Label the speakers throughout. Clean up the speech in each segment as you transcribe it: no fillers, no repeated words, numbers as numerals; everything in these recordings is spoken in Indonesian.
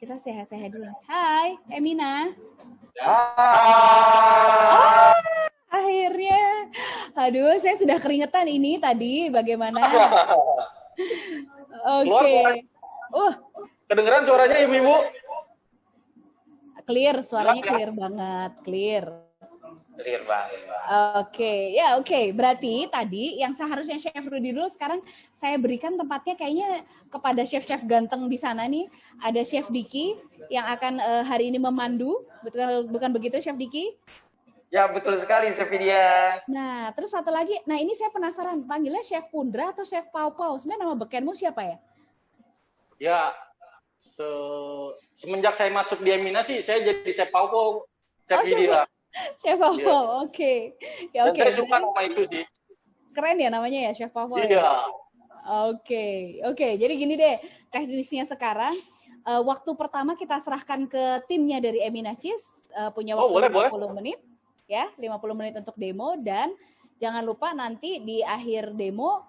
Speaker 1: Kita sehat-sehat dulu. Hai, Emina.
Speaker 2: Hai.
Speaker 1: Akhirnya. Aduh, saya sudah keringetan ini tadi. Bagaimana? Oke.
Speaker 2: Kedengeran suaranya ibu-ibu?
Speaker 1: Clear, suaranya clear banget. Clear.
Speaker 2: Clear banget.
Speaker 1: Oke. Berarti tadi yang seharusnya Chef Rudy dulu, sekarang saya berikan tempatnya kayaknya kepada chef-chef ganteng di sana nih. Ada Chef Diki yang akan hari ini memandu. Betul, bukan begitu Chef Diki?
Speaker 2: Ya, betul sekali, Chef Vidya.
Speaker 1: Nah, terus satu lagi. Nah, ini saya penasaran. Panggilnya Chef Pundra atau Chef Pau Pau? Sebenarnya nama bekenmu siapa ya?
Speaker 2: Ya, semenjak saya masuk di Emina sih, saya jadi Chef Pau Pau, Chef Vidya.
Speaker 1: Chef Pau Pau, oke.
Speaker 2: Ya, dan saya suka nama itu sih.
Speaker 1: Keren ya namanya ya, Chef Pau Pau.
Speaker 2: Iya.
Speaker 1: Oke. Jadi gini deh, teknisnya sekarang. Waktu pertama kita serahkan ke timnya dari Emina Cheese, punya waktu 50 menit. Ya, 50 menit untuk demo, dan jangan lupa nanti di akhir demo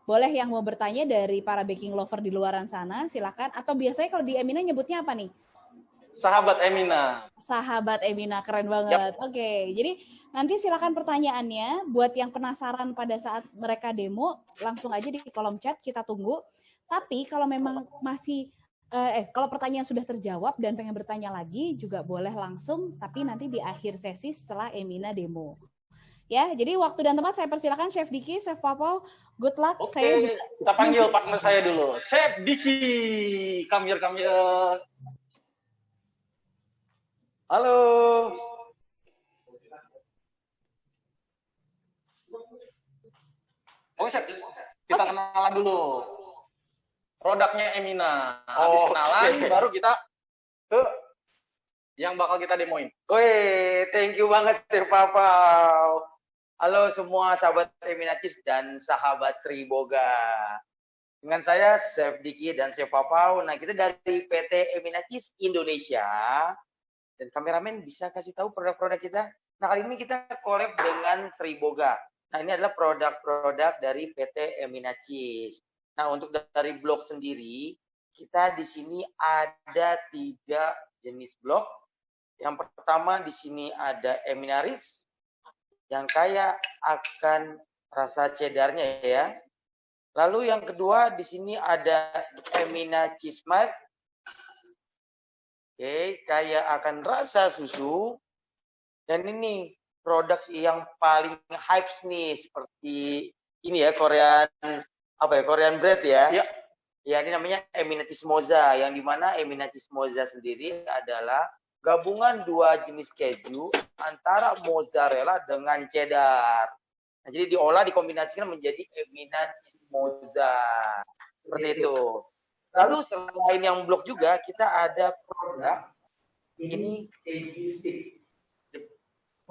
Speaker 1: boleh yang mau bertanya dari para baking lover di luaran sana, silakan. Atau biasanya kalau di Emina nyebutnya apa nih?
Speaker 2: Sahabat Emina.
Speaker 1: Sahabat Emina, keren banget. Yep. Oke, jadi nanti silakan pertanyaannya. Buat yang penasaran pada saat mereka demo, langsung aja di kolom chat, kita tunggu. Tapi kalau memang masih kalau pertanyaan sudah terjawab dan pengen bertanya lagi juga boleh langsung, tapi nanti di akhir sesi setelah Emina demo. Ya, jadi waktu dan tempat saya persilakan Chef Diki, Chef Pau, good luck.
Speaker 2: Oke, kita panggil partner saya dulu. Chef Diki, come here. Halo. Oke, Chef, kita kenalan dulu. Produknya Emina. Habis kenalan, baru kita ke yang bakal kita demoin.
Speaker 3: Woi, thank you banget Chef Pau. Halo semua sahabat Emina Cheese dan sahabat Sri Boga. Dengan saya Chef Diki dan Chef Pau. Nah, kita dari PT Emina Cheese Indonesia. Dan kameramen bisa kasih tahu produk-produk kita. Nah, kali ini kita collab dengan Sri Boga. Nah, ini adalah produk-produk dari PT Emina Cheese. Nah, untuk dari blok sendiri, kita di sini ada 3 jenis blok. Yang pertama di sini ada Emina Ritz yang kaya akan rasa cheddarnya ya. Lalu yang kedua di sini ada Emina Cheese Melt. Oke, kaya akan rasa susu. Dan ini produk yang paling hype nih seperti ini ya, Korean bread ya.
Speaker 2: Ya.
Speaker 3: Ya, ini namanya Emina Cheese Moza, yang dimana Emina Cheese Moza sendiri adalah gabungan 2 jenis keju antara mozzarella dengan cheddar. Nah, jadi diolah, dikombinasikan menjadi Emina Cheese Moza. Seperti itu. Lalu selain yang blok juga, kita ada produk ini keju stick.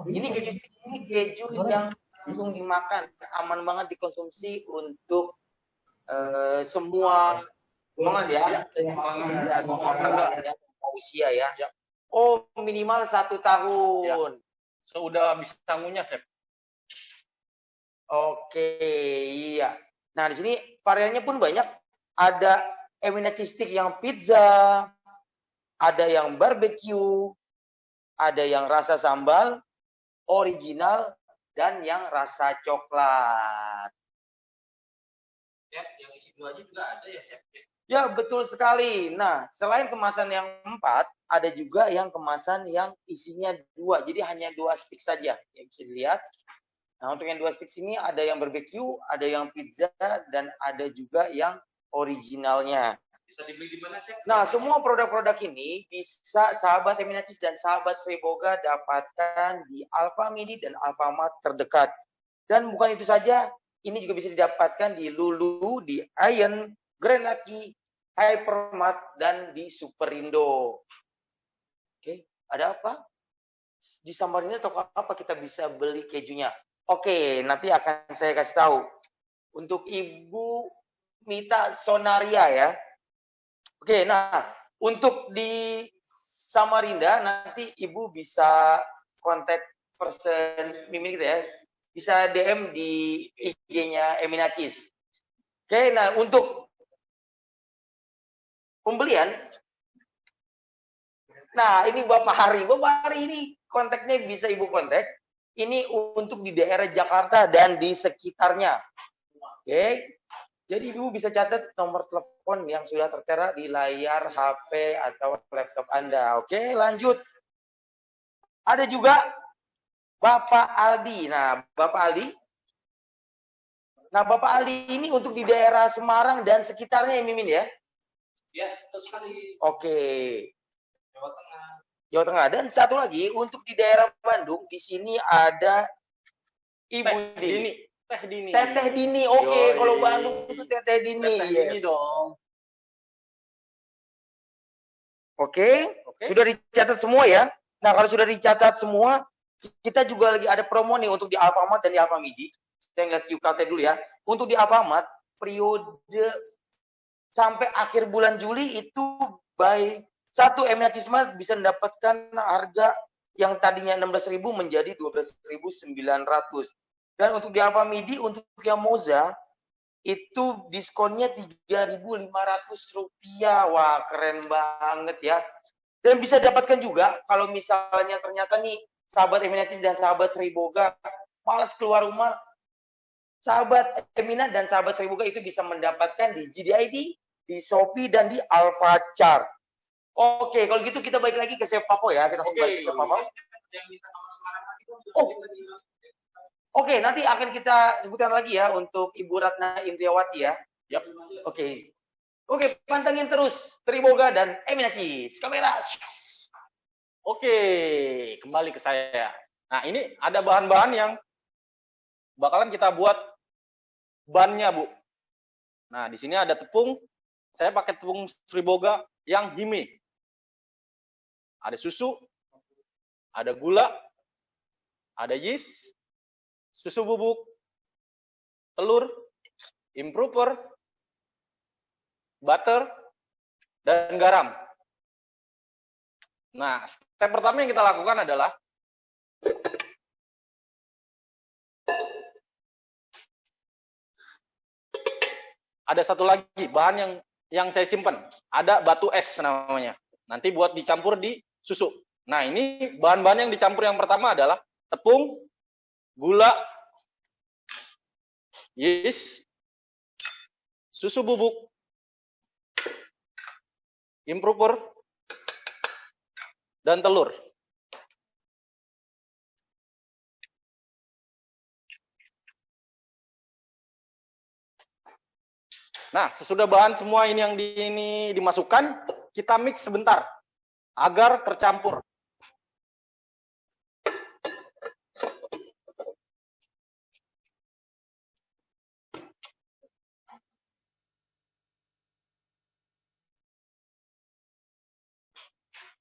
Speaker 3: Ini keju stick, ini keju yang langsung dimakan, aman banget dikonsumsi untuk semua golongan ya, usia ya. Oh, minimal 1 tahun.
Speaker 2: Ya. Sudah bisa ngunyah, Chef.
Speaker 3: Oke, iya. Nah, di sini variannya pun banyak. Ada Emina Cheese Stick yang pizza, ada yang barbecue, ada yang rasa sambal, original, dan yang rasa coklat.
Speaker 4: Chef, yang isi 2 aja juga ada ya, Chef?
Speaker 3: Ya, betul sekali. Nah, selain kemasan yang 4, ada juga yang kemasan yang isinya 2. Jadi hanya 2 stick saja. Ya, bisa dilihat. Nah, untuk yang 2 stick sini ada yang barbecue, ada yang pizza, dan ada juga yang originalnya.
Speaker 4: Bisa dibeli di mana, Chef?
Speaker 3: Nah, semua produk-produk ini bisa sahabat Emina Cheese dan sahabat Sri Boga dapatkan di Alfamidi dan Alfamart terdekat. Dan bukan itu saja, ini juga bisa didapatkan di Lulu, di Ion, Grand Lucky, Hypermart, dan di Superindo. Oke, ada apa? Di Samarinda toko apa kita bisa beli kejunya? Oke, nanti akan saya kasih tahu. Untuk Ibu Mita Sonaria ya. Oke, nah untuk di Samarinda nanti Ibu bisa kontak person Mimin gitu ya. Bisa DM di IG-nya Emina Cheese. Oke, nah untuk pembelian Nah, ini Bapak Hari. Bapak Hari ini kontaknya bisa Ibu kontak. Ini untuk di daerah Jakarta dan di sekitarnya. Oke. Jadi Ibu bisa catat nomor telepon yang sudah tertera di layar HP atau laptop Anda. Oke, lanjut. Ada juga Bapak Aldi. Nah, Bapak Aldi ini untuk di daerah Semarang dan sekitarnya ya, Mimin ya?
Speaker 4: Ya, betul sekali.
Speaker 3: Oke.
Speaker 4: Jawa Tengah.
Speaker 3: Jawa Tengah. Dan satu lagi untuk di daerah Bandung, di sini ada Ibu Dini.
Speaker 2: Teh Dini.
Speaker 3: Teteh Dini. Oke, kalau Bandung itu Teteh Dini.
Speaker 2: Teh Dini dong.
Speaker 3: Oke, sudah dicatat semua ya. Nah, kalau sudah dicatat semua, kita juga lagi ada promo nih untuk di Alfamart dan di Alfamidi. Saya ngeliat QKT dulu ya. Untuk di Alfamart, periode sampai akhir bulan Juli itu by satu Eminatisma bisa mendapatkan harga yang tadinya 16.000 menjadi 12.900. Dan untuk di Alfamidi, untuk yang Moza, itu diskonnya Rp3.500. Wah, keren banget ya. Dan bisa dapatkan juga, kalau misalnya ternyata nih, sahabat Eminatis dan sahabat Seriboga, malas keluar rumah, sahabat Emina dan sahabat Seriboga itu bisa mendapatkan di GDID, di Shopee, dan di Alfachart. Oke, kalau gitu kita balik lagi ke Chef Papo ya. Kita balik ke Chef Papo.
Speaker 4: Yang minta nama Semarang itu.
Speaker 3: Oke, nanti akan kita sebutkan lagi ya untuk Ibu Ratna Indriawati ya.
Speaker 2: Yap.
Speaker 3: Oke, pantengin terus Triboga dan Eminatis. Kamera.
Speaker 2: Oke, kembali ke saya. Nah, ini ada bahan-bahan yang bakalan kita buat bannya, Bu. Nah, di sini ada tepung. Saya pakai tepung Triboga yang Hime. Ada susu, ada gula, ada yeast, susu bubuk, telur, improver, butter, dan garam. Nah, step pertama yang kita lakukan adalah ada satu lagi bahan yang saya simpan. Ada batu es namanya. Nanti buat dicampur di susu. Nah, ini bahan-bahan yang dicampur yang pertama adalah tepung, gula, yeast, susu bubuk, improver, dan telur. Nah, sesudah bahan semua ini yang dimasukkan, kita mix sebentar agar tercampur.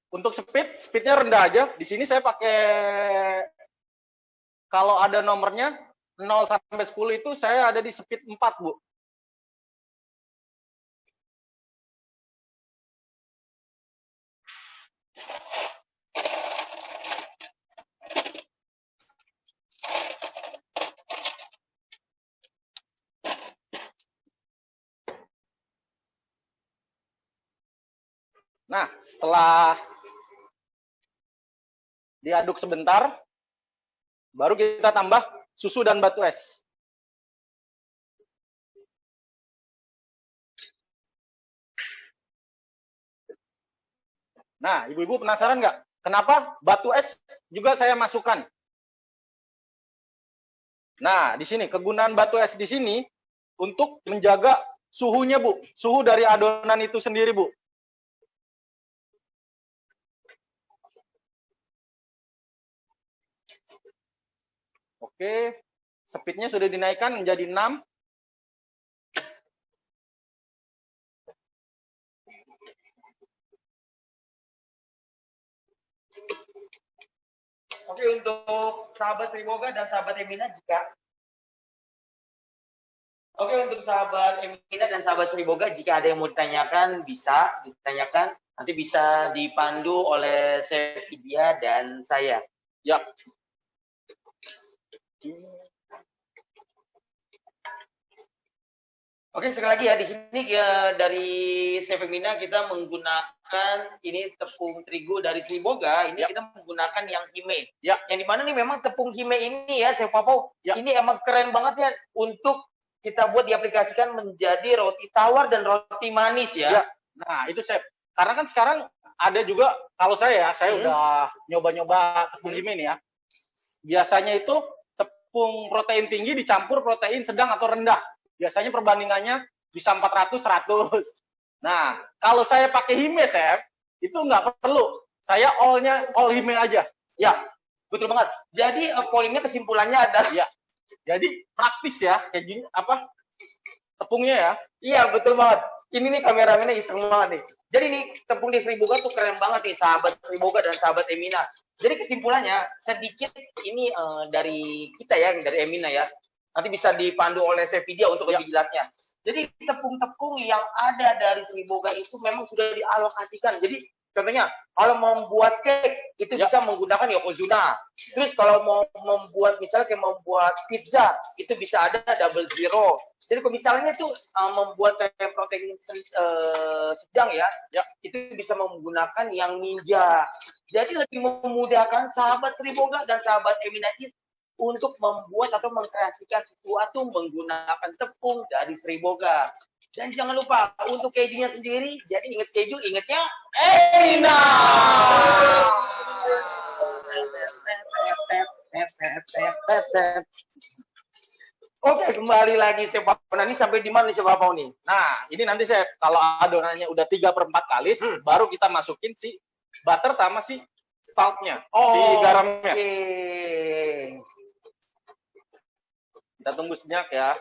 Speaker 2: Untuk speednya rendah aja. Di sini saya pakai, kalau ada nomornya 0 sampai 10 itu saya ada di speed 4, Bu. Nah, setelah diaduk sebentar, baru kita tambah susu dan batu es. Nah, ibu-ibu penasaran nggak? Kenapa batu es juga saya masukkan? Nah, di sini kegunaan batu es di sini untuk menjaga suhunya, Bu. Suhu dari adonan itu sendiri, Bu. Oke, speednya sudah dinaikkan menjadi 6.
Speaker 3: Oke, untuk sahabat Triboga dan sahabat Emina untuk sahabat Emina dan sahabat Triboga, jika ada yang mau ditanyakan, bisa ditanyakan. Nanti bisa dipandu oleh Chef Idya dan saya.
Speaker 2: Ya.
Speaker 3: Oke, sekali lagi ya, di sini dari Chef Emina kita menggunakan ini tepung terigu dari Sriboga, ini
Speaker 2: Ya.
Speaker 3: kita menggunakan yang hime.
Speaker 2: Ya.
Speaker 3: Yang dimana nih memang tepung hime ini ya, Chef Papau,
Speaker 2: Ya.
Speaker 3: ini emang keren banget ya untuk kita buat diaplikasikan menjadi roti tawar dan roti manis ya.
Speaker 2: Ya. Nah, itu Chef. Karena kan sekarang ada juga, kalau saya udah nyoba-nyoba tepung hime ini ya. Biasanya itu tepung protein tinggi dicampur protein sedang atau rendah. Biasanya perbandingannya bisa 400, 100. Nah, kalau saya pakai hime, Chef, itu nggak perlu. Saya all hime aja.
Speaker 3: Ya, betul banget. Jadi poinnya kesimpulannya adalah
Speaker 2: Ya. Jadi praktis ya, kayak gini apa tepungnya ya.
Speaker 3: iya, betul banget. Ini nih kameramennya iseng banget nih. Jadi nih tepung di Sriboga tuh keren banget nih, sahabat Sriboga dan sahabat Emina. Jadi kesimpulannya sedikit ini dari kita ya, dari Emina ya. Nanti bisa dipandu oleh Sevidia untuk lebih jelasnya. Jadi tepung-tepung yang ada dari Sriboga itu memang sudah dialokasikan. Jadi contohnya kalau mau membuat cake itu bisa menggunakan Yokozuna. Terus kalau mau membuat misalnya kayak membuat pizza itu bisa ada Double Zero. Jadi kalau misalnya tuh membuat kayak protein sedang ya, itu bisa menggunakan yang Ninja. Jadi lebih memudahkan sahabat Sriboga dan sahabat Eminatis untuk membuat atau mengkreasikan sesuatu menggunakan tepung dari Sriboga. Dan jangan lupa untuk kejunya sendiri, jadi ingat keju, ingatnya Emina. Oke, kembali lagi Chef Papau. Nah, ini sampai di mana nih Chef Papau nih?
Speaker 2: Nah, ini nanti Chef, kalau adonannya udah 3/4 kalis, baru kita masukin si butter sama si saltnya, si garamnya.
Speaker 3: Oke.
Speaker 2: Kita tunggu sejenak ya.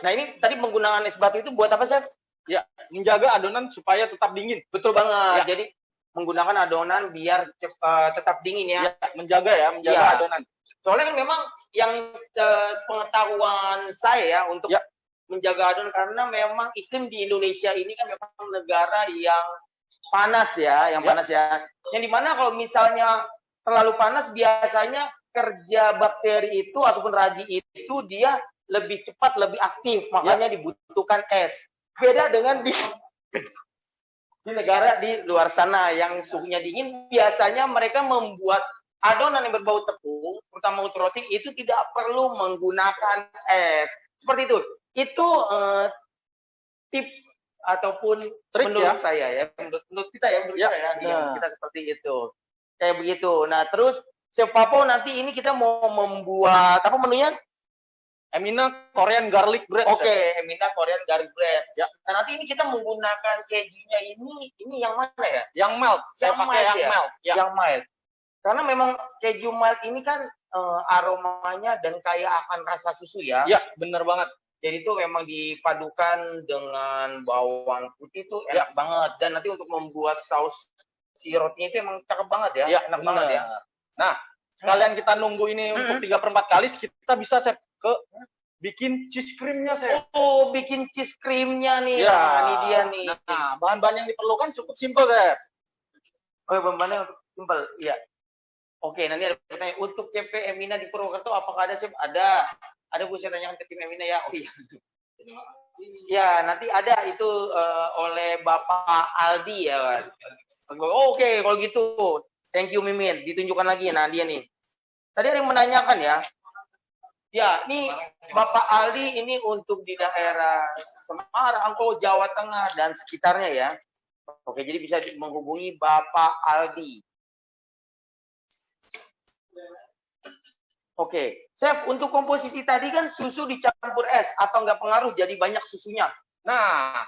Speaker 3: Nah, ini tadi penggunaan es batu itu buat apa, Chef?
Speaker 2: Ya, menjaga adonan supaya tetap dingin.
Speaker 3: Betul banget.
Speaker 2: Ya.
Speaker 3: Jadi menggunakan adonan biar tetap dingin ya.
Speaker 2: Menjaga
Speaker 3: Ya.
Speaker 2: adonan.
Speaker 3: Soalnya kan memang yang pengetahuan saya untuk menjaga adonan karena memang iklim di Indonesia ini kan memang negara yang panas ya, panas ya. Yang dimana kalau misalnya terlalu panas biasanya kerja bakteri itu ataupun ragi itu dia lebih cepat, lebih aktif, makanya dibutuhkan es. Beda dengan di negara di luar sana yang suhunya dingin, biasanya mereka membuat adonan yang berbau tepung, terutama untuk roti, itu tidak perlu menggunakan es. Seperti itu. Itu tips ataupun
Speaker 2: trik
Speaker 3: menurut saya ya, menurut kita ya, kita seperti itu. Kayak begitu. Nah, terus Chef Papau nanti ini kita mau membuat apa menunya?
Speaker 2: Emina Korean garlic bread.
Speaker 3: Oke, Emina Korean garlic bread. Ya. Nah, nanti ini kita menggunakan kejunya ini yang mana ya?
Speaker 2: Yang melt. Saya pakai yang melt. Ya.
Speaker 3: Yang mild. Karena memang keju mild ini kan aromanya dan kaya akan rasa susu ya.
Speaker 2: Ya, bener banget.
Speaker 3: Jadi itu memang dipadukan dengan bawang putih itu enak banget. Dan nanti untuk membuat saus si rotinya itu emang cakep banget ya.
Speaker 2: Ya,
Speaker 3: enak banget ya.
Speaker 2: Nah, sekalian kita nunggu ini untuk 3/4 kalis, kita bisa bikin cheese creamnya saya.
Speaker 3: Oh, bikin cheese creamnya nih.
Speaker 2: Ya,
Speaker 3: ini dia nih.
Speaker 2: Nah, bahan-bahan yang diperlukan cukup simpel Chef.
Speaker 3: Oh, bahan-bahannya simpel. Iya. Oke, nanti ada pertanyaan untuk CP Emina di Purwokerto apakah ada Chef? Ada Bu, saya tanyakan ke tim Emina ya. Oh iya. Ya, nanti ada itu oleh Bapak Aldi ya. Oke, kalau gitu. Thank you Mimin. Ditunjukkan lagi. Nah, dia nih. Tadi ada yang menanyakan ya. Ya, ini Bapak Aldi ini untuk di daerah Semarang, Angkau, Jawa Tengah dan sekitarnya ya. Oke, jadi bisa menghubungi Bapak Aldi. Oke, Chef, untuk komposisi tadi kan susu dicampur es, apa nggak pengaruh jadi banyak susunya?
Speaker 2: Nah,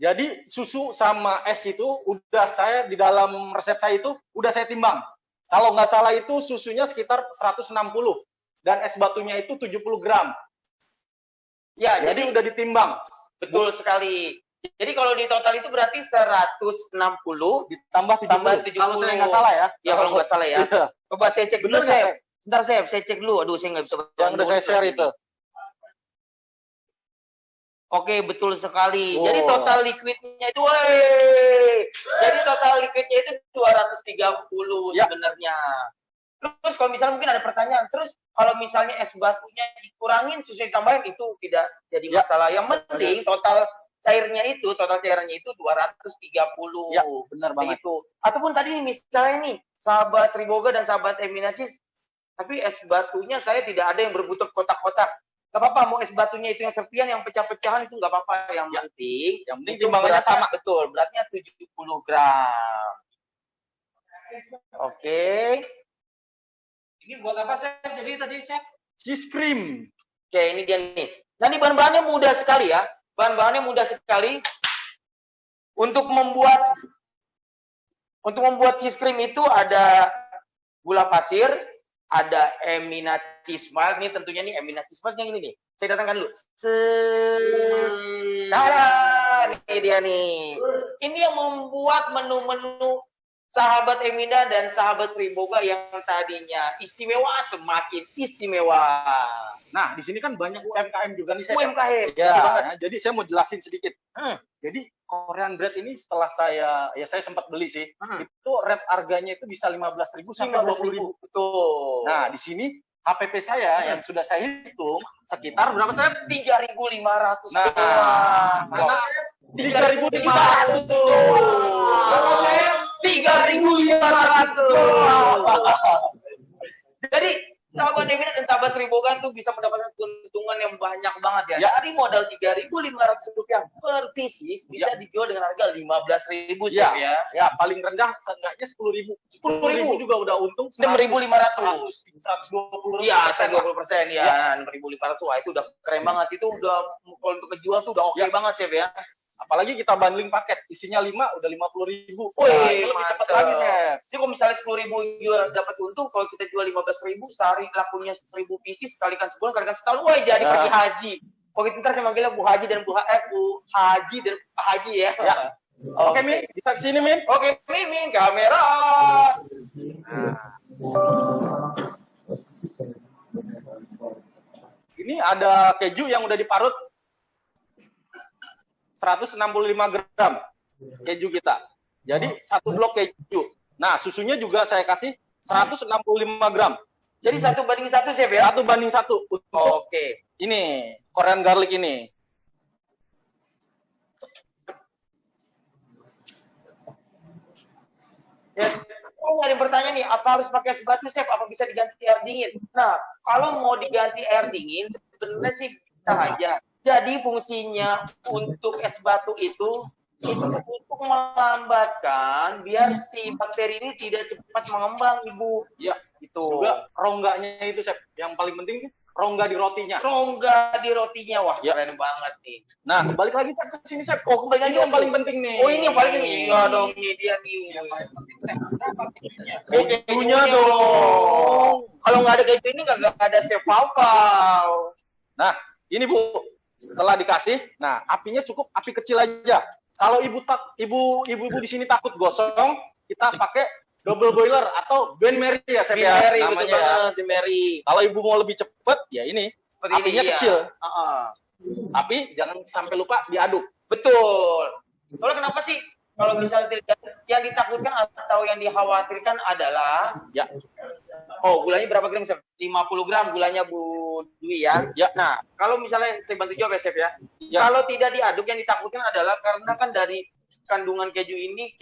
Speaker 2: jadi susu sama es itu udah saya di dalam resep saya itu udah saya timbang. Kalau nggak salah itu susunya sekitar 160 dan es batunya itu 70 gram.
Speaker 3: Ya,
Speaker 2: jadi udah ditimbang.
Speaker 3: Betul sekali. Jadi kalau di total itu berarti 160
Speaker 2: ditambah 70. Kalau saya nggak salah ya.
Speaker 3: Ya kalau nggak salah ya. Coba saya cek dulu, Chef. Bentar, Chef, saya cek dulu. Aduh, saya nggak bisa.
Speaker 2: Yang udah saya share itu.
Speaker 3: Oke, betul sekali.
Speaker 2: Oh.
Speaker 3: Jadi total liquidnya itu, jadi total liquidnya itu 230 sebenarnya. Terus kalau misalnya mungkin ada pertanyaan, terus kalau misalnya es batunya dikurangin, susu ditambahin, itu tidak jadi masalah. Yang penting total cairnya itu, total cairannya itu 230.
Speaker 2: Ya, benar banget.
Speaker 3: Begitu. Ataupun tadi nih, misalnya nih, sahabat Triboga dan sahabat Eminacis, tapi es batunya saya tidak ada yang berbentuk kotak-kotak. Gak apa-apa, mau es batunya itu yang serpian, yang pecah-pecahan itu gak apa-apa. Yang penting
Speaker 2: itu timbangannya sama.
Speaker 3: Betul, beratnya 70 gram. Oke.
Speaker 4: Ini buat apa, Chef? Jadi tadi, Chef?
Speaker 2: Cheese cream.
Speaker 3: Oke, ini dia nih. Nah, ini bahan-bahannya mudah sekali ya. Bahan-bahannya mudah sekali. Untuk membuat cheese cream itu ada gula pasir, ada Eminacis Malt. Ini tentunya nih Eminacis Malt yang ini nih. Saya datangkan dulu. Tada! Ini dia nih. Ini yang membuat menu-menu sahabat Emina dan sahabat Triboga yang tadinya istimewa semakin istimewa.
Speaker 2: Nah, di sini kan banyak UMKM juga nih, Chef.
Speaker 3: UMKM.
Speaker 2: Ya, jadi saya mau jelasin sedikit. Jadi Korean bread ini setelah saya sempat beli sih, itu rate harganya itu bisa 15.000 sampai 20.000.
Speaker 3: Betul.
Speaker 2: Nah, di sini HPP saya yang sudah saya hitung sekitar berapa, Chef?
Speaker 3: 3.500.
Speaker 2: Nah,
Speaker 3: Wah.
Speaker 2: 3.500 tuh.
Speaker 3: 3.500. Jadi sahabat Emina dan sahabat Triboga tuh bisa mendapatkan keuntungan yang banyak banget ya. Dari modal 3.500 rupiah per pieces bisa dijual dengan harga 15.000
Speaker 2: Ya,
Speaker 3: ya.
Speaker 2: ya, paling rendah seenggaknya 10.000. 10.000 juga udah untung.
Speaker 3: 6.500.
Speaker 2: 120.
Speaker 3: Iya, 20% ya. 6.500. Wah, itu udah keren banget. Itu udah kalau untuk kejual tuh udah oke banget, Chef ya.
Speaker 2: Apalagi kita bundling paket, isinya 5 udah 50.000.
Speaker 3: Wih,
Speaker 2: lebih cepat
Speaker 3: mantap.
Speaker 2: lagi, Chef.
Speaker 3: Jadi kalau misalnya 10.000 jual dapat untung, kalau kita jual 15.000, sehari lakunya 1.000 pieces, kalikan sebulan, kalikan setahun, wah jadi pergi haji. Kalau gitu ntar saya manggilnya Bu Haji dan Bu Haji dan Pak Haji ya.
Speaker 2: Oke, Min, kita kesini, Min.
Speaker 3: Oke, Mimin, kamera.
Speaker 2: Ini ada keju yang udah diparut 165 gram keju kita. Jadi satu blok keju. Nah, susunya juga saya kasih 165 gram.
Speaker 3: Jadi 1:1, Chef ya?
Speaker 2: 1:1.
Speaker 3: Oke.
Speaker 2: Ini Korean garlic ini.
Speaker 3: Yes. Oh, ada yang bertanya nih, apa harus pakai es batu, Chef? Apa bisa diganti air dingin? Nah, kalau mau diganti air dingin, sebenarnya sih bisa aja. Jadi fungsinya untuk es batu itu untuk melambatkan biar si bakteri ini tidak cepat mengembang, Ibu.
Speaker 2: Ya,
Speaker 3: Itu.
Speaker 2: juga rongganya itu, Chef. Yang paling penting rongga di rotinya.
Speaker 3: Rongga di rotinya, wah
Speaker 2: Ya.
Speaker 3: keren banget nih.
Speaker 2: Nah, kembali lagi Chef, ke sini, Chef.
Speaker 3: Oh, kembali lagi
Speaker 2: Ini yang paling penting nih.
Speaker 3: Oh, ini yang paling penting. Iya dong, ini dia nih. Kejunya dong. Kalau nggak ada keju ini nggak ada Chef Pau.
Speaker 2: Nah, ini Bu, setelah dikasih, nah apinya cukup api kecil aja. Kalau ibu di sini takut gosong, kita pakai double boiler atau Ben Mary ya, Chef ya,
Speaker 3: Mary,
Speaker 2: namanya
Speaker 3: betul
Speaker 2: ya.
Speaker 3: banget, Ben Mary.
Speaker 2: Kalau ibu mau lebih cepet, ya ini
Speaker 3: Seperti
Speaker 2: apinya
Speaker 3: ini, iya.
Speaker 2: kecil.
Speaker 3: Tapi
Speaker 2: Tapi jangan sampai lupa diaduk.
Speaker 3: betul. Soalnya kenapa sih? Kalau misalnya yang ditakutkan atau yang dikhawatirkan adalah
Speaker 2: Ya,
Speaker 3: oh, gulanya berapa gram, Chef? 50 gram gulanya Bu Dwi ya.
Speaker 2: ya.
Speaker 3: Nah, kalau misalnya saya bantu jawab ya, Chef ya.
Speaker 2: Ya.
Speaker 3: Kalau tidak diaduk yang ditakutkan adalah karena kan dari kandungan keju ini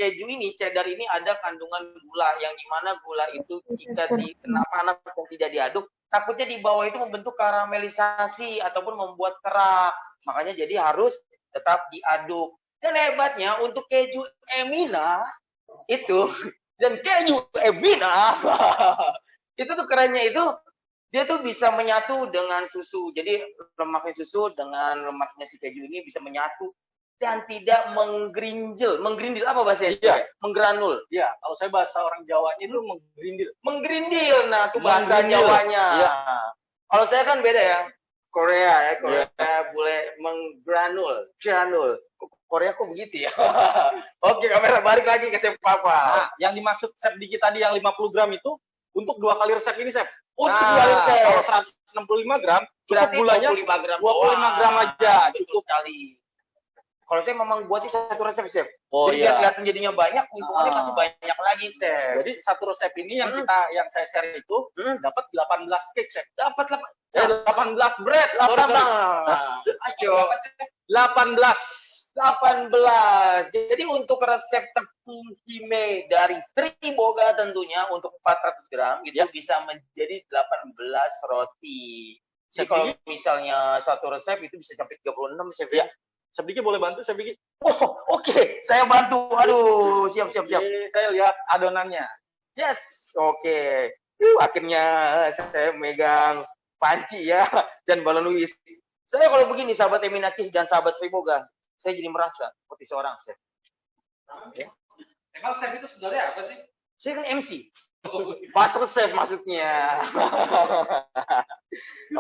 Speaker 3: cheddar ini ada kandungan gula yang dimana gula itu jika kena panas dan tidak diaduk, takutnya di bawah itu membentuk karamelisasi ataupun membuat kerak. Makanya jadi harus tetap diaduk. Dan hebatnya untuk keju Emina itu dan keju Emina itu tuh kerennya itu dia tuh bisa menyatu dengan susu. Jadi lemaknya susu dengan lemaknya si keju ini bisa menyatu dan tidak menggerindil. Menggerindil apa bahasanya?
Speaker 2: Iya.
Speaker 3: Menggranul.
Speaker 2: Ya, kalau saya bahasa orang Jawanya itu menggerindil.
Speaker 3: Menggerindil. Nah, itu bahasa
Speaker 2: Menggerindil.
Speaker 3: Jawanya.
Speaker 2: Iya.
Speaker 3: Kalau saya kan beda ya. Korea ya, Korea boleh menggranul, granul. Korea kok begitu ya? Oke, kamera balik lagi ke Chef Papa.
Speaker 2: Nah, yang dimaksud Chef Diki tadi yang 50 gram itu untuk 2 kali resep ini, Chef.
Speaker 3: Untuk
Speaker 2: Nah,
Speaker 3: 2 resep.
Speaker 2: Kalau 165 gram, cukup
Speaker 3: Berarti
Speaker 2: gulanya
Speaker 3: 25 gram.
Speaker 2: 25 gram aja,
Speaker 3: Betul
Speaker 2: cukup.
Speaker 3: sekali. Kalau saya memang buatnya satu resep, Chef.
Speaker 2: Oh,
Speaker 3: Jadi biar
Speaker 2: iya.
Speaker 3: kelihatan jadinya banyak, keuntungannya masih banyak lagi, Chef.
Speaker 2: Jadi satu resep ini yang saya share itu dapat 18 cake, Chef.
Speaker 3: Dapat
Speaker 2: 18 bread. Sorry.
Speaker 3: 18. Ayo.
Speaker 2: 18.
Speaker 3: 18. Jadi untuk resep tepung hime dari Sri Boga tentunya untuk 400 gram itu bisa menjadi 18 roti. Jadi kalau misalnya satu resep itu bisa sampai 36 chef ya.
Speaker 2: Chef Diki boleh bantu, Chef Diki?
Speaker 3: Oh, oke. Saya bantu. Aduh, siap.
Speaker 2: Saya lihat adonannya.
Speaker 3: Yes, oke. Akhirnya saya megang panci ya dan balon Luis. Saya kalau begini, sahabat Eminakis dan sahabat Sri Boga, saya jadi merasa seperti seorang chef.
Speaker 4: Ya. Emang chef itu sebenarnya apa sih?
Speaker 3: Saya kan MC. Master chef maksudnya.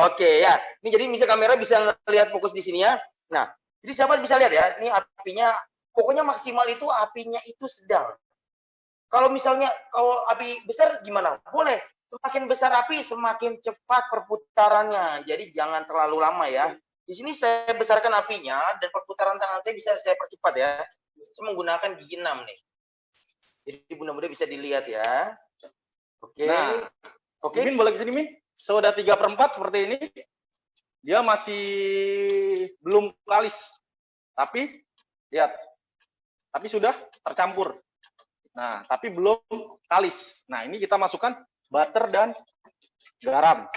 Speaker 3: Oke ya. Ini jadi bisa kamera bisa ngelihat fokus di sini ya. Nah, jadi sahabat bisa lihat ya. Ini apinya, pokoknya maksimal itu apinya itu sedang. Kalau misalnya kalau api besar gimana? Boleh. Semakin besar api, semakin cepat perputarannya. Jadi jangan terlalu lama ya. Di sini saya besarkan apinya dan perputaran tangan saya bisa saya percepat ya. Saya menggunakan gigi 6 nih. Jadi mudah-mudahan bisa dilihat ya. Oke.
Speaker 2: Nah,
Speaker 3: oke.
Speaker 2: Min boleh kesini Min. Sudah 3/4 seperti ini. Dia masih belum kalis. Tapi lihat. Tapi sudah tercampur. Nah, tapi belum kalis. Nah, ini kita masukkan butter dan garam.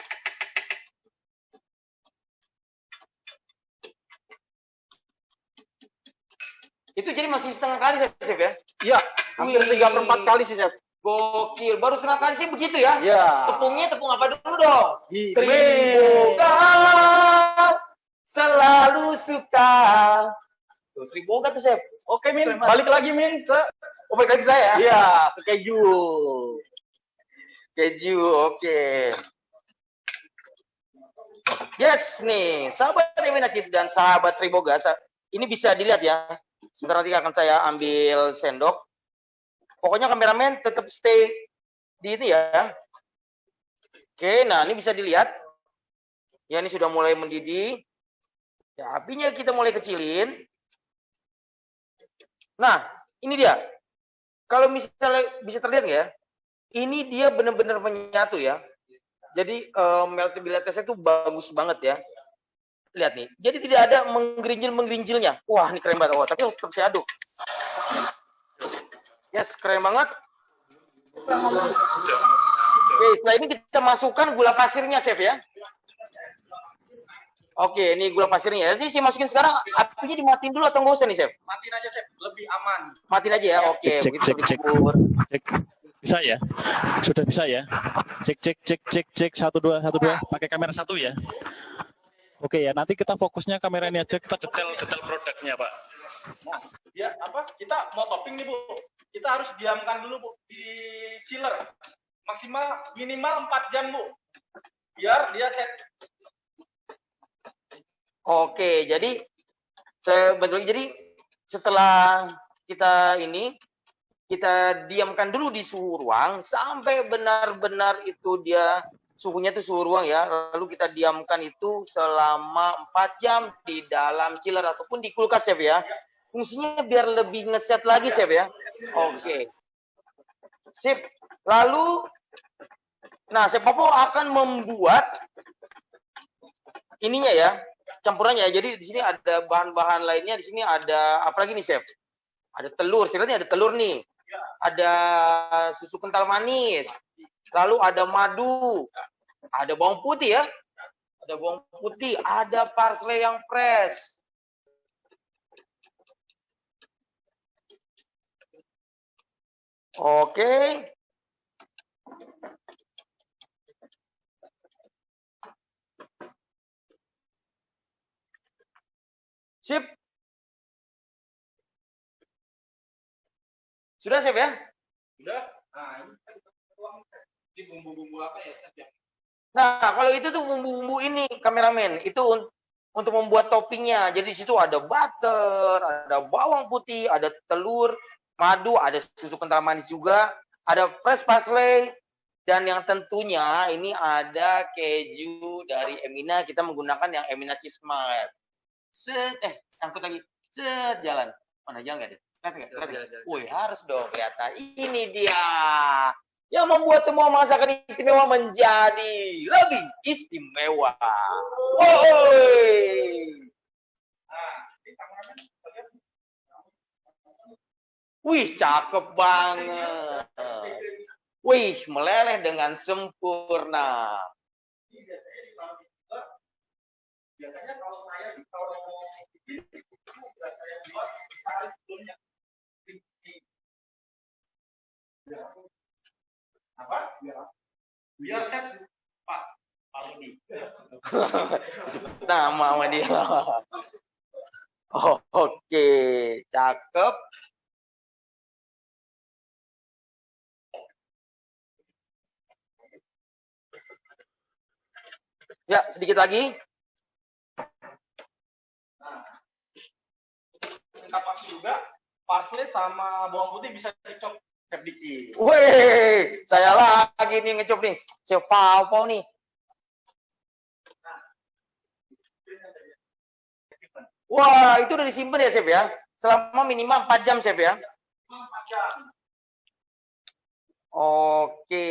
Speaker 3: Itu jadi masih setengah kali chef ya?
Speaker 2: Iya, hampir 3/4 kali sih, Chef.
Speaker 3: Gokil, baru setengah kali sih begitu ya?
Speaker 2: Iya.
Speaker 3: Tepungnya tepung apa dulu dong?
Speaker 2: Hime.
Speaker 3: Sri Boga selalu suka. Tuh, Sri Boga tuh chef.
Speaker 2: Oke, Min. Balik lagi, Min, ke
Speaker 3: Balik lagi saya.
Speaker 2: iya, ke keju.
Speaker 3: Keju, oke. Yes, nih, sahabat Eminakis dan sahabat Sri Boga, ini bisa dilihat ya. Sebentar nanti akan saya ambil sendok. Pokoknya kameramen tetap stay di itu ya. Oke, nah ini bisa dilihat. Ya, ini sudah mulai mendidih. Ya, apinya kita mulai kecilin. Nah, ini dia. Kalau misalnya bisa terlihat ya, ini dia benar-benar menyatu ya. Jadi meltabilitasnya itu bagus banget ya. Lihat nih. Jadi tidak ada menggerinjil-menggerinjilnya. Wah, ini keren banget. Oh, tapi tetap saya aduk. Yes, keren banget. Oke, setelah ini kita masukkan gula pasirnya, chef ya. Oke, ini gula pasirnya. Jadi saya masukin sekarang. Apinya dimatiin dulu atau nggak usah nih, chef?
Speaker 2: Matiin aja, Chef. Lebih aman.
Speaker 3: Matiin aja ya. Oke,
Speaker 5: Cek. Bisa ya? Sudah bisa ya? Cek 1 2 1 2. Pakai kamera 1 ya. Oke ya, nanti kita fokusnya kamera ini aja, kita detail produknya, Pak.
Speaker 2: Nah, ya apa? Kita mau topping nih, Bu. Kita harus diamkan dulu, Bu, di chiller. Minimal 4 jam, Bu. Biar dia set.
Speaker 3: Oke, jadi jadi setelah kita ini kita diamkan dulu di suhu ruang sampai benar-benar itu dia suhunya itu suhu ruang ya. Lalu kita diamkan itu selama 4 jam di dalam chiller ataupun di kulkas, chef ya. Fungsinya biar lebih ngeset lagi, chef ya. Oke. Sip. Lalu nah, Chef Popo akan membuat ininya ya, campurannya. Jadi di sini ada bahan-bahan lainnya. Di sini ada apa lagi nih, chef? Ada telur. Sebenarnya ada telur nih. Ada susu kental manis. Lalu ada madu. Ada bawang putih ya. Ada bawang putih. Ada parsley yang fresh. Oke. Sip. Sudah, chef ya?
Speaker 2: Udah. Nah,
Speaker 4: Ini bumbu-bumbu apa ya, Chef?
Speaker 3: Nah, kalau itu tuh bumbu-bumbu ini, kameramen, itu untuk membuat toppingnya. Jadi di situ ada butter, ada bawang putih, ada telur, madu, ada susu kental manis juga, ada fresh parsley, dan yang tentunya ini ada keju dari Emina. Kita menggunakan yang Emina Cheese Mart. Angkut lagi. Jalan. Mana jalan nggak deh? Kelihatan. Wih, harus dong kelihatan. Ini dia yang membuat semua masakan istimewa menjadi lebih istimewa. Woi.
Speaker 2: nah, ini kameramen.
Speaker 3: Wih, cakep banget. Wih, meleleh dengan sempurna.
Speaker 2: Biasanya kalau saya sih kalau saya buat sehari sebelumnya. Apa? Biar set Pak Rudi.
Speaker 3: Nama sama dia. Oh, oke, cakep. Ya, sedikit lagi.
Speaker 2: Nah, singkat waktu juga, parsley sama bawang putih bisa dicop sedikit.
Speaker 3: Wih, saya lagi nih ngecop nih. Chef Pau nih. Wah, itu udah disimpan ya, Chef ya? Selama minimal 4 jam, Chef ya?
Speaker 2: 4 jam.
Speaker 3: Oke.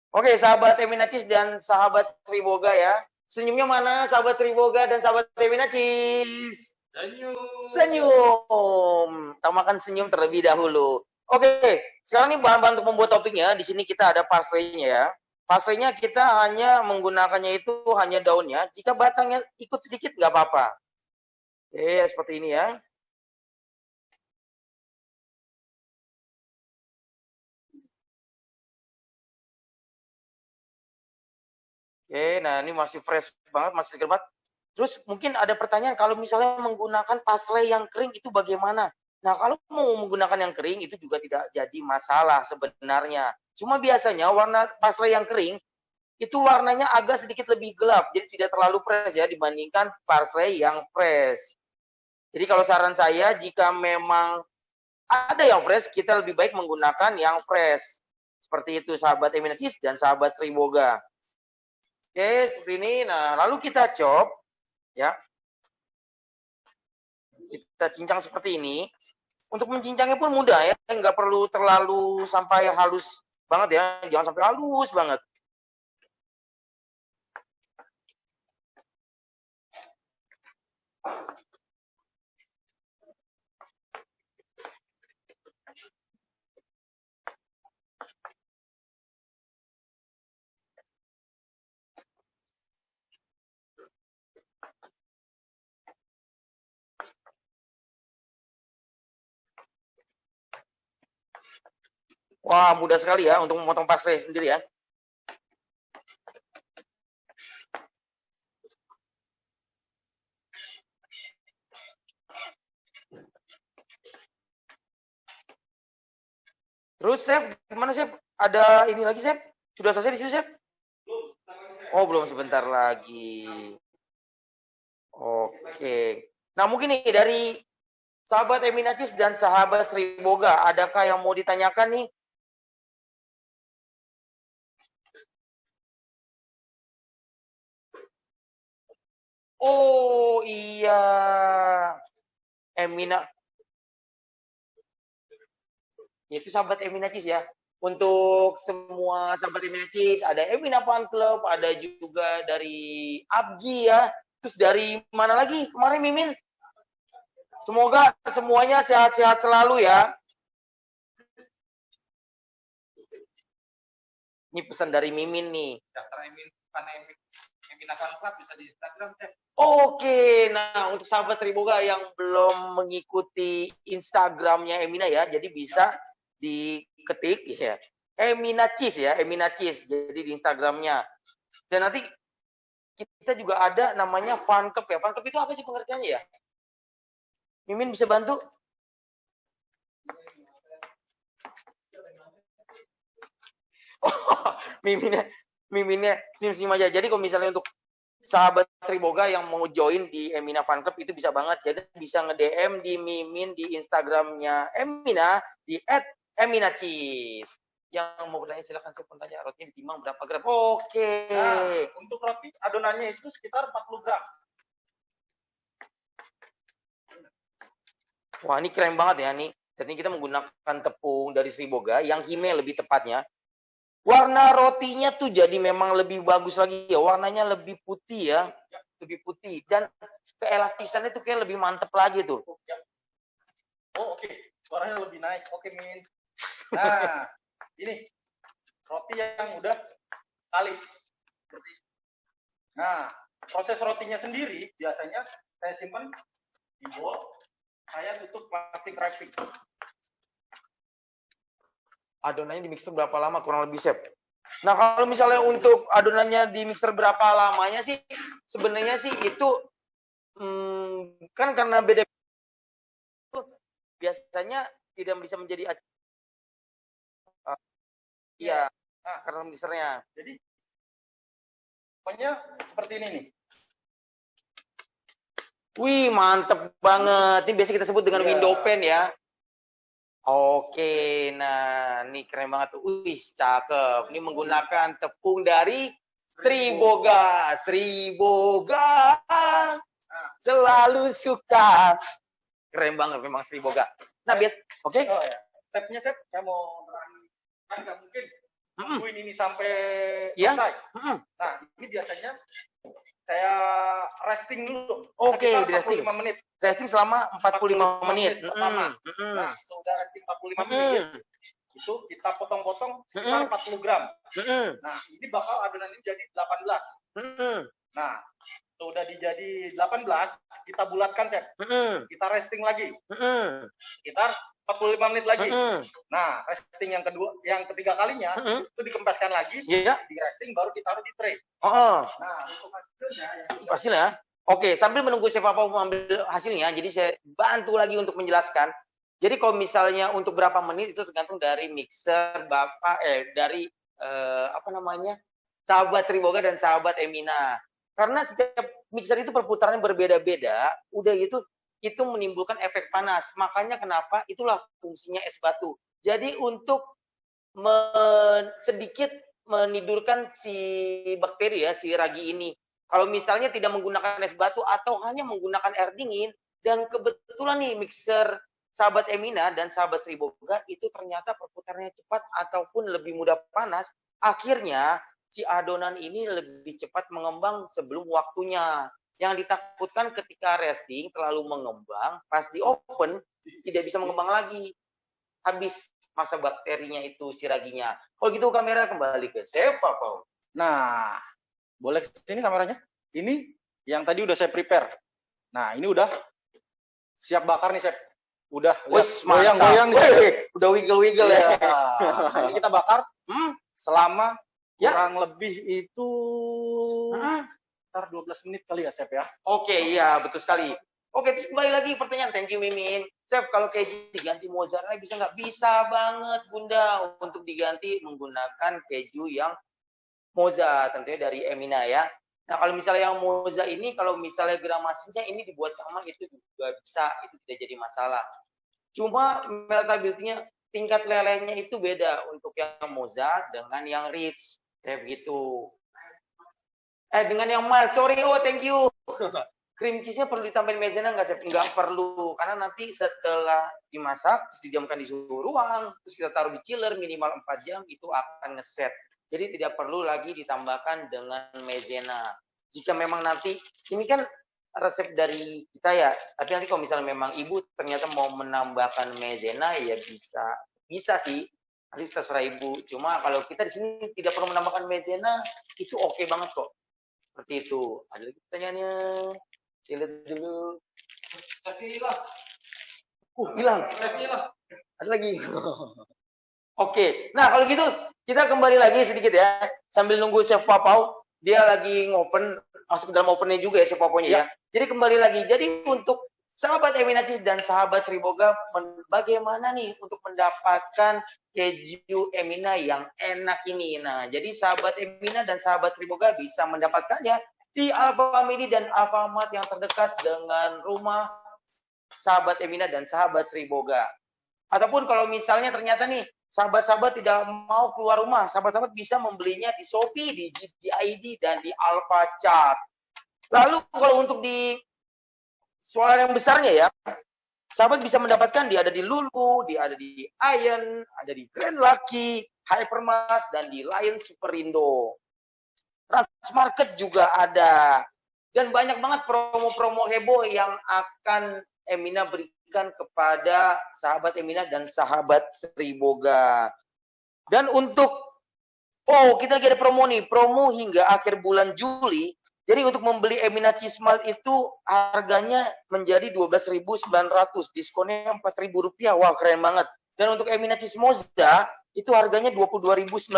Speaker 3: Oke, sahabat Eminacis dan sahabat Sri Boga ya. Senyumnya mana sahabat Sri Boga dan sahabat Eminacis?
Speaker 2: Senyum.
Speaker 3: Senyum. Utamakan senyum terlebih dahulu. Oke, sekarang ini bahan-bahan untuk membuat toppingnya. Di sini kita ada parsley-nya ya. Parsley-nya kita hanya menggunakannya itu hanya daunnya. Jika batangnya ikut sedikit nggak apa-apa. Oke, seperti ini ya. Oke, nah ini masih fresh banget, masih segar banget. Terus mungkin ada pertanyaan, kalau misalnya menggunakan parsley yang kering itu bagaimana? Nah, kalau mau menggunakan yang kering itu juga tidak jadi masalah sebenarnya. Cuma biasanya warna parsley yang kering itu warnanya agak sedikit lebih gelap, jadi tidak terlalu fresh ya dibandingkan parsley yang fresh. Jadi kalau saran saya, jika memang ada yang fresh, kita lebih baik menggunakan yang fresh. Seperti itu sahabat Eminacis dan sahabat Sri Boga. Oke, seperti ini. Nah, lalu kita chop, ya. Kita cincang seperti ini. Untuk mencincangnya pun mudah ya, nggak perlu terlalu sampai halus banget ya, jangan sampai halus banget. Wah, mudah sekali ya untuk memotong parsley sendiri ya. Terus, Chef, gimana, Chef? Ada ini lagi, Chef? Sudah selesai di situ, Chef? Oh, belum, sebentar lagi. Oke. Nah, mungkin nih dari sahabat Eminacis dan sahabat Sri Boga, adakah yang mau ditanyakan nih? Oh, iya. Emina. Itu sahabat Eminacis ya. Untuk semua sahabat Eminacis, ada Emina Fan Club, ada juga dari Abji ya. Terus dari mana lagi kemarin Mimin? Semoga semuanya sehat-sehat selalu ya. Ini pesan dari Mimin nih.
Speaker 4: Daftar Emina Fan Club bisa di Instagram, Chef.
Speaker 3: Oke, nah untuk sahabat Sri Boga yang belum mengikuti Instagramnya Emina ya, jadi bisa diketik ya. Eminacis ya, Eminacis. Jadi di Instagramnya. Dan nanti kita juga ada namanya Fan Club ya. Fan Club itu apa sih pengertiannya ya? Mimin bisa bantu? Oh, miminnya senyum-senyum aja. Jadi kalau misalnya untuk sahabat Sri Boga yang mau join di Emina Fan Club itu bisa banget. Jadi bisa nge-DM di Mimin di Instagramnya Emina di @eminacis. Yang mau bertanya silakan saya tanya rotinya ditimbang berapa gram. Oke.
Speaker 2: Nah, untuk roti adonannya itu sekitar 40 gram.
Speaker 3: Wah, ini keren banget ya nih. Jadi kita menggunakan tepung dari Sri Boga yang hime lebih tepatnya. Warna rotinya tuh jadi memang lebih bagus lagi ya. Warnanya lebih putih ya. Lebih putih. Dan keelastisannya tuh kayak lebih mantep lagi tuh.
Speaker 2: Oh, oke. Suaranya lebih naik. Oke, Min. Nah, ini roti yang udah kalis. Nah, proses rotinya sendiri biasanya saya simpan di bowl, saya tutup plastik wrapping.
Speaker 3: Adonannya di mixer berapa lama kurang lebih, Chef? Nah, kalau misalnya untuk adonannya di mixer berapa lamanya sih, sebenarnya sih itu kan karena beda biasanya tidak bisa menjadi iya, karena mixernya.
Speaker 2: Jadi pokoknya seperti ini nih.
Speaker 3: Wih, mantep banget. Ini biasa kita sebut dengan window pane ya. Oke, nah ini keren banget tuh. Wih, cakep. Ini menggunakan tepung dari Sri Boga. Sri Boga selalu suka. Keren banget memang Sri Boga. Nah, oke.
Speaker 2: Oh ya. Stepnya, Chef, saya mau kan nggak mungkin tungguin ini sampai selesai. Nah, ini biasanya saya resting dulu.
Speaker 3: Oke, di resting.
Speaker 2: 45 menit.
Speaker 3: Resting selama 45 menit.
Speaker 2: Pertama. Nah, sudah resting 45 menit. Itu kita potong-potong sekitar 40 gram. Nah, ini bakal adonan ini jadi 18. Nah, sudah dijadi 18, kita bulatkan, Chef. Kita resting lagi. Sekitar 45 menit lagi. Nah, resting yang ketiga kalinya itu dikempeskan lagi, di resting baru kita taruh di tray. Nah, untuk
Speaker 3: hasilnya. Oke, sambil menunggu Chef Papa mengambil hasilnya, jadi saya bantu lagi untuk menjelaskan. Jadi kalau misalnya untuk berapa menit itu tergantung dari mixer Bapak dari sahabat Sri Boga dan sahabat Emina. Karena setiap mixer itu perputarannya berbeda-beda, udah itu menimbulkan efek panas. Makanya kenapa itulah fungsinya es batu. Jadi untuk sedikit menidurkan si bakteri ya, si ragi ini. Kalau misalnya tidak menggunakan es batu atau hanya menggunakan air dingin, dan kebetulan nih mixer sahabat Emina dan sahabat Sri Boga itu ternyata perputarannya cepat ataupun lebih mudah panas, akhirnya si adonan ini lebih cepat mengembang sebelum waktunya. Yang ditakutkan ketika resting terlalu mengembang, pas di oven tidak bisa mengembang lagi. Habis masa bakterinya itu si raginya. Kalau gitu kamera kembali ke Chef Papa.
Speaker 2: Nah, boleh ke sini kameranya. Ini yang tadi udah saya prepare. Nah, ini udah siap bakar nih, Chef. Udah goyang-goyang nih.
Speaker 3: Udah wiggle-wiggle ya.
Speaker 2: Nah, ini kita bakar selama kurang lebih itu sekitar 12 menit kali ya, Chef ya.
Speaker 3: Oke, iya betul sekali. Oke, terus kembali lagi pertanyaan. Thank you, Mimin. Chef, kalau keju diganti mozzarella bisa nggak? Bisa banget, Bunda. Untuk diganti menggunakan keju yang moza, tentunya dari Emina ya. Nah, kalau misalnya yang moza ini, kalau misalnya gramasinya ini dibuat sama, itu juga bisa. Itu tidak jadi masalah. Cuma meltability-nya, tingkat lelehnya itu beda untuk yang moza dengan yang rich. Kayak begitu. Dengan yang mild, sorry, thank you. Cream cheese-nya perlu ditambahin maizena nggak, Chef? Nggak perlu, karena nanti setelah dimasak, didiamkan di suhu ruang, terus kita taruh di chiller minimal 4 jam, itu akan ngeset. Jadi tidak perlu lagi ditambahkan dengan maizena. Jika memang nanti, ini kan resep dari kita ya, tapi nanti kalau misalnya memang ibu ternyata mau menambahkan maizena, ya bisa sih. Nanti terserah ibu. Cuma kalau kita di sini tidak perlu menambahkan maizena, itu oke banget kok. Seperti itu. Ada lagi pertanyaannya? Saya lihat dulu.
Speaker 4: Tapi hilang.
Speaker 3: Hilang.
Speaker 4: Tapi hilang.
Speaker 3: Ada lagi. Oke. Nah, kalau gitu kita kembali lagi sedikit ya. Sambil nunggu Chef Papau, dia lagi ngoven, masuk ke dalam ovennya juga ya Chef Papaunya ya. Jadi kembali lagi. Jadi untuk sahabat Eminatis dan sahabat Sri Boga, bagaimana nih untuk mendapatkan keju Emina yang enak ini? Nah, jadi sahabat Emina dan sahabat Sri Boga bisa mendapatkannya di Alfamidi dan Alfamart yang terdekat dengan rumah sahabat Emina dan sahabat Sri Boga. Ataupun kalau misalnya ternyata nih sahabat-sahabat tidak mau keluar rumah, sahabat-sahabat bisa membelinya di Shopee, di GID dan di Alfachart. Lalu kalau untuk di soal yang besarnya ya, sahabat bisa mendapatkan, dia ada di Lulu, dia ada di Iron, ada di Grand Lucky, Hypermart, dan di Lion Superindo. Transmarket juga ada. Dan banyak banget promo-promo heboh yang akan Emina berikan berikan kepada sahabat Eminat dan sahabat Sri Boga. Dan untuk kita lagi ada promo nih, promo hingga akhir bulan Juli. Jadi untuk membeli Eminat Cheese Malt itu harganya menjadi 12.900, diskonnya Rp4.000. Wah, keren banget. Dan untuk Eminat Cheese Moza itu harganya 22.900.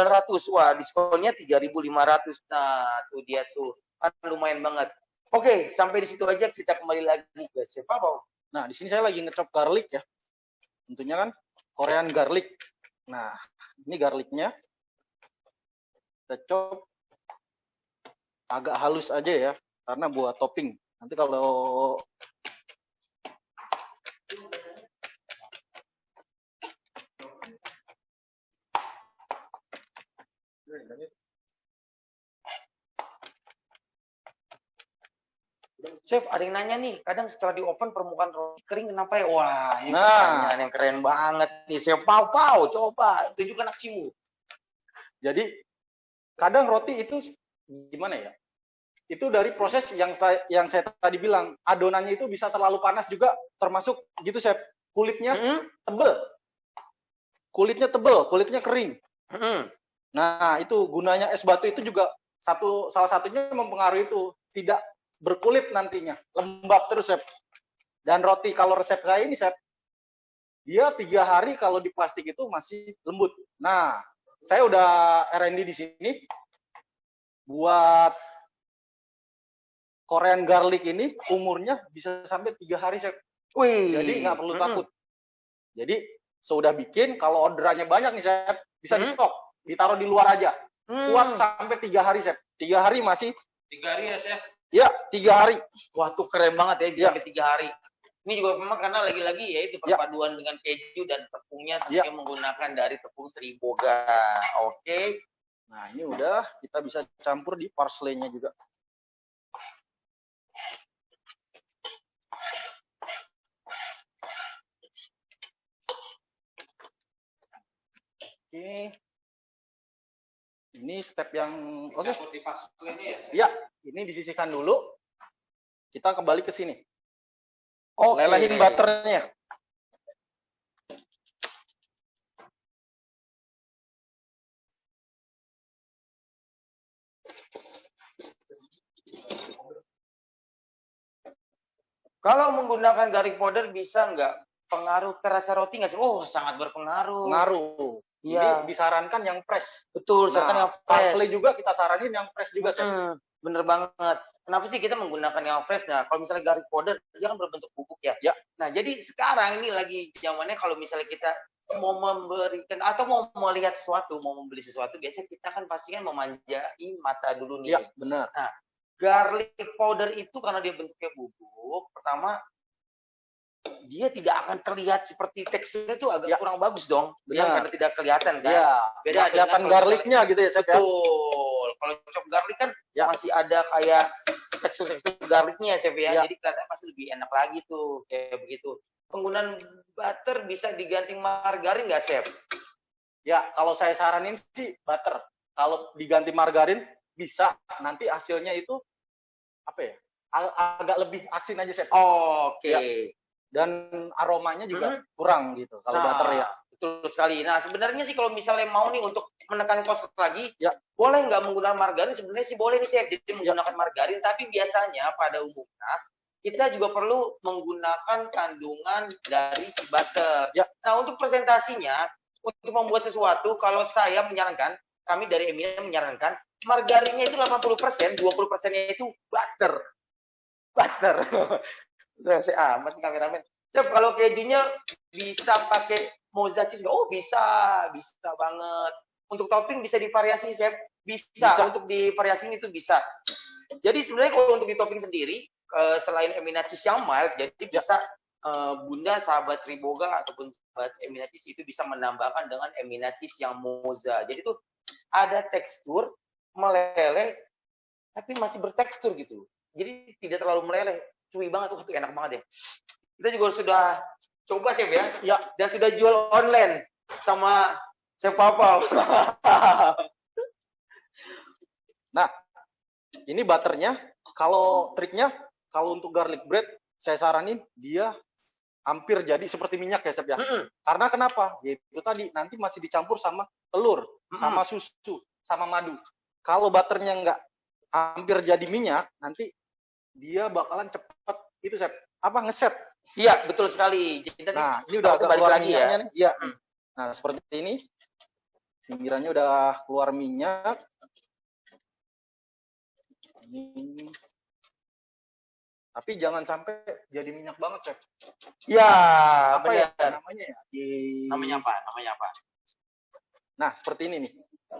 Speaker 3: Wah, diskonnya 3.500. Nah, tuh dia tuh. Kan lumayan banget. Oke, sampai di situ aja, kita kembali lagi ke Chef Papau.
Speaker 2: Nah, di sini saya lagi ngecop garlic ya. Tentunya kan Korean garlic. Nah, ini garlicnya kita chop agak halus aja ya, karena buat topping. Nanti kalau
Speaker 3: Chef, ada yang nanya nih, kadang setelah di oven permukaan roti kering kenapa ya? Wah, ini
Speaker 2: Nah.
Speaker 3: pertanyaan yang keren banget nih. Chef Papau, coba tunjukkan aksimu.
Speaker 2: jadi kadang roti itu gimana ya? Itu dari proses yang saya tadi bilang, adonannya itu bisa terlalu panas juga, termasuk gitu Chef. Kulitnya tebel. Kulitnya tebel, kulitnya kering. Nah, itu gunanya es batu itu juga salah satunya mempengaruhi itu, tidak berkulit nantinya, lembab terus Chef. Dan roti kalau resep kayak ini Chef, dia 3 hari kalau di plastik itu masih lembut. Nah, saya udah R&D di sini buat Korean garlic ini umurnya bisa sampai 3 hari Chef.
Speaker 3: Wih.
Speaker 2: Jadi nggak perlu takut. Jadi sudah bikin, kalau orderannya banyak nih Chef, bisa di stok, ditaruh di luar aja. Kuat sampai 3 hari Chef. 3 hari masih.
Speaker 4: 3 hari ya, Chef?
Speaker 2: Ya, 3 hari.
Speaker 3: Wah, tuh keren banget ya, bisa
Speaker 2: Ya.
Speaker 3: sampai 3 hari. Ini juga memang karena lagi-lagi ya itu perpaduan dengan keju dan tepungnya tentunya menggunakan dari tepung Sri Boga. Oke.
Speaker 2: Nah, ini udah kita bisa campur di parsley-nya juga. Oke. Ini step yang
Speaker 4: Dicampur di parsley-nya ya, Chef?
Speaker 2: Ya, ini disisihkan dulu. Kita kembali ke sini.
Speaker 3: Oke.
Speaker 2: Lelehin butternya.
Speaker 3: Kalau menggunakan garlic powder bisa nggak pengaruh ke rasa roti nggak sih? Oh, sangat berpengaruh.
Speaker 2: Pengaruh.
Speaker 3: Iya.
Speaker 2: Ini disarankan yang fresh.
Speaker 3: Betul, misalkan yang fresh.
Speaker 2: Parsley juga kita saranin yang fresh juga, Chef.
Speaker 3: Bener banget. Kenapa sih kita menggunakan yang fresh? Nah, kalau misalnya garlic powder, dia kan berbentuk bubuk ya.
Speaker 2: Ya.
Speaker 3: Nah, jadi sekarang ini lagi zamannya kalau misalnya kita mau memberikan atau mau melihat sesuatu, mau membeli sesuatu, biasanya kita kan pasti kan memanjai mata dulu nih.
Speaker 2: Iya, benar.
Speaker 3: Nah, garlic powder itu karena dia bentuknya bubuk, pertama dia tidak akan terlihat seperti teksturnya itu agak kurang bagus dong.
Speaker 2: Benar.
Speaker 3: Karena tidak kelihatan kan.
Speaker 2: Iya.
Speaker 3: Beda
Speaker 2: Nggak kelihatan
Speaker 3: dengan
Speaker 2: garlicnya gitu ya, Chef. Ya?
Speaker 3: Betul. Kalau chop garlic kan masih ada kayak tekstur-tekstur garlicnya, Chef ya.
Speaker 2: Ya.
Speaker 3: Jadi kelihatan pasti lebih enak lagi tuh kayak begitu. Penggunaan butter bisa diganti margarin nggak, Chef?
Speaker 2: Ya, kalau saya saranin sih butter. Kalau diganti margarin bisa, nanti hasilnya itu apa ya? Agak lebih asin aja, Chef.
Speaker 3: Oke.
Speaker 2: Ya. Dan aromanya juga kurang gitu kalau butter ya.
Speaker 3: Betul sekali. Nah, sebenarnya sih kalau misalnya mau nih untuk menekan cost lagi,
Speaker 2: Ya.
Speaker 3: boleh nggak menggunakan margarin? Sebenarnya sih boleh nih, Chef. Jadi menggunakan margarin, tapi biasanya pada umumnya kita juga perlu menggunakan kandungan dari si butter.
Speaker 2: Ya.
Speaker 3: Nah, untuk presentasinya, untuk membuat sesuatu, kalau saya menyarankan, kami dari Emina menyarankan, margarinnya itu 80%, 20%-nya itu butter. Butter. Udah saya amat kameramen. Chef, kalau kejunya bisa pakai mozzarella cheese nggak? Oh, bisa banget. Untuk topping bisa divariasi, Chef. Bisa. Untuk divariasiin itu bisa. Jadi sebenarnya kalau untuk di topping sendiri, selain Eminat Cheese yang mild, jadi bisa Bunda sahabat Sri Boga ataupun sahabat Eminat Cheese itu bisa menambahkan dengan Eminat Cheese yang mozzarella. Jadi itu ada tekstur meleleh, tapi masih bertekstur gitu. Jadi tidak terlalu meleleh. Cuy banget, tuh enak banget ya. Kita juga sudah coba, Chef ya. Ya, dan sudah jual online sama Chef Papau.
Speaker 2: Nah, ini butternya. Kalau triknya, kalau untuk garlic bread, saya saranin dia hampir jadi seperti minyak ya, Chef ya. Karena kenapa? Yaitu tadi nanti masih dicampur sama telur, sama susu, sama madu. Kalau butternya nggak hampir jadi minyak, nanti dia bakalan cepat itu, Chef. Apa ngeset?
Speaker 3: Iya, betul sekali. Jadi,
Speaker 2: Nah, ini udah agak
Speaker 3: balik
Speaker 2: keluar
Speaker 3: lagi ya.
Speaker 2: minyaknya nih. Iya. Nah, seperti ini. Pinggirannya udah keluar minyak. Ini. Tapi jangan sampai jadi minyak banget, Chef.
Speaker 3: Ya,
Speaker 2: Apa ya
Speaker 3: benar.
Speaker 2: namanya ya?
Speaker 3: Namanya apa? Namanya apa?
Speaker 2: Nah, seperti ini nih.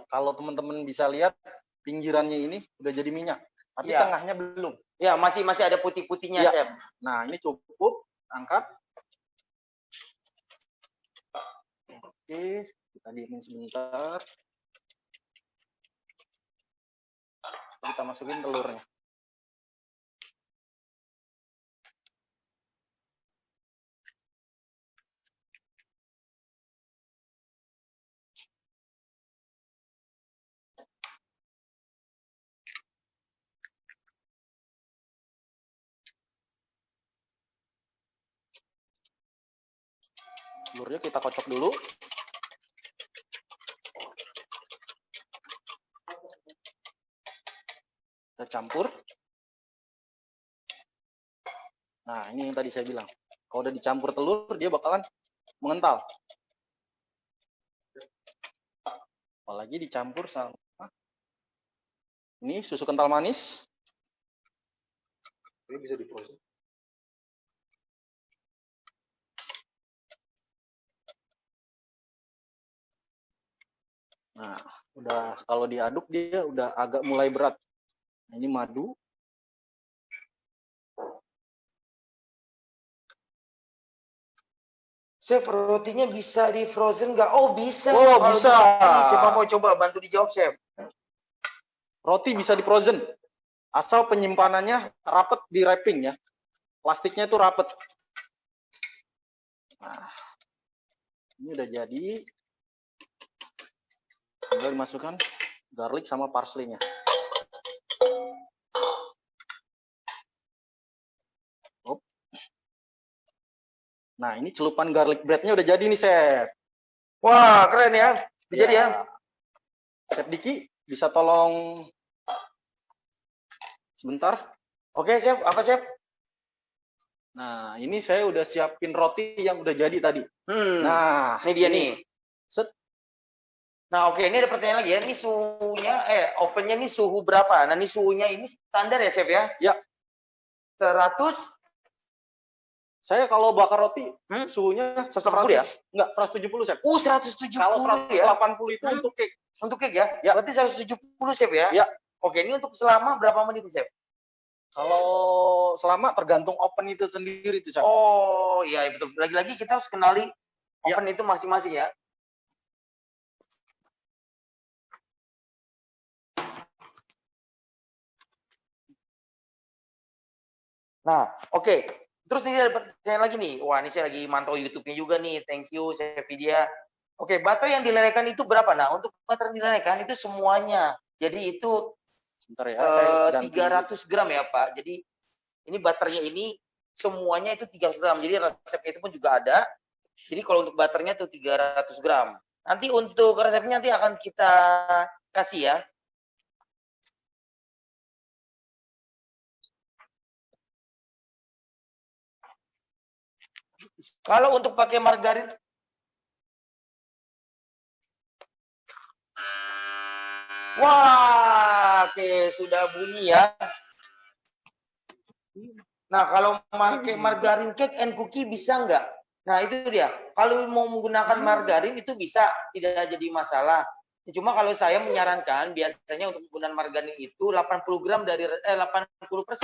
Speaker 2: Kalau teman-teman bisa lihat, pinggirannya ini udah jadi minyak. Tapi
Speaker 3: Ya.
Speaker 2: tengahnya belum.
Speaker 3: Ya, masih ada putih-putihnya,
Speaker 2: Ya.
Speaker 3: Chef.
Speaker 2: Nah, ini cukup. Angkat. Oke, kita diemin sebentar. Kita masukin telurnya. Telurnya kita kocok dulu. Kita campur. Nah, ini yang tadi saya bilang. Kalau udah dicampur telur, dia bakalan mengental. Apalagi dicampur sama ini susu kental manis. Ini bisa diproses. Nah, udah kalau diaduk dia udah agak mulai berat. Nah, ini madu.
Speaker 3: Chef, rotinya bisa di frozen nggak? Oh, bisa.
Speaker 2: Oh,
Speaker 3: Kalau
Speaker 2: bisa.
Speaker 3: Siapa mau coba bantu dijawab, Chef?
Speaker 2: Roti bisa di frozen. Asal penyimpanannya rapet di wrapping ya. Plastiknya itu rapet. Nah, ini udah jadi. Tinggal dimasukkan garlic sama parsley-nya. Nah, ini celupan garlic bread-nya udah jadi nih, Chef.
Speaker 3: Wah, keren ya. Udah jadi ya.
Speaker 2: Chef Diki, bisa tolong sebentar?
Speaker 3: Oke, Chef. Apa, Chef?
Speaker 2: Nah, ini saya udah siapin roti yang udah jadi tadi. Nah,
Speaker 3: ini dia nih.
Speaker 2: Set.
Speaker 3: Nah, oke, ini ada pertanyaan lagi ya. Ini suhunya, ovennya ini suhu berapa? Nah, ini suhunya ini standar ya, Chef ya?
Speaker 2: Ya.
Speaker 3: 100.
Speaker 2: Saya kalau bakar roti, suhunya
Speaker 3: 180 ya?
Speaker 2: Enggak, 170, Chef.
Speaker 3: 170
Speaker 2: Kalau 180
Speaker 3: ya?
Speaker 2: itu untuk cake.
Speaker 3: Untuk cake ya?
Speaker 2: Ya.
Speaker 3: Berarti 170, Chef ya?
Speaker 2: Ya.
Speaker 3: Oke, ini untuk selama berapa menit, Chef?
Speaker 2: Kalau selama tergantung oven itu sendiri tuh, Chef.
Speaker 3: Oh, iya betul. Lagi-lagi kita harus kenali oven itu masing-masing ya. Nah, oke. Terus ini ada pertanyaan lagi nih. Wah, ini saya lagi mantau YouTube-nya juga nih. Thank you, Chef Vidya. Oke, butter yang dilelehkan itu berapa? Nah, untuk butter yang dilelehkan itu semuanya. Jadi itu
Speaker 2: sebentar ya, saya
Speaker 3: 300 gram ya, Pak. Jadi ini butternya ini semuanya itu 300 gram. Jadi resepnya itu pun juga ada. Jadi kalau untuk butternya itu 300 gram. Nanti untuk resepnya nanti akan kita kasih ya. Kalau untuk pakai margarin, wah, oke, sudah bunyi ya. Nah, kalau pakai margarin cake and cookie bisa nggak? Nah, itu dia. Kalau mau menggunakan margarin itu bisa, tidak jadi masalah. Cuma kalau saya menyarankan biasanya untuk penggunaan margarin itu 80%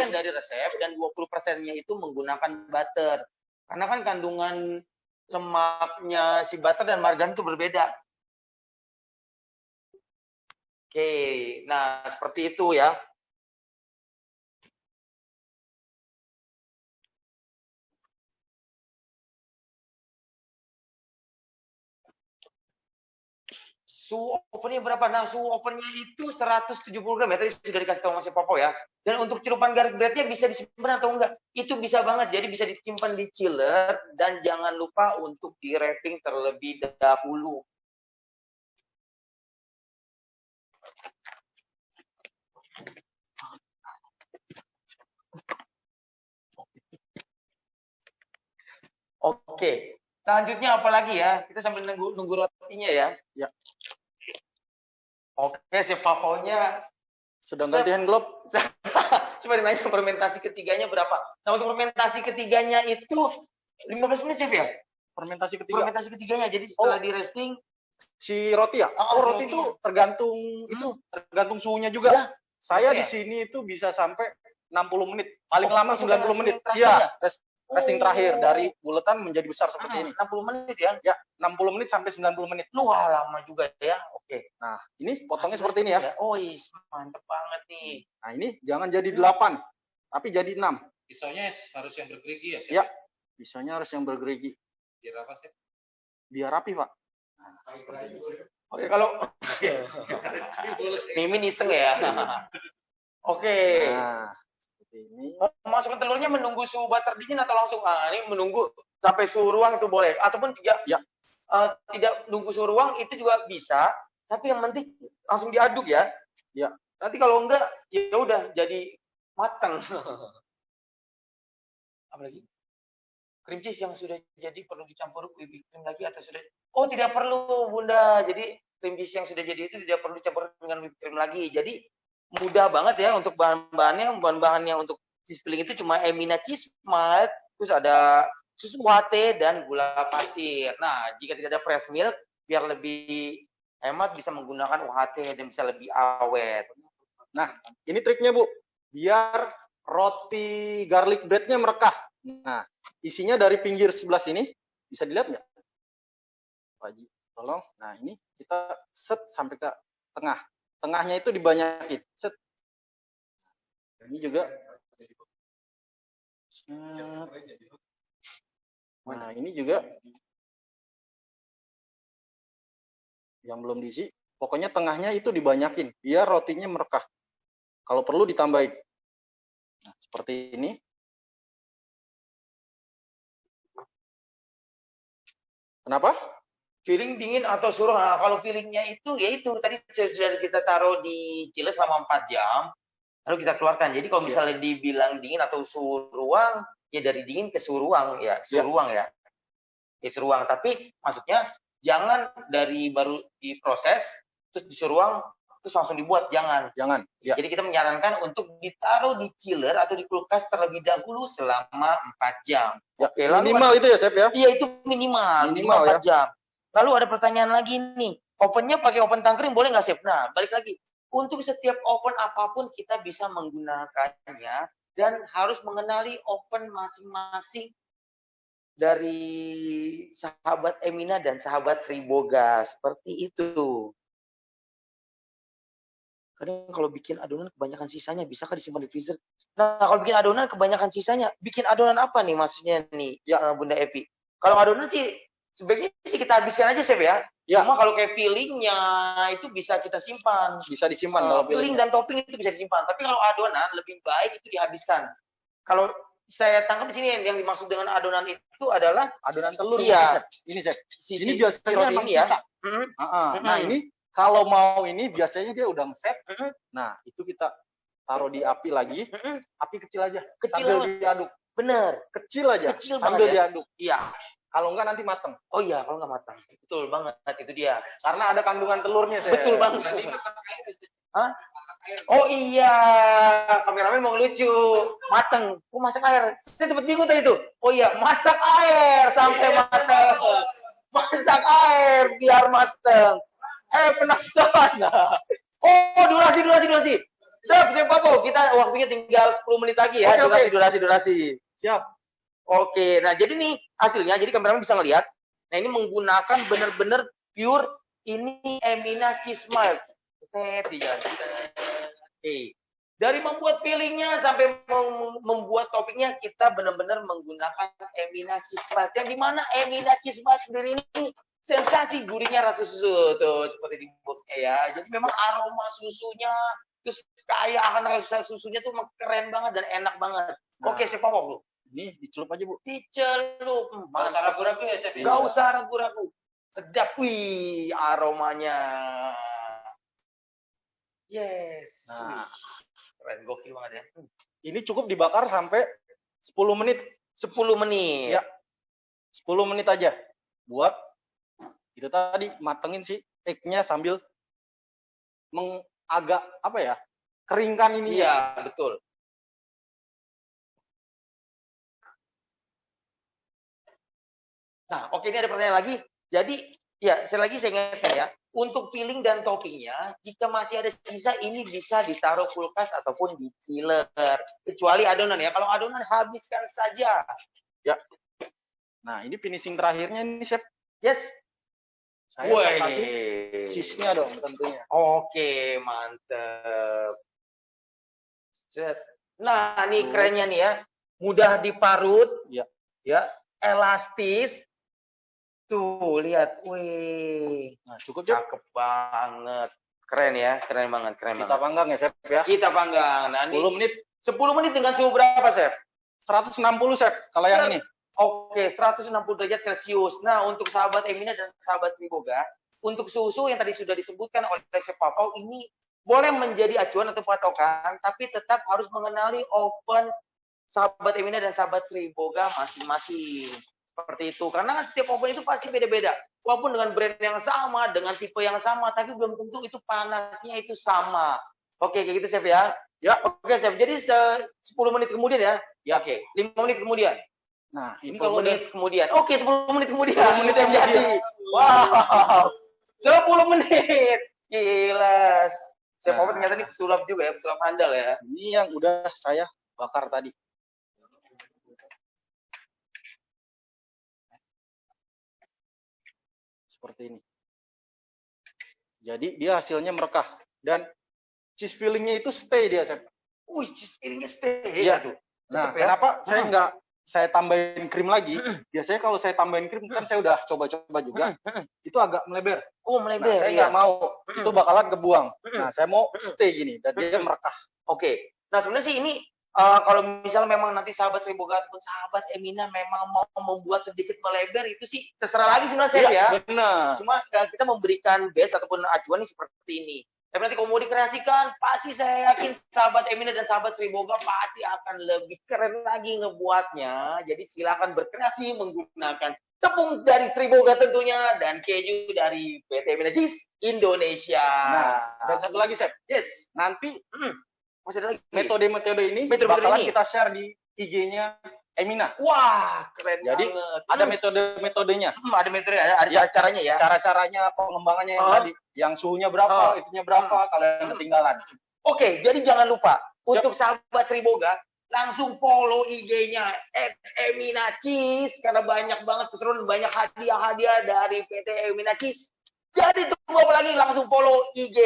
Speaker 3: dari resep dan 20%-nya itu menggunakan butter. Karena kan kandungan lemaknya si butter dan margarin itu berbeda. Oke, nah seperti itu ya. Suhu ovennya berapa? Nah, suhu ovennya itu 170 gram ya. Tadi sudah dikasih tahu Mas Popo ya. Dan untuk celupan garlic breadnya bisa disimpan atau enggak? Itu bisa banget. Jadi bisa disimpan di chiller dan jangan lupa untuk di wrapping terlebih dahulu. Oke. Selanjutnya apa lagi ya? Kita sambil nunggu rotinya ya.
Speaker 2: Ya.
Speaker 3: Oke, Chef Paponya
Speaker 2: Sedang ganti hand glove.
Speaker 3: coba nanya fermentasi ketiganya berapa? Nah, untuk fermentasi ketiganya itu 15 menit, Chef ya?
Speaker 2: Fermentasi ketiga.
Speaker 3: Fermentasi ketiganya. Jadi setelah di roasting,
Speaker 2: Si roti ya?
Speaker 3: Oh,
Speaker 2: Oh, roti
Speaker 3: roti.
Speaker 2: itu tergantung tergantung suhunya juga.
Speaker 3: Ya,
Speaker 2: Saya
Speaker 3: ya?
Speaker 2: di sini itu bisa sampai 60 menit. Paling
Speaker 3: Oh,
Speaker 2: lama
Speaker 3: itu
Speaker 2: 90
Speaker 3: resting
Speaker 2: menit.
Speaker 3: terakhir
Speaker 2: Iya,
Speaker 3: ya?
Speaker 2: resting terakhir dari buletan menjadi besar seperti ini.
Speaker 3: 60 menit ya?
Speaker 2: Ya, 60 menit sampai 90 menit.
Speaker 3: Wah, lama juga ya. Oke.
Speaker 2: Nah, ini potongnya
Speaker 3: Hasilnya
Speaker 2: seperti ini ya.
Speaker 3: Oh, mantep banget nih.
Speaker 2: Nah, ini jangan jadi 8, tapi jadi 6.
Speaker 4: Pisaunya harus yang bergerigi ya, Chef?
Speaker 2: Ya, pisaunya harus yang bergerigi.
Speaker 4: Biar apa, Chef?
Speaker 2: Biar rapi, Pak. Nah, seperti ini.
Speaker 3: Oke, kalau Mimin iseng ya. Oke.
Speaker 2: Nah, seperti ini.
Speaker 3: Masukkan telurnya menunggu suhu butter dingin atau langsung? Ini menunggu sampai suhu ruang itu boleh. Ataupun juga
Speaker 2: Ya.
Speaker 3: tidak nunggu suhu ruang itu juga bisa. Tapi yang penting langsung diaduk ya.
Speaker 2: Ya.
Speaker 3: Nanti kalau enggak, ya udah jadi matang. Apalagi? Cream cheese yang sudah jadi perlu dicampur whipping cream lagi atau sudah? Oh, tidak perlu, Bunda. Jadi cream cheese yang sudah jadi itu tidak perlu dicampur dengan whipping cream lagi. Jadi mudah banget ya untuk bahan-bahannya. Bahan-bahannya untuk cheese filling itu cuma Emina cheese malt, terus ada susu UHT dan gula pasir. Nah, jika tidak ada fresh milk, biar lebih hemat bisa menggunakan UHT dan bisa lebih awet.
Speaker 2: Nah, ini triknya, Bu. Biar roti garlic bread-nya merekah. Nah, isinya dari pinggir sebelah sini. Bisa dilihat nggak? Pak Haji, tolong. Nah, ini kita set sampai ke tengah. Tengahnya itu dibanyakin. Set. Ini juga. Set. Nah, ini juga. Yang belum diisi. Pokoknya tengahnya itu dibanyakin. Biar rotinya merekah. Kalau perlu ditambahin. Nah, seperti ini. Kenapa?
Speaker 3: Filling dingin atau suruh? Nah, kalau fillingnya itu, ya itu tadi sudah kita taruh di chiller selama 4 jam, lalu kita keluarkan. Jadi kalau misalnya dibilang dingin atau suhu ruang, ya dari dingin ke suhu ruang ya, suhu ruang ya, suhu ruang. Tapi maksudnya jangan dari baru diproses terus di suhu ruang terus langsung dibuat, jangan.
Speaker 2: Jangan. Ya.
Speaker 3: Jadi kita menyarankan untuk ditaruh di chiller atau di kulkas terlebih dahulu selama 4 jam.
Speaker 2: Ya,
Speaker 3: Oke, lalu
Speaker 2: minimal itu ya, Chef ya?
Speaker 3: Iya, itu minimal 4 jam. Lalu ada pertanyaan lagi nih, ovennya pakai oven tangkring boleh nggak, Chef? Nah, balik lagi. Untuk setiap oven apapun kita bisa menggunakannya dan harus mengenali oven masing-masing dari sahabat Emina dan sahabat Sriboga. Seperti itu. Kadang kalau bikin adonan kebanyakan sisanya, bisakah disimpan di freezer? Nah, kalau bikin adonan kebanyakan sisanya, bikin adonan apa nih maksudnya nih, Bunda Evi? Kalau adonan sih, sebaiknya sih kita habiskan aja, Chef ya.
Speaker 2: Ya.
Speaker 3: Cuma kalau kayak fillingnya itu bisa kita simpan.
Speaker 2: Bisa disimpan kalau
Speaker 3: Filling dan topping itu bisa disimpan. Tapi kalau adonan lebih baik itu dihabiskan. Kalau saya tangkap di sini yang dimaksud dengan adonan itu adalah
Speaker 2: adonan telur.
Speaker 3: Iya.
Speaker 2: Ini, Chef.
Speaker 3: si
Speaker 2: Ini biasanya
Speaker 3: roti
Speaker 2: emang
Speaker 3: ini ya.
Speaker 2: sisa. Nah, ini kalau mau ini biasanya dia udah ngeset. Nah, itu kita taruh di api lagi. Api kecil aja.
Speaker 3: Kecil
Speaker 2: sambil
Speaker 3: banget.
Speaker 2: diaduk.
Speaker 3: Bener.
Speaker 2: Kecil aja.
Speaker 3: Kecil
Speaker 2: sambil
Speaker 3: banget ya.
Speaker 2: diaduk.
Speaker 3: Iya.
Speaker 2: Kalau enggak nanti mateng.
Speaker 3: Oh iya, kalau nggak matang. Betul banget, itu dia.
Speaker 2: Karena ada kandungan telurnya, Chef.
Speaker 3: Betul banget.
Speaker 4: Berarti masak air aja.
Speaker 3: Hah?
Speaker 4: Masak air.
Speaker 3: Oh iya, kameramen mau ngelucu. Mateng. Masak air. Saya cepet bingung tadi tuh. Oh iya, masak air sampai mateng. Masak air biar mateng. Penasaran. Oh, durasi. Siap, Papo. Kita waktunya tinggal 10 menit lagi ya.
Speaker 2: Oke.
Speaker 3: Durasi.
Speaker 2: Siap.
Speaker 3: Oke, nah jadi nih hasilnya, jadi kameramen bisa ngelihat. Nah ini menggunakan benar-benar pure ini Emina cheese malt. Oke. Dari membuat fillingnya sampai membuat toppingnya kita benar-benar menggunakan Emina cheese malt. Yang dimana Emina cheese malt sendiri ini sensasi gurihnya rasa susu tuh seperti di boxnya ya. Jadi memang aroma susunya terus kayak akan rasa susunya tuh keren banget dan enak banget. Oke, Chef Papa,
Speaker 2: Ini dicelup aja, Bu.
Speaker 3: dicelup.
Speaker 4: Nggak usah ragu-ragu ya, Chef.
Speaker 3: Gak usah ragu-ragu. Sedap, wih, aromanya. Yes.
Speaker 2: Nah.
Speaker 3: Wih, keren, gokil banget ya.
Speaker 2: Ini cukup dibakar sampai 10 menit.
Speaker 3: 10 menit.
Speaker 2: Ya. 10 menit aja. Buat itu tadi matengin si egg-nya sambil agak apa ya? Keringkan ini.
Speaker 3: Iya, betul. Nah, oke, ini ada pertanyaan lagi. Jadi, ya, saya ingatkan ya, untuk filling dan toppingnya, jika masih ada sisa, ini bisa ditaruh kulkas ataupun di chiller. Kecuali adonan ya. Kalau adonan, habiskan saja.
Speaker 2: Ya. Nah, ini finishing terakhirnya nih, Chef.
Speaker 3: Yes.
Speaker 2: Saya mau kasih cheese-nya dong tentunya.
Speaker 3: Oke, mantep. Set. Nah, ini kerennya nih ya. Mudah diparut.
Speaker 2: Ya.
Speaker 3: Ya, elastis. Tuh, lihat. Wih.
Speaker 2: Nah, cukup, Chef.
Speaker 3: Cakep banget. Keren ya, keren banget, keren
Speaker 2: Kita
Speaker 3: banget.
Speaker 2: panggang ya, Chef ya.
Speaker 3: Kita panggang. Nah,
Speaker 2: 10 menit.
Speaker 3: 10 menit dengan suhu berapa, Chef?
Speaker 2: 160, Chef. Kalau yang ini.
Speaker 3: Oke, 160 derajat Celcius. Nah, untuk sahabat Emina dan sahabat Sriboga, untuk suhu yang tadi sudah disebutkan oleh Chef Papau, ini boleh menjadi acuan atau patokan, tapi tetap harus mengenali oven sahabat Emina dan sahabat Sriboga masing-masing. Seperti itu. Karena kan setiap oven itu pasti beda-beda. Walaupun dengan brand yang sama, dengan tipe yang sama, tapi belum tentu itu panasnya itu sama. Oke, kayak gitu, Chef ya. Ya, oke, Chef. Jadi 10 menit kemudian ya. Ya, oke. 5 menit kemudian.
Speaker 2: Nah, ini
Speaker 3: 10
Speaker 2: kalau
Speaker 3: menit kemudian. Oke, 10 menit kemudian.
Speaker 2: 10 menit yang jadi.
Speaker 3: Wow. 10 menit. Gila. Saya
Speaker 2: Nah.
Speaker 3: ternyata ini pesulap juga ya, pesulap handal ya.
Speaker 2: Ini yang udah saya bakar tadi. Seperti ini. Jadi dia hasilnya merekah dan cheese fillingnya itu stay dia, Chef.
Speaker 3: Wih, cheese stay
Speaker 2: Iya.
Speaker 3: tuh.
Speaker 2: Nah,
Speaker 3: Tetep ya.
Speaker 2: kenapa saya nggak saya tambahin krim lagi? Biasanya kalau saya tambahin krim kan saya udah coba-coba juga, itu agak melebar.
Speaker 3: Oh,
Speaker 2: Nah,
Speaker 3: melebar.
Speaker 2: saya nggak mau, itu bakalan kebuang. Nah, saya mau stay gini dan dia merekah.
Speaker 3: Oke. Nah, sebenarnya sih ini kalau misalnya memang nanti sahabat Sriboga ataupun sahabat Emina memang mau membuat sedikit melebar, itu sih terserah lagi sebenarnya, Chef ya.
Speaker 2: Benar.
Speaker 3: Cuma kita memberikan base ataupun acuan nih seperti ini. Tapi nanti kalau mau dikreasikan, pasti saya yakin sahabat Emina dan sahabat Sriboga pasti akan lebih keren lagi ngebuatnya. Jadi silakan berkreasi menggunakan tepung dari Sriboga tentunya dan keju dari PT Emina Cheese Indonesia.
Speaker 2: Nah, dan satu lagi, Chef.
Speaker 3: Yes.
Speaker 2: Nanti
Speaker 3: Masih ada lagi.
Speaker 2: metode-metode ini
Speaker 3: Metode-metode
Speaker 2: bakalan
Speaker 3: ini?
Speaker 2: kita share di IG-nya Emina.
Speaker 3: Wah, keren
Speaker 2: Jadi,
Speaker 3: banget.
Speaker 2: ada metode-metodenya.
Speaker 3: Ada metode, ada
Speaker 2: Ya.
Speaker 3: cara-caranya ya.
Speaker 2: Cara-caranya, pengembangannya yang
Speaker 3: Oh.
Speaker 2: tadi. Yang suhunya berapa, itunya berapa, kalau yang ketinggalan.
Speaker 3: Oke, jadi jangan lupa untuk sahabat Sriboga langsung follow IG-nya @Emina Cheese karena banyak banget keseruan, banyak hadiah-hadiah dari PT Emina Cheese. Jadi tunggu apa lagi, langsung follow IG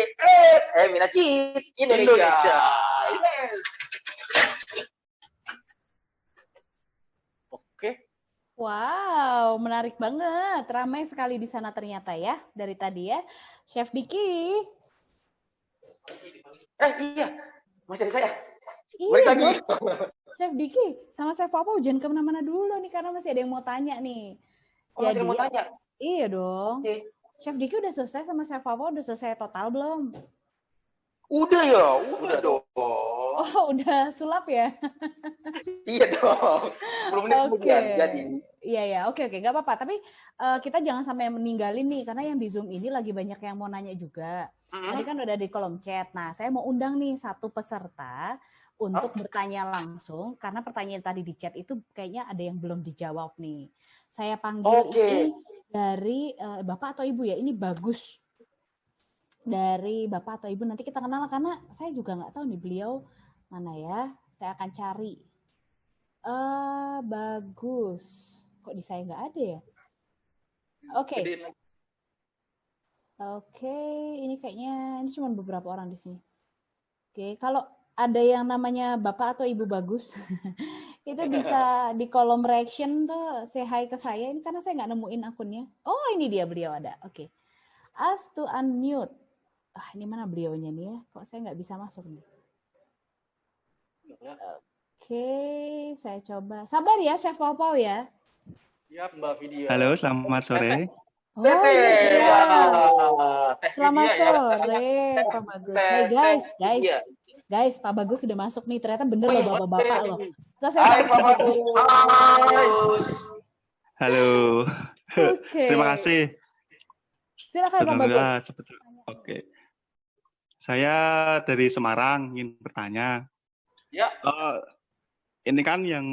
Speaker 3: @Emina Cheese Indonesia. Yes.
Speaker 2: Oke.
Speaker 1: Wow, menarik banget. Ramai sekali di sana ternyata ya dari tadi ya. Chef Diki.
Speaker 3: Iya, masih ada saya.
Speaker 1: Iya,
Speaker 3: Balik lagi.
Speaker 1: Chef Diki sama Chef Papa jangan kemana-mana dulu nih karena masih ada yang mau tanya nih.
Speaker 3: Oh, masih ada mau tanya.
Speaker 1: Iya dong.
Speaker 3: Oke.
Speaker 1: Chef Diki udah selesai sama Chef Papa, udah selesai total belum?
Speaker 3: Udah ya, udah dong.
Speaker 1: Oh, udah sulap ya?
Speaker 3: Iya dong. 10 menit kemudian jadi.
Speaker 1: Iya ya, oke, nggak apa-apa. Tapi kita jangan sampai meninggalin nih, karena yang di Zoom ini lagi banyak yang mau nanya juga. Tadi kan udah di kolom chat. Nah, saya mau undang nih satu peserta untuk bertanya langsung, karena pertanyaan tadi di chat itu kayaknya ada yang belum dijawab nih. Saya panggil ini dari Bapak atau Ibu ya, ini Bagus. Dari Bapak atau Ibu, nanti kita kenal karena saya juga nggak tahu nih beliau mana ya. Saya akan cari. Bagus. Kok di saya nggak ada ya? Oke. Oke, ini kayaknya ini cuma beberapa orang di sini. Oke, kalau ada yang namanya Bapak atau Ibu Bagus, Itu bisa di kolom reaction tuh say hi ke saya. Ini karena saya nggak nemuin akunnya. Oh, ini dia beliau ada. Oke. Ask to unmute. Ah, ini mana beliaunya nih ya? Kok saya nggak bisa masuk nih? Oke, saya coba. Sabar ya, Chef Pau ya.
Speaker 2: Siap, Mbak Vidya.
Speaker 6: Halo, selamat sore.
Speaker 1: Oh, iya.
Speaker 2: Teh
Speaker 1: Selamat
Speaker 2: Vidya ya.
Speaker 1: sore, Pak Bagus. Hey guys, Pak Bagus sudah masuk nih. Ternyata bener loh bapak-bapak loh. Terus saya
Speaker 3: Hai Pak Bagus. Hai.
Speaker 6: Halo.
Speaker 1: Oke.
Speaker 6: Terima kasih.
Speaker 1: Silakan Pak Bagus.
Speaker 6: Oke. Saya dari Semarang ingin bertanya.
Speaker 2: Ya.
Speaker 6: Ini kan yang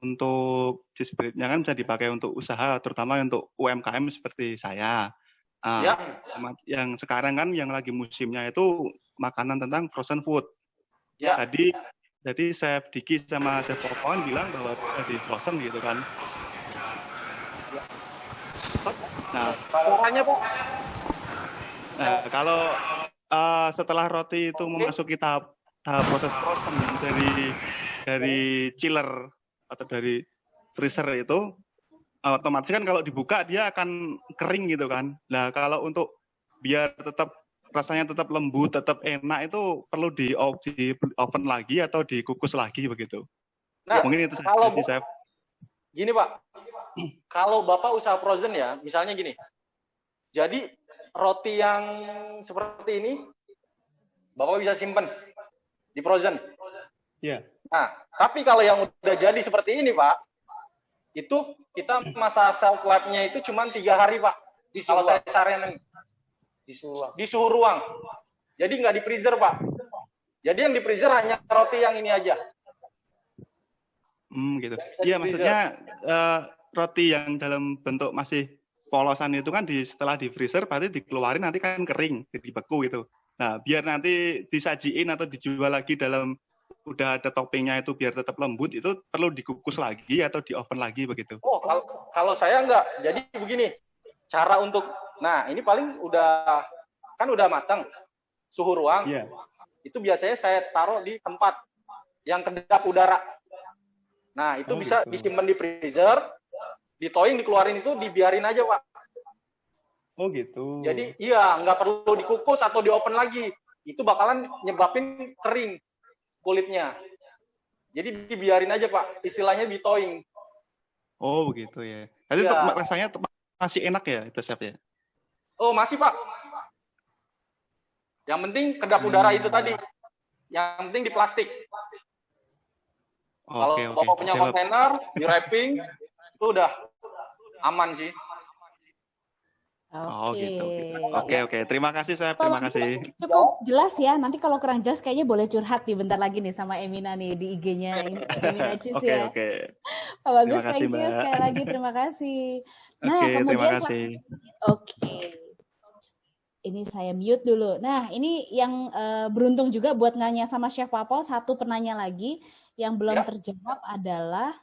Speaker 6: untuk Cheesebread-nya kan bisa dipakai untuk usaha, terutama untuk UMKM seperti saya.
Speaker 2: Ya.
Speaker 6: Yang sekarang kan yang lagi musimnya itu makanan tentang frozen food.
Speaker 2: Ya.
Speaker 6: Jadi Chef Diki sama Chef Popon bilang bahwa di frozen gitu kan. Nah,
Speaker 2: Suaranya, Pak.
Speaker 6: Nah, kalau setelah roti itu memasuki tahap proses frozen dari chiller atau dari freezer itu, otomatis kan kalau dibuka dia akan kering gitu kan. Nah, kalau untuk biar rasanya tetap lembut, tetap enak itu perlu di oven lagi atau dikukus lagi begitu.
Speaker 2: Nah,
Speaker 6: mungkin itu
Speaker 2: kalau
Speaker 6: sih, Chef.
Speaker 2: Gini, Pak. Kalau Bapak usaha frozen ya, misalnya gini. Jadi roti yang seperti ini Bapak bisa simpen di frozen.
Speaker 6: Iya.
Speaker 2: Nah, tapi kalau yang udah jadi seperti ini, Pak, itu kita masa shelf life-nya itu cuma 3 hari, Pak. Kalau saya saran di suhu ruang. Jadi nggak di freezer, Pak. Jadi yang di freezer hanya roti yang ini aja.
Speaker 6: Gitu. Iya, maksudnya roti yang dalam bentuk masih polosan itu kan setelah di freezer berarti dikeluarin nanti kan kering, jadi beku gitu. Nah, biar nanti disajiin atau dijual lagi dalam udah ada toppingnya itu biar tetap lembut, itu perlu dikukus lagi atau di oven lagi begitu.
Speaker 2: Oh, kalau saya enggak. Jadi begini, cara untuk, nah ini paling udah matang, suhu ruang.
Speaker 6: Iya.
Speaker 2: Itu biasanya saya taruh di tempat yang kedap udara. Nah, itu bisa
Speaker 6: gitu.
Speaker 2: disimpan di freezer, ditoing, dikeluarin itu dibiarin aja, Pak.
Speaker 6: Oh gitu.
Speaker 2: Jadi iya, nggak perlu dikukus atau di oven lagi. Itu bakalan nyebabin kering kulitnya. Jadi dibiarin aja, Pak. Istilahnya ditoing.
Speaker 6: Oh begitu ya. Tapi
Speaker 2: Ya.
Speaker 6: rasanya masih enak ya itu, Chef ya?
Speaker 2: Oh, masih, Pak. Yang penting kedap udara itu tadi. Yang penting di plastik. Kalau Bapak punya kontainer, di wrapping, itu udah aman sih.
Speaker 6: Oh gitu. Oke. Terima kasih, Chef. Terima kasih.
Speaker 1: Cukup jelas ya. Nanti kalau kurang jelas kayaknya boleh curhat nih bentar lagi nih sama Emina nih di IG-nya Emina Cheese ya.
Speaker 6: Oke.
Speaker 1: Pak Bagus,
Speaker 6: Terima kasih,
Speaker 1: thank you
Speaker 6: Mbak.
Speaker 1: sekali lagi. Terima kasih. Nah,
Speaker 6: Oke,
Speaker 1: kemudian
Speaker 6: terima kasih.
Speaker 1: Oke. Ini saya mute dulu. Nah, ini yang beruntung juga buat nanya sama Chef Papau, satu penanya lagi yang belum terjawab adalah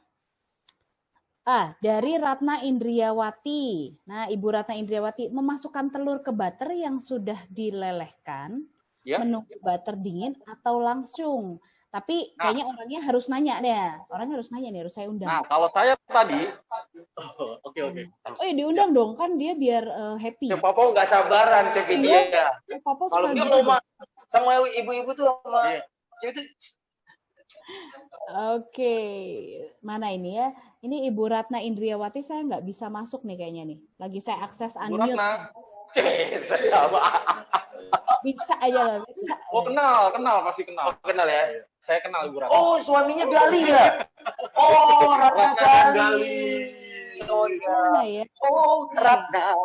Speaker 1: dari Ratna Indriawati. Nah, Ibu Ratna Indriawati, memasukkan telur ke butter yang sudah dilelehkan, menunggu butter dingin atau langsung. Tapi kayaknya orangnya harus nanya deh. Orangnya harus nanya nih, harus saya undang.
Speaker 2: Nah, kalau saya tadi, oke.
Speaker 1: Oh ya diundang dong, kan dia biar happy.
Speaker 3: Chef Papa nggak sabaran, Chef dia. Kalau dia mau sama ibu-ibu tuh sama itu.
Speaker 1: Oke, mana ini ya? Ini Ibu Ratna Indriawati, saya nggak bisa masuk nih kayaknya nih. Lagi saya akses unmute. Bisa aja loh, bisa.
Speaker 2: Oh, kenal, pasti kenal.
Speaker 3: Kenal ya?
Speaker 2: Saya kenal Ibu Ratna.
Speaker 3: Oh, suaminya Gali ya? Oh, Ratna Gali. Oh iya. Oh, Ratna.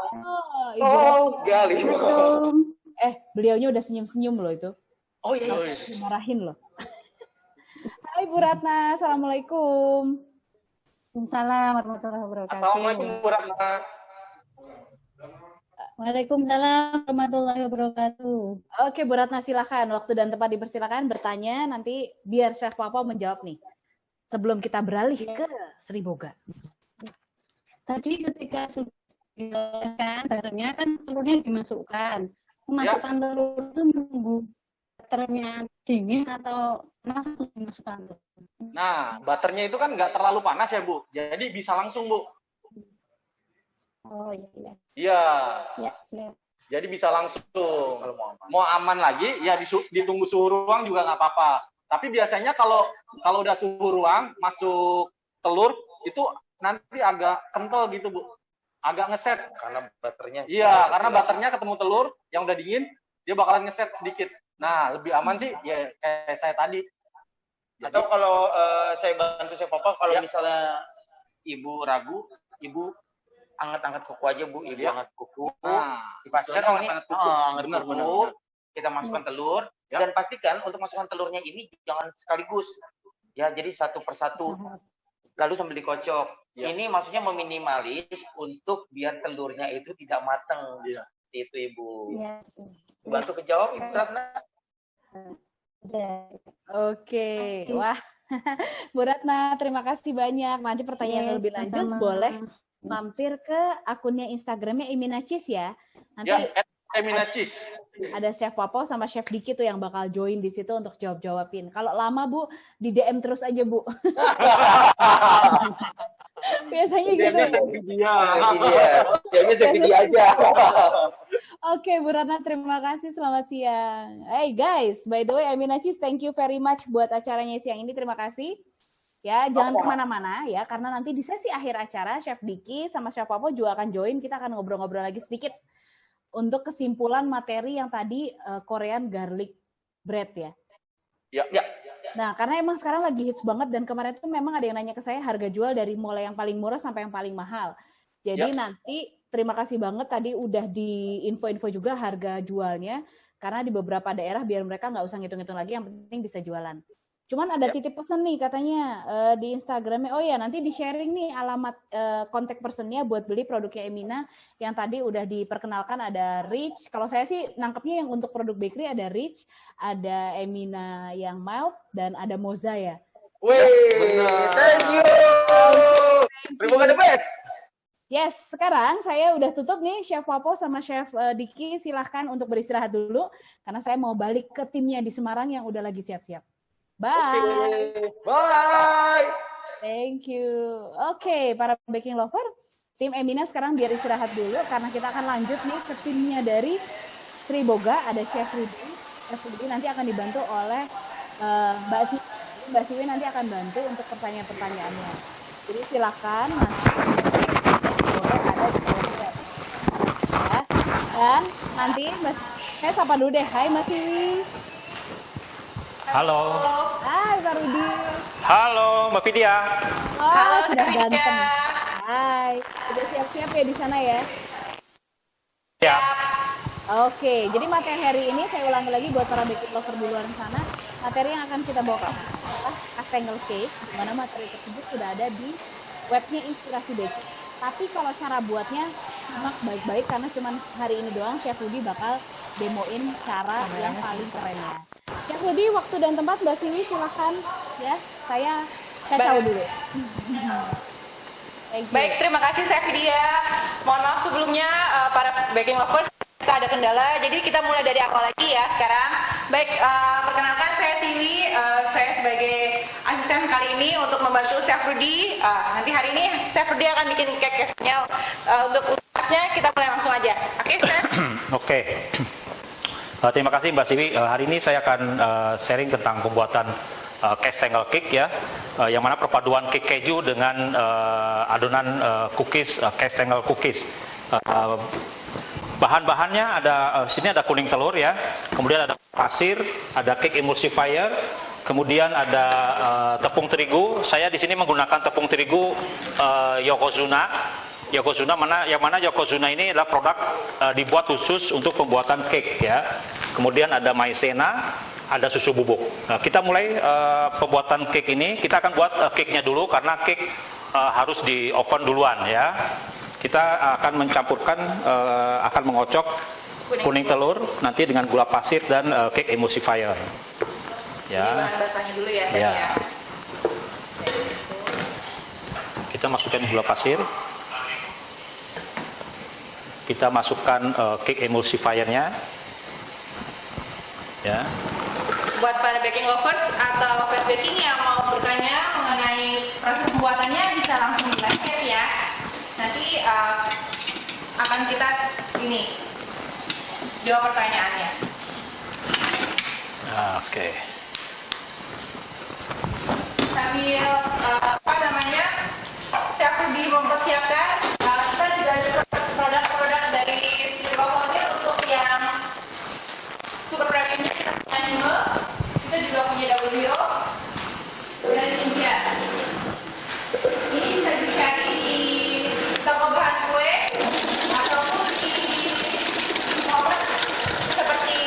Speaker 3: Oh, Gali.
Speaker 1: Beliaunya udah senyum-senyum loh itu.
Speaker 3: Oh iya.
Speaker 1: Dimarahin loh. Hai Bu Ratna, Assalamualaikum.
Speaker 7: Waalaikumsalam warahmatullahi wabarakatuh.
Speaker 2: Assalamualaikum Bu Ratna.
Speaker 7: Waalaikumsalam warahmatullahi wabarakatuh.
Speaker 1: Oke Bu Ratna, silakan. Waktu dan tempat dipersilakan bertanya, nanti biar Chef Papa menjawab nih. Sebelum kita beralih ke Sri Boga.
Speaker 7: Tadi ketika sudah dilelehkan butternya kan telurnya dimasukkan. Memasukkan telur itu menunggu butternya dingin atau langsung dimasukkan tuh.
Speaker 2: Nah, butternya itu kan nggak terlalu panas ya, Bu. Jadi bisa langsung, Bu.
Speaker 7: Oh iya iya.
Speaker 2: Iya.
Speaker 7: Ya, siap.
Speaker 2: Jadi bisa langsung.
Speaker 3: Kalau mau aman.
Speaker 2: Mau aman lagi, ya ditunggu suhu ruang juga nggak apa-apa. Tapi biasanya kalau udah suhu ruang, masuk telur, itu nanti agak kental gitu, Bu. Agak ngeset.
Speaker 3: Karena butternya.
Speaker 2: Iya, karena butternya ketemu telur yang udah dingin, dia bakalan ngeset sedikit. Nah, lebih aman sih, ya kayak saya tadi.
Speaker 3: Atau kalau saya bantu Chef Papa, kalau
Speaker 2: Ya.
Speaker 3: misalnya Ibu ragu, Ibu angkat-angkat kuku aja, Bu. Ibu
Speaker 2: Ya.
Speaker 3: angkat kuku.
Speaker 2: Nah,
Speaker 3: Dipastikan,
Speaker 2: istilahnya
Speaker 3: oh ini
Speaker 2: angkat kuku.
Speaker 3: angkat
Speaker 2: Benar,
Speaker 3: kuku.
Speaker 2: benar.
Speaker 3: Kita masukkan telur.
Speaker 2: Ya.
Speaker 3: Dan pastikan untuk masukkan telurnya ini jangan sekaligus. Ya, jadi satu persatu. Lalu sambil dikocok.
Speaker 2: Ya.
Speaker 3: Ini maksudnya meminimalis untuk biar telurnya itu tidak matang.
Speaker 2: Ya.
Speaker 3: Seperti itu, Ibu.
Speaker 7: Iya.
Speaker 3: Bantu kejawab, Ibu Ratna.
Speaker 7: Udah.
Speaker 1: Oke, wah, Bu Ratna, terima kasih banyak. Nanti pertanyaan
Speaker 7: Yes,
Speaker 1: lebih lanjut
Speaker 7: sama-sama.
Speaker 1: boleh mampir ke akunnya Instagramnya Eminacis ya. Nanti
Speaker 2: Ya, Eminacis.
Speaker 1: ada Chef Papo sama Chef Diki tuh yang bakal join di situ untuk jawab-jawabin. Kalau lama Bu, di DM terus aja Bu. Biasanya gitu.
Speaker 3: Dia aja.
Speaker 1: Oke, Bu Ratna, terima kasih. Selamat siang. Hey guys, by the way, Eminacis, thank you very much buat acaranya siang ini. Terima kasih. Ya, jangan kemana-mana ya, karena nanti di sesi akhir acara, Chef Diki sama Chef Papo juga akan join. Kita akan ngobrol-ngobrol lagi sedikit untuk kesimpulan materi yang tadi Korean garlic bread ya.
Speaker 2: Ya.
Speaker 1: Nah, karena emang sekarang lagi hits banget dan kemarin tuh memang ada yang nanya ke saya harga jual dari mulai yang paling murah sampai yang paling mahal. Jadi nanti terima kasih banget tadi udah di info-info juga harga jualnya karena di beberapa daerah biar mereka nggak usah ngitung-ngitung lagi, yang penting bisa jualan. Cuman ada titip pesan nih katanya di Instagramnya, oh ya nanti di-sharing nih alamat kontak personnya buat beli produknya Emina yang tadi udah diperkenalkan, ada Rich. Kalau saya sih nangkepnya yang untuk produk bakery ada Rich, ada Emina yang mild, dan ada Moza ya.
Speaker 3: Wih, thank you. Terima kasih, best.
Speaker 1: Yes, sekarang saya udah tutup nih, Chef Papo sama Chef Diki, silahkan untuk beristirahat dulu karena saya mau balik ke timnya di Semarang yang udah lagi siap-siap. Bye.
Speaker 3: Bye.
Speaker 1: Thank you. Oke, para baking lover, tim Emina sekarang biar istirahat dulu karena kita akan lanjut nih ke timnya dari Triboga, ada Chef Rudi. Chef Rudi nanti akan dibantu oleh Mbak Siwi. Mbak Siwi nanti akan bantu untuk pertanyaan-pertanyaannya. Jadi silakan boleh ada di chat. Ya. Dan nanti Mbak Siwi, saya sapa dulu deh. Hai Mbak Siwi.
Speaker 8: Halo.
Speaker 1: Hai Pak Rudi.
Speaker 8: Halo, Mbak Vidya.
Speaker 1: Oh, sudah ganteng. Hai. Sudah siap-siap ya di sana ya?
Speaker 8: Ya.
Speaker 1: Oke, jadi materi hari ini saya ulangi lagi buat para baking lover di luar sana. Materi yang akan kita bawa adalah Kastengel Cake, di mana materi tersebut sudah ada di webnya Inspirasi Baking. Tapi kalau cara buatnya simak baik-baik karena cuma hari ini doang Chef Rudi bakal demoin cara yang paling kerennya. Chef Rudi, waktu dan tempat Mbak Siwi silahkan ya. Saya kacau dulu. Thank you.
Speaker 9: Baik, terima kasih Chef Vidya. Mohon maaf sebelumnya para baking lovers, kita ada kendala, jadi kita mulai dari awal lagi ya sekarang. Baik, perkenalkan saya Siwi, saya sebagai asisten kali ini untuk membantu Chef Rudi. Nanti hari ini Chef Rudi akan bikin cake-nya. Untuk ulasnya kita mulai langsung aja. Oke, Chef?
Speaker 8: Oke. Terima kasih Mbak Siwi. Hari ini saya akan sharing tentang pembuatan Kastengel Cake ya, yang mana perpaduan cake keju dengan adonan cookies, Kastengel cookies. Bahan-bahannya ada sini ada kuning telur ya, kemudian ada pasir, ada cake emulsifier, kemudian ada tepung terigu. Saya di sini menggunakan tepung terigu Yokozuna. Yokozuna yang mana Yokozuna ini adalah produk dibuat khusus untuk pembuatan cake ya. Kemudian ada maizena, ada susu bubuk. Nah, kita mulai pembuatan cake ini. Kita akan buat cake-nya dulu karena cake harus di oven duluan ya. Kita akan mencampurkan, akan mengocok kuning telur nanti dengan gula pasir dan cake emulsifier. Ya.
Speaker 9: Ini bahan basahnya dulu ya, Chef
Speaker 8: Ya.
Speaker 9: ya.
Speaker 8: Kita masukkan gula pasir. Kita masukkan cake emulsifiernya. Ya.
Speaker 9: buat para baking lovers atau fast baking yang mau bertanya mengenai proses pembuatannya bisa langsung di live chat ya. Nanti akan kita jawab pertanyaannya.
Speaker 8: Oke.
Speaker 9: Sambil saya perlu mempersiapkan, kita juga ada produk-produk dari Silvafonil untuk yang super premiumnya kita punya Anime, kita juga punya Double Zero dan India. Ini bisa dicari di toko bahan kue ataupun di e-commerce seperti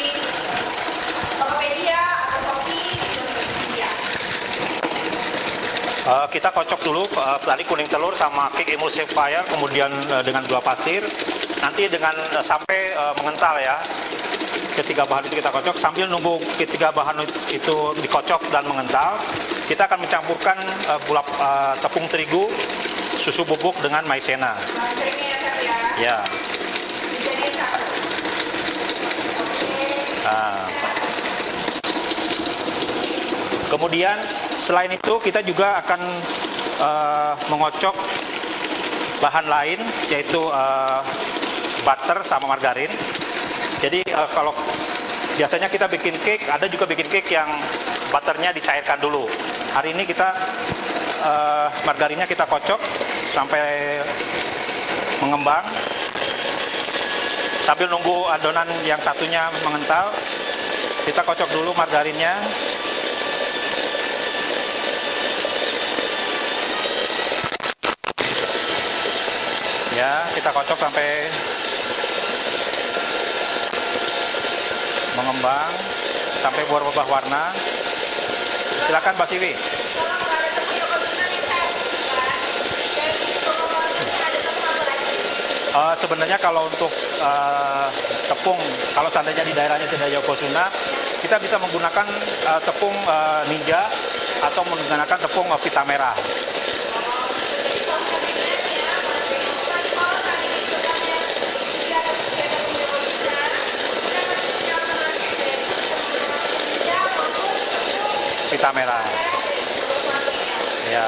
Speaker 9: Tokopedia atau Shopee ya.
Speaker 8: Kita kocok dulu tadi kuning telur sama cake emulsifier, kemudian dengan gula pasir. Nanti dengan sampai mengental ya. Ketiga bahan itu kita kocok. Sambil nunggu ketiga bahan itu dikocok dan mengental, kita akan mencampurkan tepung terigu, susu bubuk dengan maizena. Ya. Kemudian selain itu kita juga akan mengocok bahan lain, yaitu butter sama margarin. Jadi kalau biasanya kita bikin cake, ada juga bikin cake yang butternya dicairkan dulu. Hari ini kita margarinnya kita kocok sampai mengembang. Sambil nunggu adonan yang satunya mengental, kita kocok dulu margarinnya. Ya, kita kocok sampai mengembang, sampai berubah warna. Silakan Mbak Siwi. Sebenarnya kalau untuk tepung, kalau seandainya di daerahnya tidak Yokozuna, kita bisa menggunakan tepung Ninja atau menggunakan tepung Vita Merah. Vita Merah. Ya.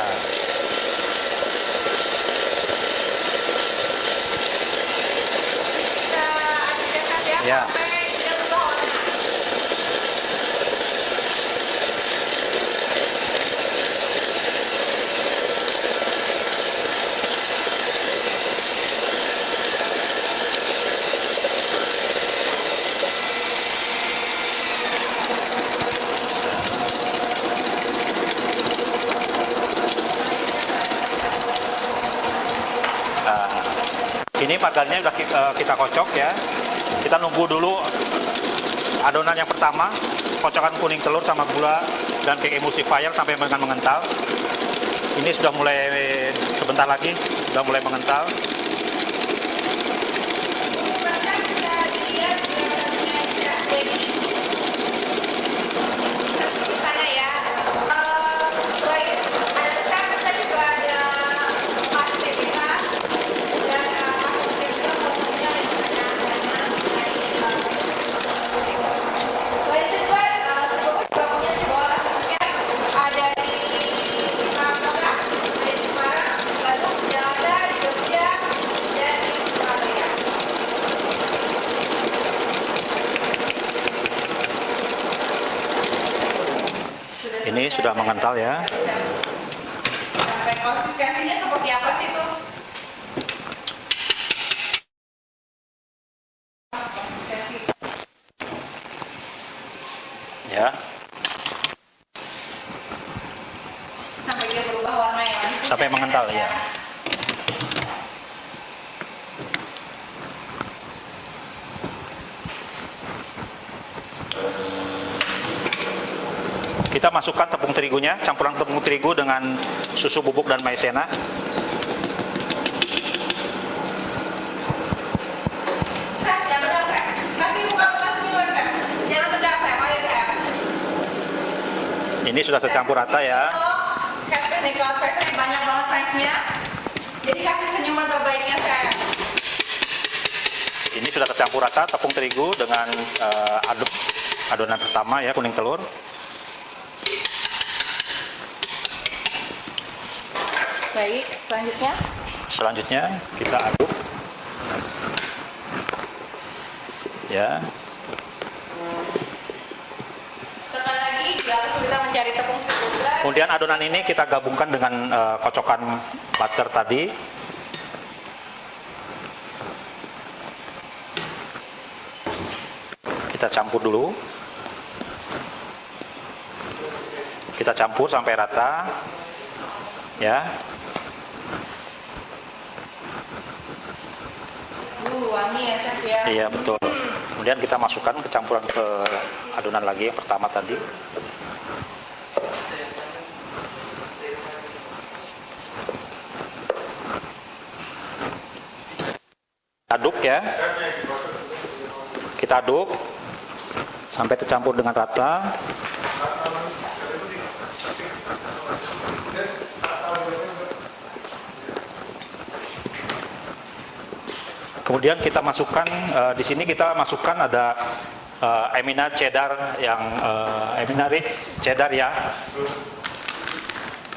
Speaker 8: Ya. Ini margarinnya sudah kita kocok ya. Kita nunggu dulu adonan yang pertama, kocokan kuning telur sama gula dan cake emulsifier sampai mengental. Ini sudah mulai sebentar lagi sudah mulai mengental. Ini sudah mengental ya.
Speaker 9: Sampai konsistensinya seperti apa sih tuh?
Speaker 8: Ya.
Speaker 9: Sampai dia berubah warna ya?
Speaker 8: Sampai mengental ya. Kita masukkan tepung terigunya, campuran tepung terigu dengan susu bubuk dan maizena. Ini sudah tercampur rata ya.
Speaker 9: Banyak banget fansnya. Jadi kasih senyuman terbaiknya saya.
Speaker 8: Ini sudah tercampur rata tepung terigu dengan adonan pertama ya, kuning telur.
Speaker 9: Baik, selanjutnya.
Speaker 8: Selanjutnya kita aduk. Ya.
Speaker 9: Sekali lagi, jika kesulitan mencari tepung seriboga,
Speaker 8: Kemudian adonan ini kita gabungkan dengan kocokan butter tadi. Kita campur dulu. Kita campur sampai rata. Ya.
Speaker 9: wangi ya chef ya.
Speaker 8: Iya betul. Kemudian kita masukkan ke campuran ke adonan lagi yang pertama tadi. Aduk ya. Kita aduk sampai tercampur dengan rata. Kemudian kita masukkan di sini kita masukkan ada Emina cheddar yang Emina rich cheddar ya.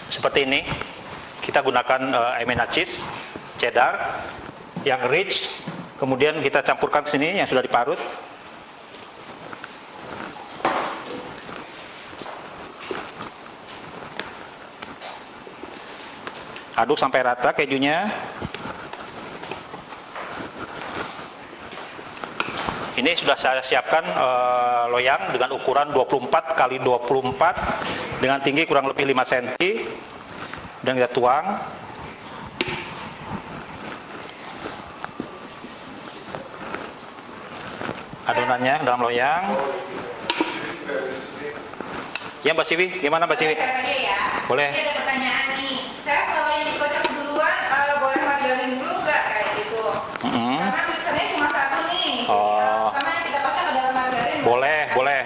Speaker 8: Seperti ini. Kita gunakan Emina cheese cheddar yang rich. Kemudian kita campurkan ke sini yang sudah diparut. Aduk sampai rata kejunya. Ini sudah saya siapkan loyang dengan ukuran 24 x 24 dengan tinggi kurang lebih 5 cm. Dan kita tuang. Adonannya dalam loyang. Ya Mbak Siwi, gimana Mbak Siwi? Boleh.
Speaker 9: Ini ada pertanyaan nih. Saya kalau yang dikocok duluan boleh margarin dulu nggak kayak gitu? Karena mixernya cuma satu nih. Karena yang kita pakai adalah margarin.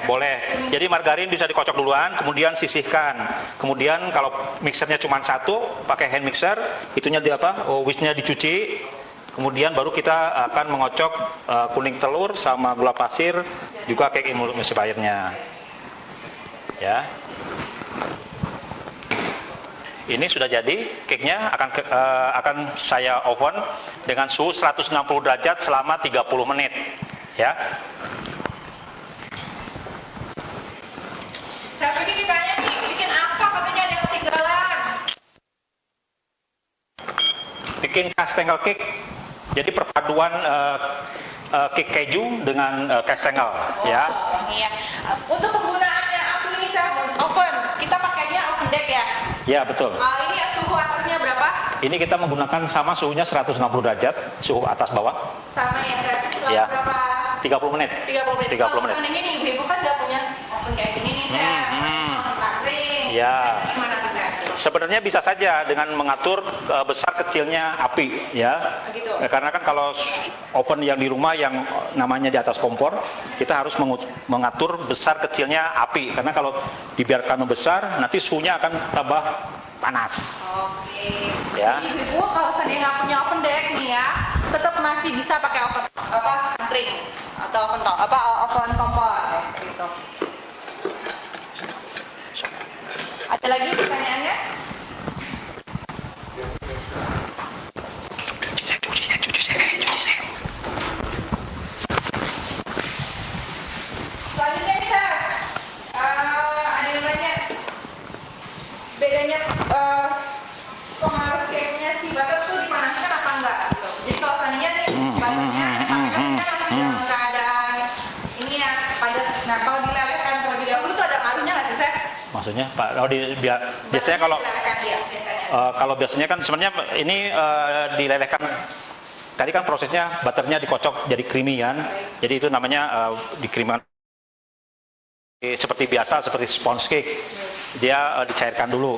Speaker 8: Boleh. Jadi margarin bisa dikocok duluan, kemudian sisihkan. Kemudian kalau mixernya cuma satu, pakai hand mixer, itunya di apa? Whisknya dicuci. Kemudian baru kita akan mengocok kuning telur sama gula pasir, juga cake emulsifiernya. Ya. Ini sudah jadi, cake-nya akan saya oven dengan suhu 160 derajat selama 30 menit. Ya.
Speaker 9: Saya pikir ditanya nih, bikin apa katanya ada yang ketinggalan?
Speaker 8: Bikin kastengel cake. Jadi perpaduan cake keju dengan kastengel, ya.
Speaker 9: Iya. Untuk penggunaannya aku ini saya oven, kita pakainya oven deck ya.
Speaker 8: Ya betul.
Speaker 9: Ini suhu atasnya berapa?
Speaker 8: Ini kita menggunakan sama suhunya 160 derajat, suhu atas bawah.
Speaker 9: Sama ya, saya
Speaker 8: Ya.
Speaker 9: berapa?
Speaker 8: 30 menit.
Speaker 9: 30 menit.
Speaker 8: 30 menit.
Speaker 9: Kalau ini ibu-ibu kan nggak punya oven kayak gini nih, saya. Ring.
Speaker 8: Ya.
Speaker 9: Gimana tuh saya?
Speaker 8: Sebenarnya bisa saja dengan mengatur besar kecilnya api, ya.
Speaker 9: Gitu.
Speaker 8: Karena kan kalau oven yang di rumah yang namanya di atas kompor, kita harus mengatur besar kecilnya api. Karena kalau dibiarkan membesar, nanti suhunya akan tambah panas.
Speaker 9: Oke.
Speaker 8: Ya.
Speaker 9: Jadi ibu kalau seandainya nggak punya oven deck nih ya, tetap masih bisa pakai oven ring atau oven kompor gitu. Ada lagi pertanyaannya? Selanjutnya nih Chef, ada yang nanya bedanya pengaruh cake-nya si butter tuh dipanaskan apa enggak gitu. Jadi kalau seandainya nih butternya dipakai kan masih dalam keadaan ini ya padat. Nah kalau dilelehkan terlebih dahulu tuh ada pengaruhnya nggak sih Chef?
Speaker 8: Maksudnya Pak, kalau biasanya kalau biasanya kan sebenarnya ini dilelehkan. Tadi kan prosesnya butternya dikocok jadi creamy kan. Jadi itu namanya dikreamikan seperti biasa, seperti sponge cake. Dia dicairkan dulu.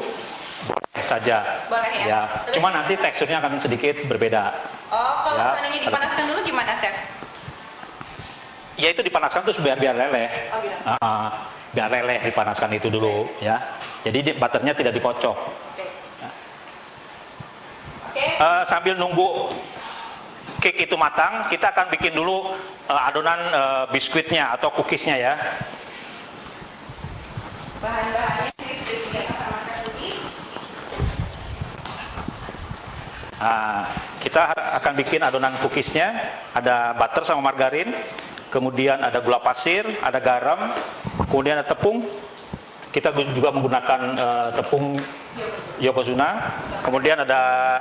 Speaker 8: Boleh saja.
Speaker 9: Boleh ya.
Speaker 8: Ya. Cuma nanti teksturnya akan sedikit berbeda.
Speaker 9: Oh, kalau
Speaker 8: Ya,
Speaker 9: seandainya dipanaskan dulu gimana Chef?
Speaker 8: Ya itu dipanaskan terus biar leleh.
Speaker 9: Oh gitu.
Speaker 8: Biar leleh dipanaskan itu dulu ya. Jadi butternya tidak dikocok. Sambil nunggu cake itu matang, kita akan bikin dulu adonan biskuitnya atau cookiesnya ya.
Speaker 9: Bahan-bahannya sudah disediakan sama Chef Budi.
Speaker 8: Nah, kita akan bikin adonan cookiesnya, ada butter sama margarin, kemudian ada gula pasir, ada garam, kemudian ada tepung. Kita juga menggunakan tepung Yokozuna, kemudian ada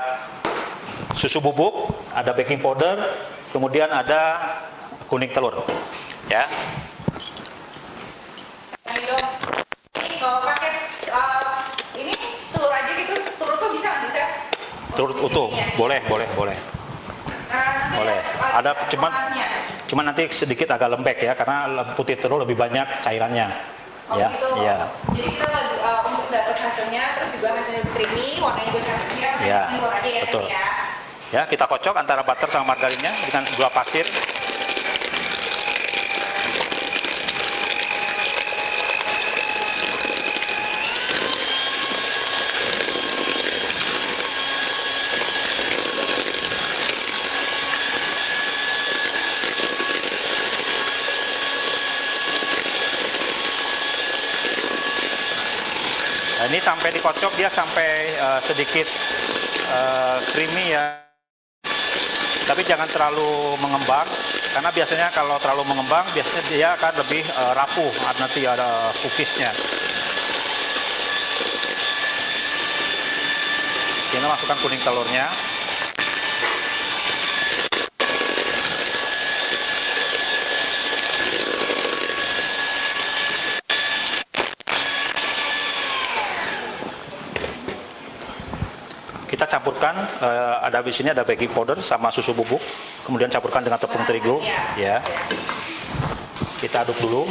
Speaker 8: susu bubuk, ada baking powder, kemudian ada kuning telur. Ya.
Speaker 9: Kalau pakai ini telur aja gitu, telur tuh bisa nggak bisa?
Speaker 8: Telur utuh, boleh. Boleh. Ada cuman nanti sedikit agak lembek ya, karena putih telur lebih banyak cairannya.
Speaker 9: Oh
Speaker 8: Ya,
Speaker 9: gitu.
Speaker 8: ya.
Speaker 9: Jadi kita untuk dapat hasilnya, terus juga hasilnya creamy, warnanya juga cantik.
Speaker 8: Ya,
Speaker 9: telur aja ya.
Speaker 8: betul.
Speaker 9: Nanti ya.
Speaker 8: Ya, kita kocok antara butter sama margarinnya dengan gula pasir. Nah, ini sampai dikocok dia sampai sedikit creamy ya. Tapi jangan terlalu mengembang, karena biasanya kalau terlalu mengembang biasanya dia akan lebih rapuh nanti ada cookiesnya. Kita masukkan kuning telurnya. Kita campurkan, ada di sini ada baking powder sama susu bubuk, kemudian campurkan dengan tepung terigu, ya. Kita aduk dulu.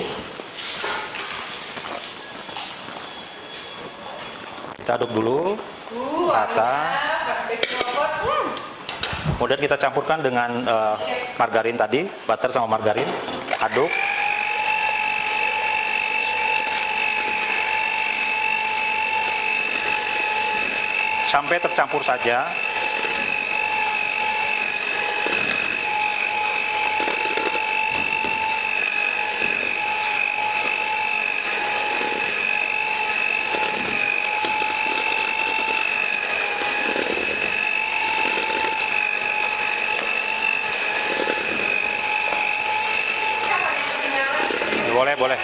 Speaker 8: Rata. Kemudian kita campurkan dengan margarin tadi, butter sama margarin, aduk. Sampai tercampur saja. Boleh.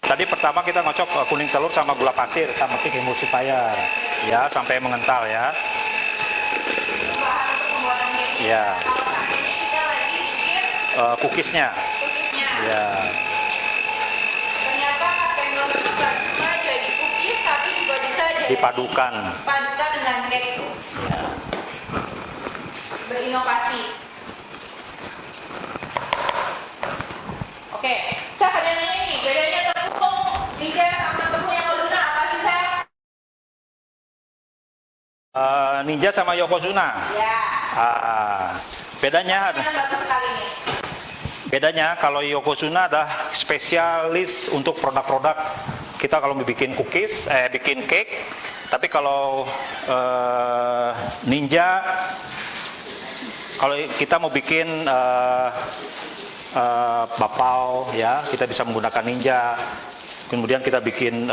Speaker 8: Tadi pertama kita ngocok kuning telur sama gula pasir sama cake emulsifier, ya, sampai mengental ya. Ya. Cookiesnya. Ya.
Speaker 9: Ternyata kacang itu nggak cuma jadi cookies, tapi juga bisa jadi
Speaker 8: Dipadukan.
Speaker 9: dengan cake.
Speaker 8: Ya.
Speaker 9: Berinovasi. Oke, saya ada nanya nih, bedanya tepung Ninja sama tepung Yokozuna apa sih, saya?
Speaker 8: Ninja sama Yokozuna.
Speaker 9: Ya.
Speaker 8: Bedanya
Speaker 9: Ini bagus sekali nih.
Speaker 8: Bedanya kalau Yokozuna adalah spesialis untuk produk-produk kita kalau mau bikin cookies, bikin cake. Tapi kalau Ninja, kalau kita mau bikin bapau, ya, kita bisa menggunakan Ninja. Kemudian kita bikin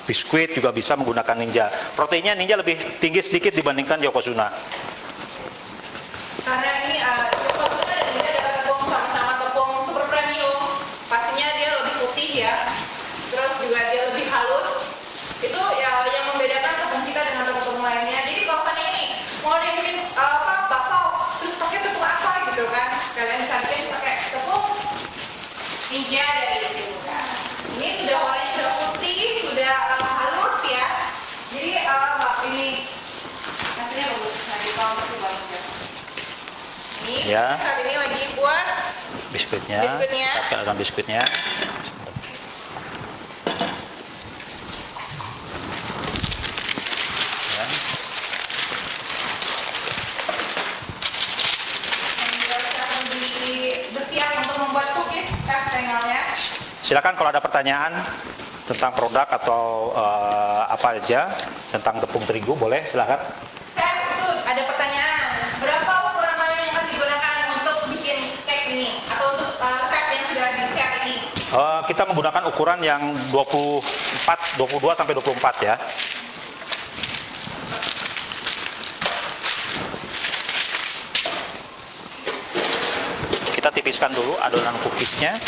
Speaker 8: biskuit juga bisa menggunakan Ninja. Proteinnya Ninja lebih tinggi sedikit dibandingkan Yokozuna.
Speaker 9: Karena ini Yokozuna dan Ninja adalah tepung sama-sama tepung super premium. Pastinya dia lebih putih ya. Terus juga dia lebih halus. Itu ya yang membedakan tepung kita dengan tepung lainnya. Jadi kalau kalian ini mau dibikin bapau, terus pakai tepung apa gitu kan? Kalian bisa bikin pakai tepung Ninja dari Yokozuna. Ini sudah warnanya sudah putih, sudah halus ya. Jadi ini hasilnya bagus. Nanti kalau masih bagus ya. Ini
Speaker 8: Ya.
Speaker 9: saat ini lagi buat
Speaker 8: Biskuitnya.
Speaker 9: Biskuitnya.
Speaker 8: Kita akan biskuitnya. Ya.
Speaker 9: bersiap untuk membuat cookies kastengelnya.
Speaker 8: Silakan kalau ada pertanyaan tentang produk atau apa aja tentang tepung terigu, boleh silakan.
Speaker 9: Chef, itu ada pertanyaan. Berapa ukuran mayonnaise yang akan digunakan untuk bikin cake ini atau untuk cake yang sudah di-set ini?
Speaker 8: Kita menggunakan ukuran yang 22 sampai 24 ya. tiriskan dulu adonan cookiesnya.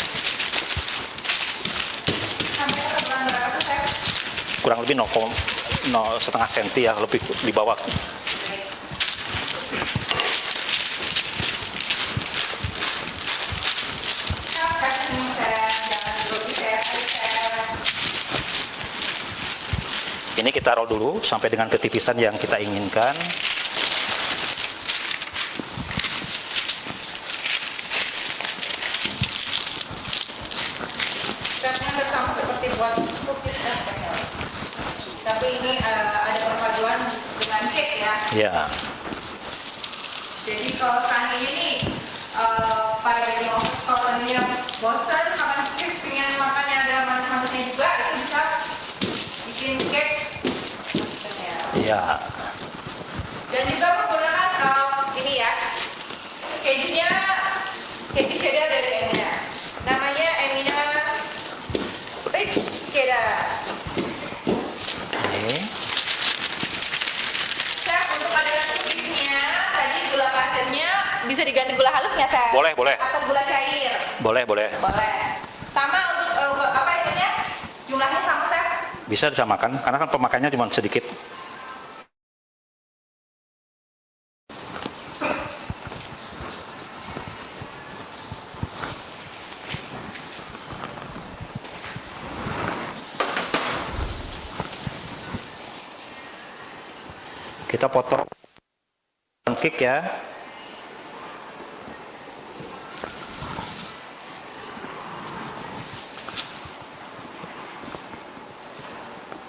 Speaker 9: Sampai ketebalan berapa tuh, Chef?
Speaker 8: Kurang lebih 0,5 cm ya, lebih di bawah. Ini kita roll dulu sampai dengan ketipisan yang kita inginkan.
Speaker 9: Stepnya sama seperti buat cookies dan cracker. Tapi ini ada perpaduan dengan cake ya.
Speaker 8: Ya.
Speaker 9: Jadi kalau seandainya nih para baking office kalau seandainya bosan makan cake, pengen makan yang ada manis-manisnya juga, itu bisa bikin cake.
Speaker 8: Iya.
Speaker 9: Dan juga menggunakan ini ya, kejunya keju cheddar dari Emina. Namanya Emina Rich Cheddar.
Speaker 8: Oke.
Speaker 9: Chef, untuk adonan cookiesnya, tadi gula pasirnya bisa diganti gula halus nggak, Chef?
Speaker 8: Boleh, boleh.
Speaker 9: Atau gula cair?
Speaker 8: Boleh, boleh.
Speaker 9: Boleh. Sama untuk apa namanya? Jumlahnya sama, Chef?
Speaker 8: Bisa disamakan karena kan pemakaiannya cuma sedikit. Kita potong cake ya.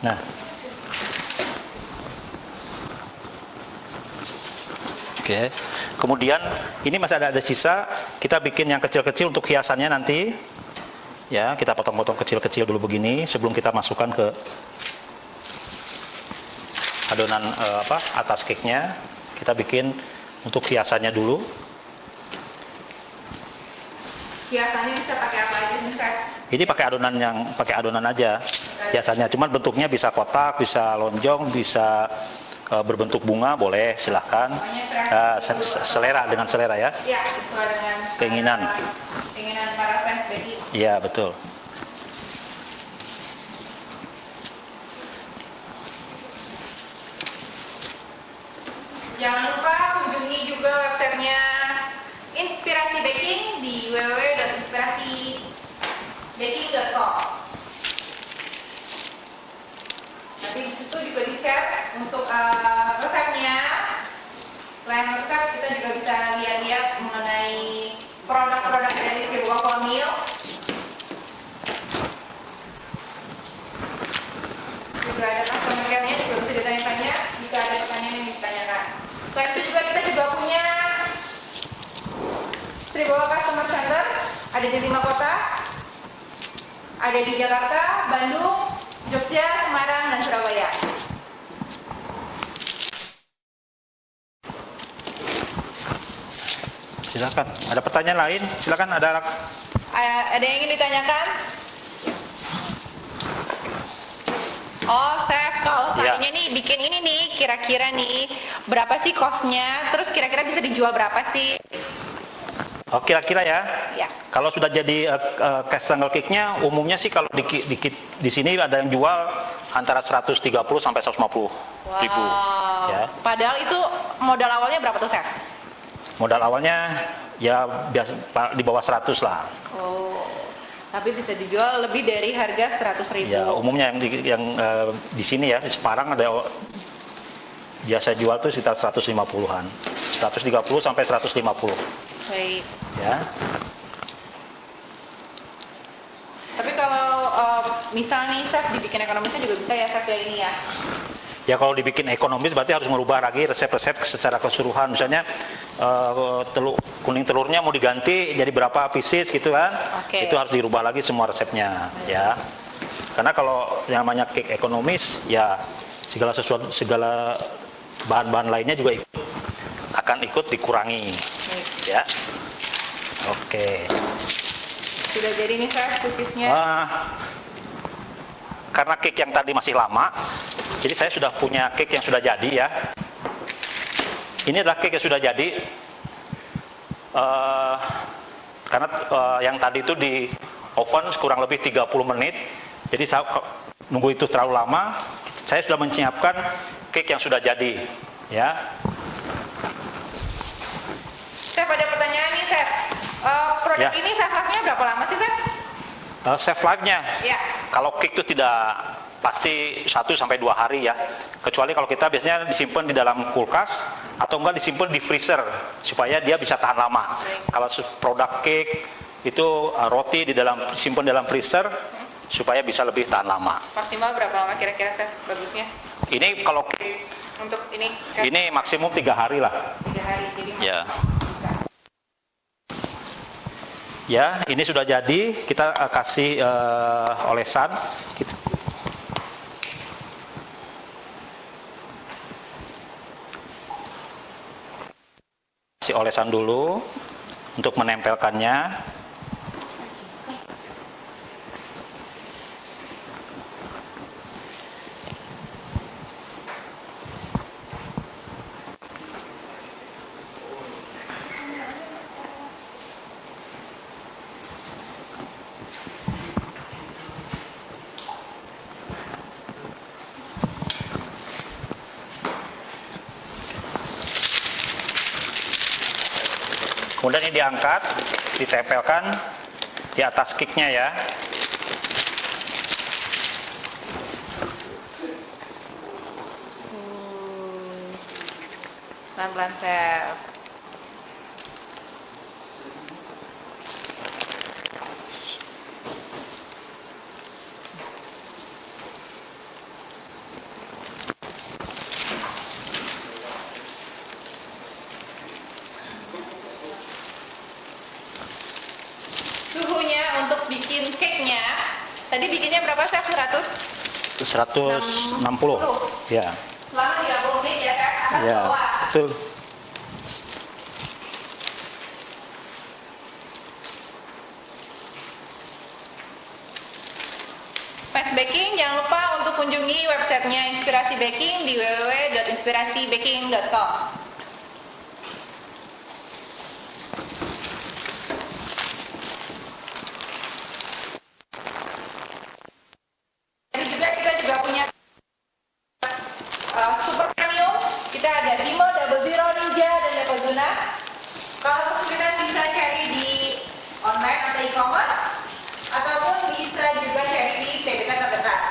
Speaker 8: Nah, oke. Kemudian ini masih ada sisa. Kita bikin yang kecil-kecil untuk hiasannya nanti. Ya, kita potong-potong kecil-kecil dulu begini sebelum kita masukkan ke adonan atas cake-nya. Kita bikin untuk hiasannya dulu.
Speaker 9: Hiasannya bisa pakai apa aja nih, Chef?
Speaker 8: Ini pakai adonan aja biasanya. Cuman bentuknya bisa kotak, bisa lonjong, bisa berbentuk bunga, boleh silahkan. Selera dengan selera ya.
Speaker 9: Ya, sesuai dengan
Speaker 8: Keinginan
Speaker 9: para fans baking.
Speaker 8: Iya betul.
Speaker 9: Jangan lupa kunjungi juga websitenya Inspirasi Baking di www.inspirasibaking.com. Nanti di situ juga di-share untuk resepnya. Selain resep, kita juga bisa lihat-lihat mengenai produk-produk dari Triboga Cornmeal. Juga ada customer care-nya, juga bisa ditanya-tanya jika ada pertanyaan yang ditanyakan. Selain itu juga kita juga punya Triboga Customer Center, ada di 5 kota, ada di Jakarta, Bandung, Jogja, Semarang, dan Surabaya.
Speaker 8: Silakan. Ada pertanyaan lain? Silakan. Ada
Speaker 9: yang ingin ditanyakan? Oh, Chef, kalau seandainya nih bikin ini nih, kira-kira nih berapa sih cost-nya? Terus kira-kira bisa dijual berapa sih?
Speaker 8: Oh, kira-kira ya.
Speaker 9: Ya.
Speaker 8: Kalau sudah jadi castangel cake-nya, umumnya sih kalau di sini ada yang jual antara 130 sampai 150 ribu. Ya.
Speaker 9: Padahal itu modal awalnya berapa tuh, Chef?
Speaker 8: Modal awalnya ya biasa di bawah 100 lah.
Speaker 9: Oh, tapi bisa dijual lebih dari harga 100.000.
Speaker 8: Ya, umumnya yang di sini ya, di Semarang ada biasa jual tuh sekitar 150-an. 130 sampai 150.
Speaker 9: Baik.
Speaker 8: Ya.
Speaker 9: Tapi kalau misal nih, Chef, dibikin ekonomisnya juga bisa ya, Chef, ya ini ya?
Speaker 8: Ya kalau dibikin ekonomis berarti harus merubah lagi resep-resep secara keseluruhan. Misalnya kuning telurnya mau diganti jadi berapa pieces gitu kan.
Speaker 9: Oke.
Speaker 8: Itu harus dirubah lagi semua resepnya ya. Karena kalau yang namanya cake ekonomis ya segala bahan-bahan lainnya juga akan ikut dikurangi. Ya. Oke.
Speaker 9: Sudah jadi nih, Chef, cookiesnya.
Speaker 8: Karena cake yang tadi masih lama, jadi saya sudah punya cake yang sudah jadi ya. Ini adalah cake yang sudah jadi. karena yang tadi itu di oven kurang lebih 30 menit, jadi saya nunggu itu terlalu lama. Saya sudah menyiapkan cake yang sudah jadi, ya.
Speaker 9: Chef, ada pertanyaan nih, Chef. Produk
Speaker 8: Ya.
Speaker 9: ini shelf life-nya berapa lama sih, Chef?
Speaker 8: Shelf life-nya,
Speaker 9: Ya.
Speaker 8: kalau cake itu tidak pasti 1-2 hari ya, kecuali kalau kita biasanya disimpan di dalam kulkas atau enggak disimpan di freezer supaya dia bisa tahan lama. Kalau produk cake itu roti simpan dalam freezer supaya bisa lebih tahan lama.
Speaker 9: Maksimal berapa lama kira-kira, Chef, bagusnya?
Speaker 8: Ini kalau cake
Speaker 9: Untuk ini,
Speaker 8: ini maksimum 3 hari lah.
Speaker 9: 3 hari, jadi
Speaker 8: Ya.
Speaker 9: bisa.
Speaker 8: Ya, ini sudah jadi. Kita kasih olesan. Kasih olesan dulu untuk menempelkannya. Kemudian ini diangkat, ditempelkan di atas cake-nya ya.
Speaker 9: Pelan-pelan, Chef. Suhunya untuk bikin cake-nya, tadi bikinnya berapa, Chef?
Speaker 8: 160. Ya.
Speaker 9: Selama 30 menit ya, Kak? Atas
Speaker 8: Ya,
Speaker 9: bawah.
Speaker 8: betul.
Speaker 9: Fast Baking, jangan lupa untuk kunjungi websitenya Inspirasi Baking di www.inspirasibaking.com. Dan juga kita juga punya super premium. Kita ada Dimo, Double Zero, Ninja, dan Yokozuna. Kalau kesulitan bisa cari di online atau e-commerce, ataupun bisa juga cari di CDK terdekat.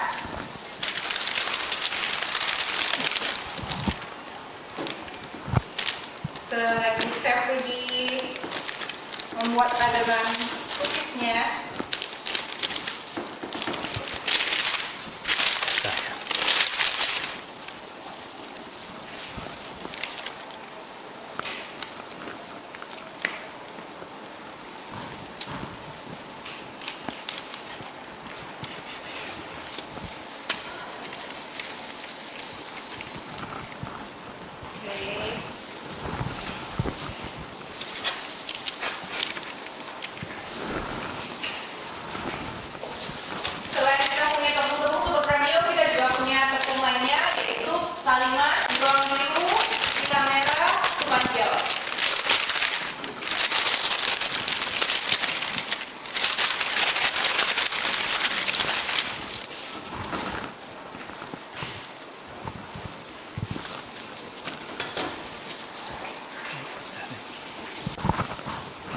Speaker 9: Selagi saya pergi membuat adonan cookiesnya, selain kita punya tepung-tepung super premium, kita juga punya tepung lainnya, yaitu Salima, bawang biru, gula merah, kuman gel.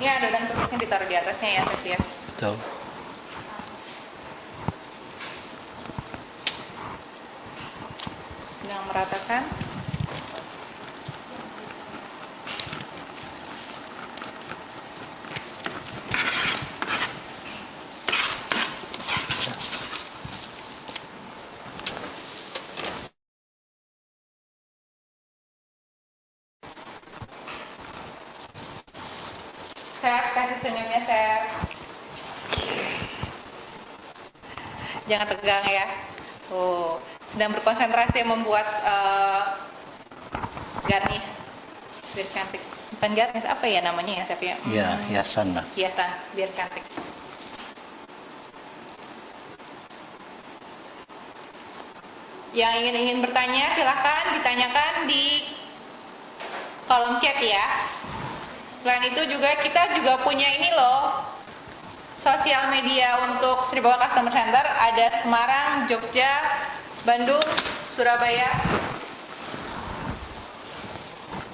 Speaker 9: Ini adonan cookiesnya ditaruh di atasnya ya, Chef ya.
Speaker 8: Betul.
Speaker 9: Yang meratakan. Chef, kasih senyumnya, Chef. Jangan tegang ya. Tuh, sedang berkonsentrasi membuat garnish biar cantik. Bukan garnish, apa ya namanya ya, Chef ya?
Speaker 8: Ya, hiasan lah.
Speaker 9: Hiasan biar cantik. Yang ingin bertanya silahkan ditanyakan di kolom chat ya. Selain itu juga kita juga punya ini loh, sosial media untuk Sri Boga Customer Center. Ada Semarang, Jogja, Bandung, Surabaya.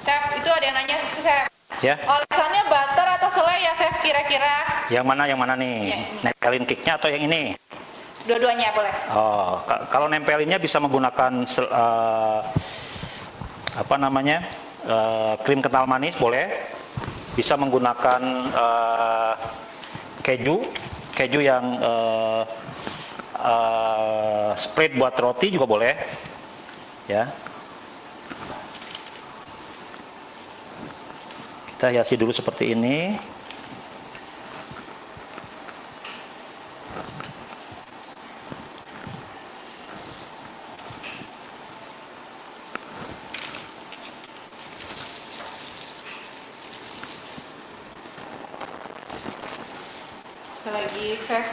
Speaker 9: Chef, itu ada yang nanya, Chef.
Speaker 8: Ya.
Speaker 9: Olesannya butter atau selai ya, Chef, kira-kira?
Speaker 8: Yang mana nih?
Speaker 9: Yang ini.
Speaker 8: Nempelin cake-nya atau yang ini?
Speaker 9: Dua-duanya boleh.
Speaker 8: Oh, kalau nempelinnya bisa menggunakan apa namanya? Krim kental manis boleh. Bisa menggunakan keju yang spread buat roti juga boleh. Ya. Kita hiasi dulu seperti ini.
Speaker 9: Lagi Chef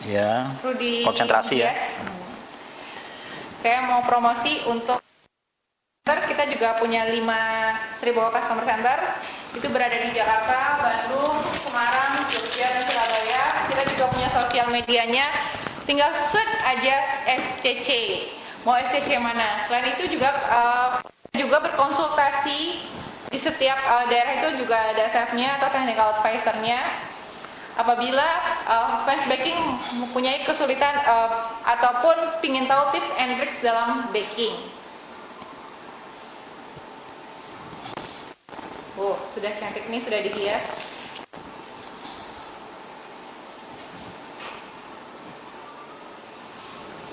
Speaker 8: Ya.
Speaker 9: Rudi
Speaker 8: Konsentrasi ya.
Speaker 9: Yes. Saya mau promosi untuk kita juga punya 5 Sri Boga Customer Center. Itu berada di Jakarta, Bandung, Semarang, Jogja, dan Surabaya. Kita juga punya sosial medianya. Tinggal search aja SCC. Mau SCC mana? Selain itu juga berkonsultasi di setiap daerah itu juga ada chefnya atau technical advisor-nya. Apabila fans baking mempunyai kesulitan ataupun ingin tahu tips and tricks dalam baking. Oh, sudah cantik nih, sudah dihias.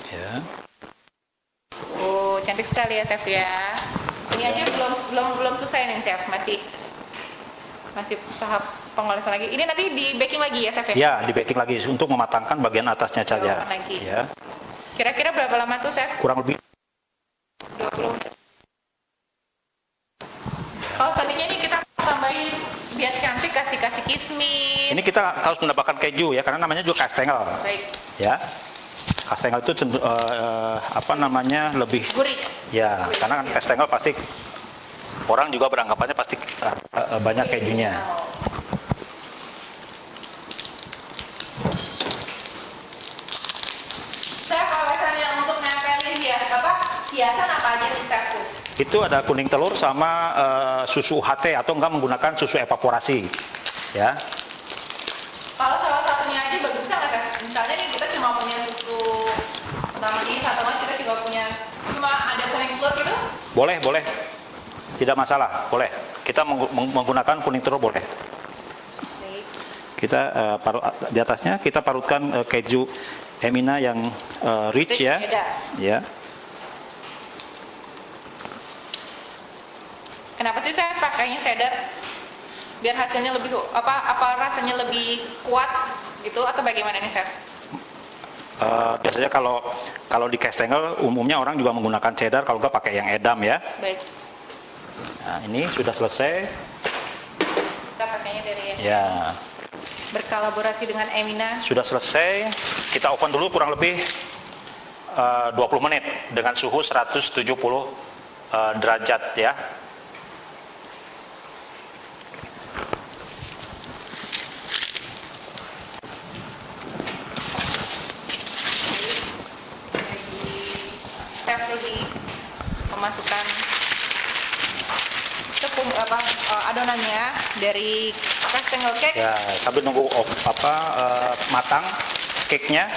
Speaker 8: Ya.
Speaker 9: Oh, cantik sekali ya, Chef ya. Ini aja belum selesai nih, Chef. Masih tahap pengolahan lagi. Ini nanti di baking lagi ya, Chef ya?
Speaker 8: Ya, di baking lagi untuk mematangkan bagian atasnya saja.
Speaker 9: Lagi.
Speaker 8: Ya.
Speaker 9: Kira-kira berapa lama tuh, Chef?
Speaker 8: Kurang lebih
Speaker 9: 20 menit. Kalau tadinya ini kita tambahin biar cantik, kasih kismis.
Speaker 8: ini kita harus menambahkan keju ya, karena namanya juga kastengel.
Speaker 9: Baik.
Speaker 8: Ya. Kastengel itu apa namanya lebih
Speaker 9: Gurih.
Speaker 8: ya, karena kan kastengel pasti orang juga beranggapannya pasti banyak kejunya.
Speaker 9: Saya alasan yang untuk nempelin hiasan apa aja sih, Chef?
Speaker 8: Itu ada kuning telur sama susu UHT atau enggak menggunakan susu evaporasi. Ya.
Speaker 9: Kalau salah satunya aja bagusnya nggak, Chef? Misalnya nih kita cuma punya susu manis atau nggak kita juga punya cuma ada kuning telur gitu?
Speaker 8: Boleh. Tidak masalah, boleh. Kita menggunakan kuning telur boleh.
Speaker 9: Baik.
Speaker 8: Kita di atasnya kita parutkan keju Emina yang rich ya.
Speaker 9: Beda.
Speaker 8: Ya.
Speaker 9: Kenapa sih saya pakainya cheddar? Biar hasilnya lebih apa rasanya lebih kuat gitu atau bagaimana nih, Chef?
Speaker 8: Biasanya kalau di kastengel umumnya orang juga menggunakan cheddar, kalau nggak pakai yang edam ya.
Speaker 9: Baik.
Speaker 8: Nah, ini sudah selesai.
Speaker 9: Kita pakainya dari
Speaker 8: Ya.
Speaker 9: berkolaborasi dengan Emina.
Speaker 8: Sudah selesai. Kita oven dulu kurang lebih 20 menit dengan suhu 170 derajat ya.
Speaker 9: Chef Rudi memasukkan tepung adonannya dari kastengel cake.
Speaker 8: Ya, sambil nunggu matang cake-nya.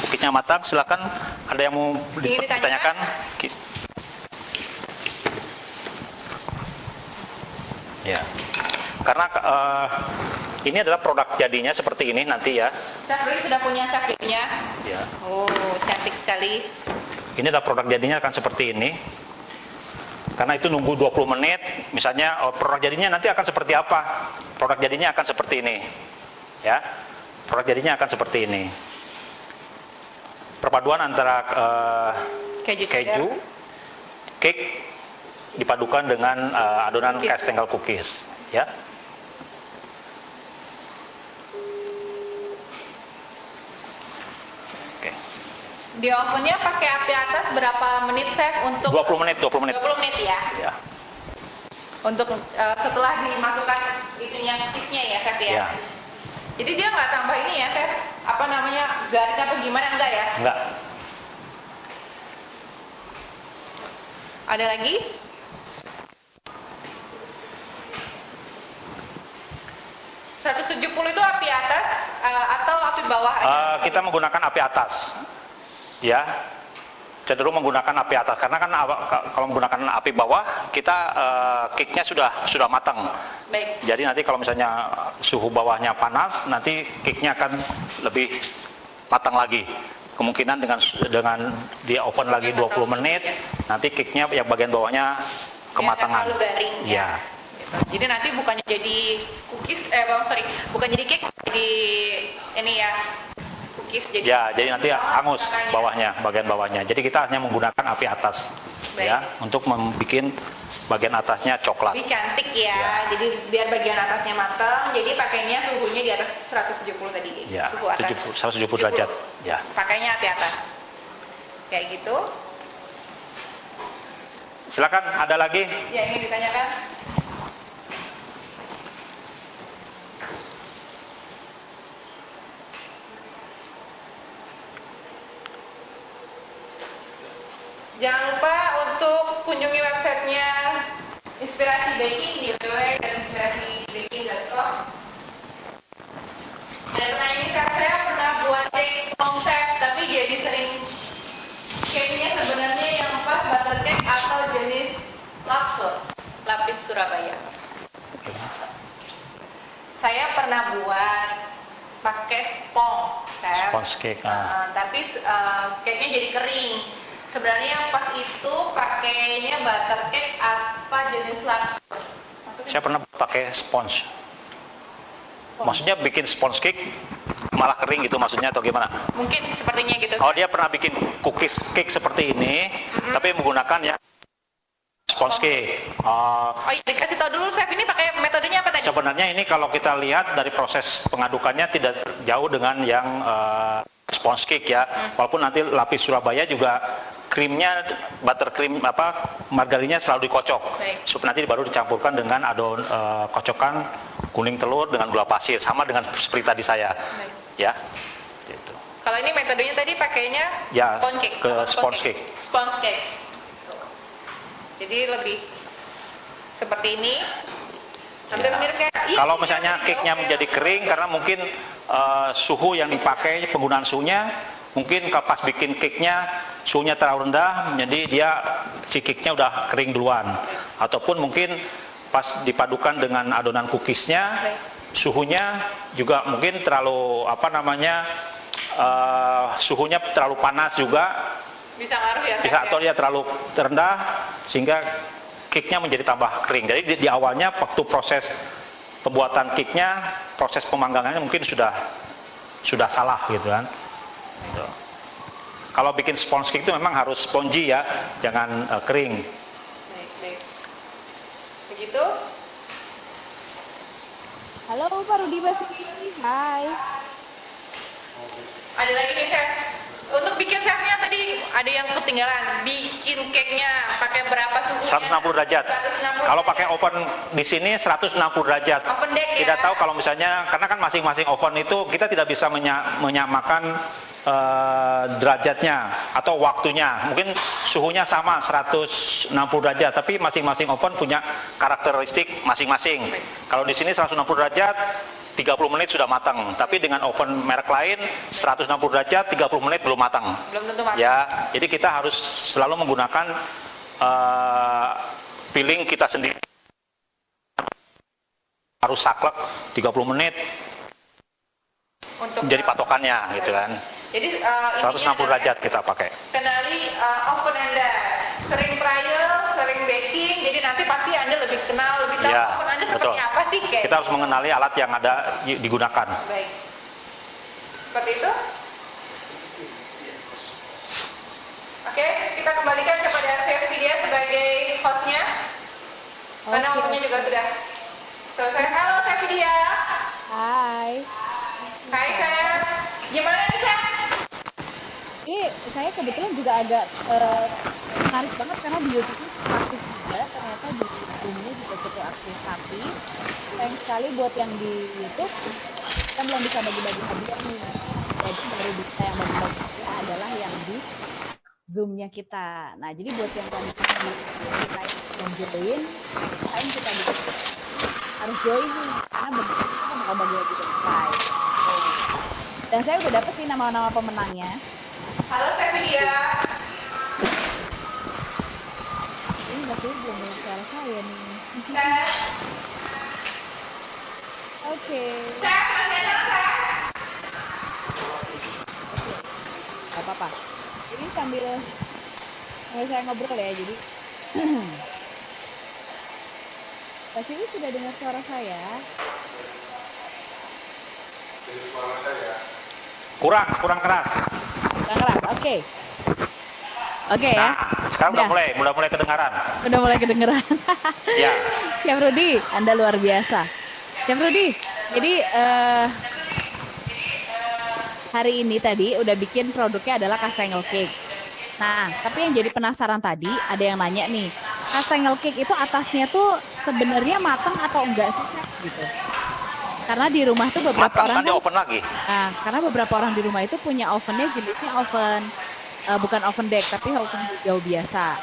Speaker 8: Cake-nya matang, silakan ada yang mau ditanyakan? Ya. Karena ini adalah produk jadinya seperti ini nanti ya.
Speaker 9: Chef Rudi sudah punya cake-nya.
Speaker 8: Ya.
Speaker 9: Oh, cantik sekali.
Speaker 8: Ini adalah produk jadinya akan seperti ini. Karena itu nunggu 20 menit, misalnya produk jadinya nanti akan seperti apa? Produk jadinya akan seperti ini. Ya. Produk jadinya akan seperti ini. Perpaduan antara keju, cake dipadukan dengan adonan kastengel cookies, ya. Oke.
Speaker 9: Di ovennya pakai api atas berapa menit, Chef? Untuk
Speaker 8: 20 menit.
Speaker 9: 20 menit ya.
Speaker 8: Ya.
Speaker 9: untuk setelah dimasukkan itunya cheese-nya ya, Chef ya.
Speaker 8: Ya,
Speaker 9: Jadi dia nggak tambah ini ya, Chef, apa namanya, garis atau gimana, enggak ya?
Speaker 8: enggak.
Speaker 9: Ada lagi? ...170 itu api atas atau api bawah aja?
Speaker 8: Kita menggunakan api atas, ya, cenderung menggunakan api atas karena kan kalau menggunakan api bawah kita cake-nya sudah matang.
Speaker 9: Baik.
Speaker 8: Jadi nanti kalau misalnya suhu bawahnya panas, nanti cake-nya akan lebih matang lagi. Kemungkinan dengan di oven lagi 20 menit, nanti cake-nya yang bagian bawahnya kematangan.
Speaker 9: Ya, terlalu garing.
Speaker 8: Ya.
Speaker 9: Jadi nanti bukannya jadi cookies, bukan jadi cake, jadi ini ya, cookies jadi.
Speaker 8: Ya, jadi nanti hangus bawahnya, bagian bawahnya. Jadi kita hanya menggunakan api atas, ya, untuk membuat bagian atasnya coklat.
Speaker 9: Lebih cantik ya. Jadi biar bagian atasnya matang, jadi pakainya suhunya di atas 170 tadi.
Speaker 8: Ya,
Speaker 9: Suhu atas
Speaker 8: 170 derajat. Ya.
Speaker 9: Pakainya api atas. Kayak gitu.
Speaker 8: Silakan, ada lagi?
Speaker 9: Ya, ingin ditanyakan? Jangan lupa untuk kunjungi websitenya Inspirasi Baking di www.inspirasibaking.com. Dan pernah ini saya pernah buat cake konsep, tapi jadi sering cake-nya sebenarnya yang pas butter cake atau jenis lapis Surabaya. Saya pernah buat pakai
Speaker 8: Sponge cake.
Speaker 9: tapi cake-nya jadi kering. Sebenarnya yang pas itu pakainya butter cake apa jenis lapis?
Speaker 8: Saya pernah pakai sponge. Maksudnya bikin sponge cake malah kering gitu maksudnya atau gimana?
Speaker 9: Mungkin sepertinya gitu.
Speaker 8: Oh, dia pernah bikin cookies cake seperti ini, tapi menggunakan ya sponge cake.
Speaker 9: Oh iya, dikasih tahu dulu Chef, ini pakai metodenya apa tadi?
Speaker 8: Sebenarnya ini kalau kita lihat dari proses pengadukannya tidak jauh dengan yang sponge cake ya. Walaupun nanti lapis Surabaya juga krimnya, butter cream margarinnya selalu dikocok. Supaya nanti baru dicampurkan dengan adonan kocokan kuning telur dengan gula pasir, sama dengan seperti tadi saya. Ya. Gitu.
Speaker 9: Kalau ini metodenya tadi pakainya
Speaker 8: ya,
Speaker 9: sponge cake.
Speaker 8: ke sponge cake.
Speaker 9: Sponge cake. Jadi lebih seperti ini. Hampir mirip kayak
Speaker 8: Kalau misalnya cake-nya menjadi kering karena mungkin suhu yang dipakai, penggunaan suhunya mungkin pas bikin cake-nya suhunya terlalu rendah, jadi dia si cake-nya udah kering duluan. Ataupun mungkin pas dipadukan dengan adonan cookies-nya, suhunya juga mungkin terlalu suhunya terlalu panas juga.
Speaker 9: Bisa ngaruh ya.
Speaker 8: Bisa, atau dia terlalu rendah sehingga cake-nya menjadi tambah kering. Jadi di awalnya waktu proses pembuatan cake-nya, proses pemanggangannya mungkin sudah salah gitu kan. Gitu. Kalau bikin sponge cake itu memang harus spongy ya, jangan kering.
Speaker 9: Baik. Begitu.
Speaker 1: Halo Pak Rudi Basuki, hai.
Speaker 9: Ada lagi nih Chef. Untuk bikin chefnya tadi ada yang ketinggalan. Bikin cake-nya pakai berapa suhunya?
Speaker 8: 160 derajat.
Speaker 9: 160
Speaker 8: Kalau pakai oven di sini 160 derajat.
Speaker 9: Oven deck ya.
Speaker 8: Tidak tahu kalau misalnya, karena kan masing-masing oven itu kita tidak bisa menyamakan derajatnya atau waktunya. Mungkin suhunya sama 160 derajat, tapi masing-masing oven punya karakteristik masing-masing. Kalau di sini 160 derajat 30 menit sudah matang, tapi dengan oven merek lain 160 derajat 30 menit belum matang.
Speaker 9: Belum tentu matang.
Speaker 8: Ya, jadi kita harus selalu menggunakan feeling kita sendiri. Harus saklek 30 menit
Speaker 9: untuk
Speaker 8: jadi patokannya gitu kan.
Speaker 9: Jadi
Speaker 8: 160 derajat kita pakai.
Speaker 9: Kenali oven Anda, sering trial, sering baking, jadi nanti pasti Anda lebih kenal, lebih tahu
Speaker 8: Ya,
Speaker 9: oven Anda
Speaker 8: betul.
Speaker 9: seperti apa sih kayak.
Speaker 8: Kita harus mengenali alat yang ada digunakan.
Speaker 9: Baik. Seperti itu. Oke, kita kembalikan kepada Chef Vidya sebagai hostnya. Karena waktunya juga sudah selesai. Halo Chef Vidya.
Speaker 1: Hai.
Speaker 9: Hai Chef. Gimana nih Chef?
Speaker 1: Ini saya kebetulan juga agak menarik banget karena di YouTube itu aktif juga ternyata di Zoom-nya juga cukup aktif, tapi sayang sekali buat yang di YouTube kita belum bisa bagi-bagi hadiah nih. Jadi baru bisa yang bagi-bagi hadiah adalah yang di Zoom-nya kita. Nah, jadi buat yang tadi kita yang join, kita harus join nih, karena begitu kita bakal bagi-bagi prize. Dan saya udah dapet sih nama-nama pemenangnya.
Speaker 9: Halo, saya Vidya.
Speaker 1: Ini masih belum dengar suara saya nih. Oke. Gak apa-apa. Jadi sambil saya ngobrol ya, jadi Pak Siwi sudah dengar suara saya?
Speaker 8: Kurang keras.
Speaker 1: Kurang keras, oke. Oke ya.
Speaker 8: Nah, sekarang udah mulai kedengaran.
Speaker 1: Udah mulai kedengeran.
Speaker 8: Ya.
Speaker 1: Chef Rudy, Anda luar biasa. Chef Rudy, jadi hari ini tadi udah bikin produknya adalah kastengel cake. Nah, tapi yang jadi penasaran tadi ada yang nanya nih, kastengel cake itu atasnya tuh sebenarnya matang atau enggak sih, Chef? Gitu. Karena di rumah tuh beberapa orang
Speaker 8: kan oven lagi.
Speaker 1: Nah, karena beberapa orang di rumah itu punya ovennya jenisnya oven bukan oven deck tapi oven hijau biasa.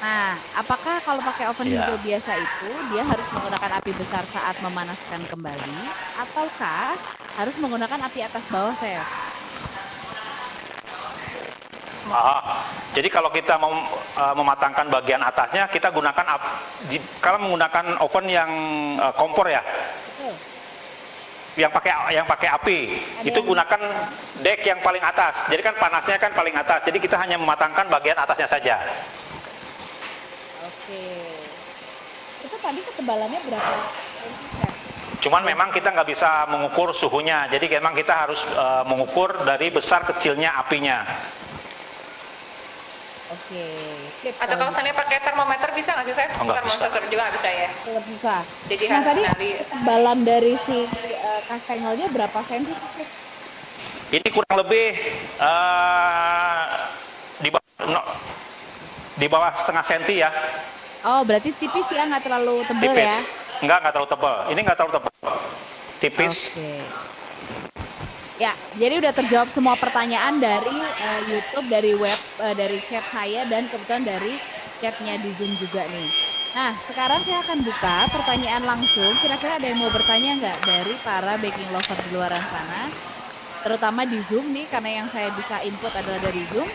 Speaker 1: Nah, apakah kalau pakai oven hijau biasa itu dia harus menggunakan api besar saat memanaskan kembali, ataukah harus menggunakan api atas bawah, Chef?
Speaker 8: Jadi kalau kita mau mematangkan bagian atasnya, kita gunakan kalau menggunakan oven yang kompor ya, yang pakai api, itu gunakan deck yang paling atas. Jadi kan panasnya kan paling atas. Jadi kita hanya mematangkan bagian atasnya saja.
Speaker 1: Oke. Itu tadi ketebalannya berapa senti, Chef?
Speaker 8: Cuman memang kita nggak bisa mengukur suhunya. Jadi memang kita harus mengukur dari besar kecilnya apinya.
Speaker 1: Oke.
Speaker 9: Atau kalau misalnya pakai termometer bisa nggak sih, Chef? Termometer juga nggak bisa ya?
Speaker 1: Tetap bisa.
Speaker 9: Jadi
Speaker 1: nah,
Speaker 9: harus
Speaker 1: tadi
Speaker 9: dari
Speaker 1: ketebalan dari si kastengelnya berapa senti, Chef?
Speaker 8: Ini kurang lebih di bawah setengah senti ya.
Speaker 1: Oh, berarti tipis ya, nggak terlalu tebal
Speaker 8: tipis.
Speaker 1: ya?
Speaker 8: Nggak terlalu tebal. Ini nggak terlalu tebal. Tipis.
Speaker 1: Oke. Ya, jadi udah terjawab semua pertanyaan dari YouTube, dari web, dari chat saya, dan kebetulan dari chatnya di Zoom juga nih. Nah, sekarang saya akan buka pertanyaan langsung. Kira-kira ada yang mau bertanya nggak dari para baking lover di luaran sana? Terutama di Zoom nih, karena yang saya bisa input adalah dari Zoom.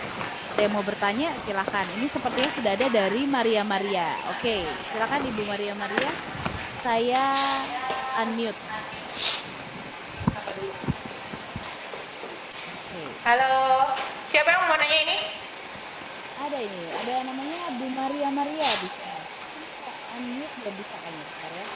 Speaker 1: Ada yang mau bertanya, silakan. Ini sepertinya sudah ada dari Maria. Oke, silakan Ibu Maria. Saya unmute.
Speaker 9: Halo, siapa yang mau nanya ini?
Speaker 1: Ada ini, ada namanya Bu Maria bisa. Unmute nggak bisa kayaknya, bentar ya.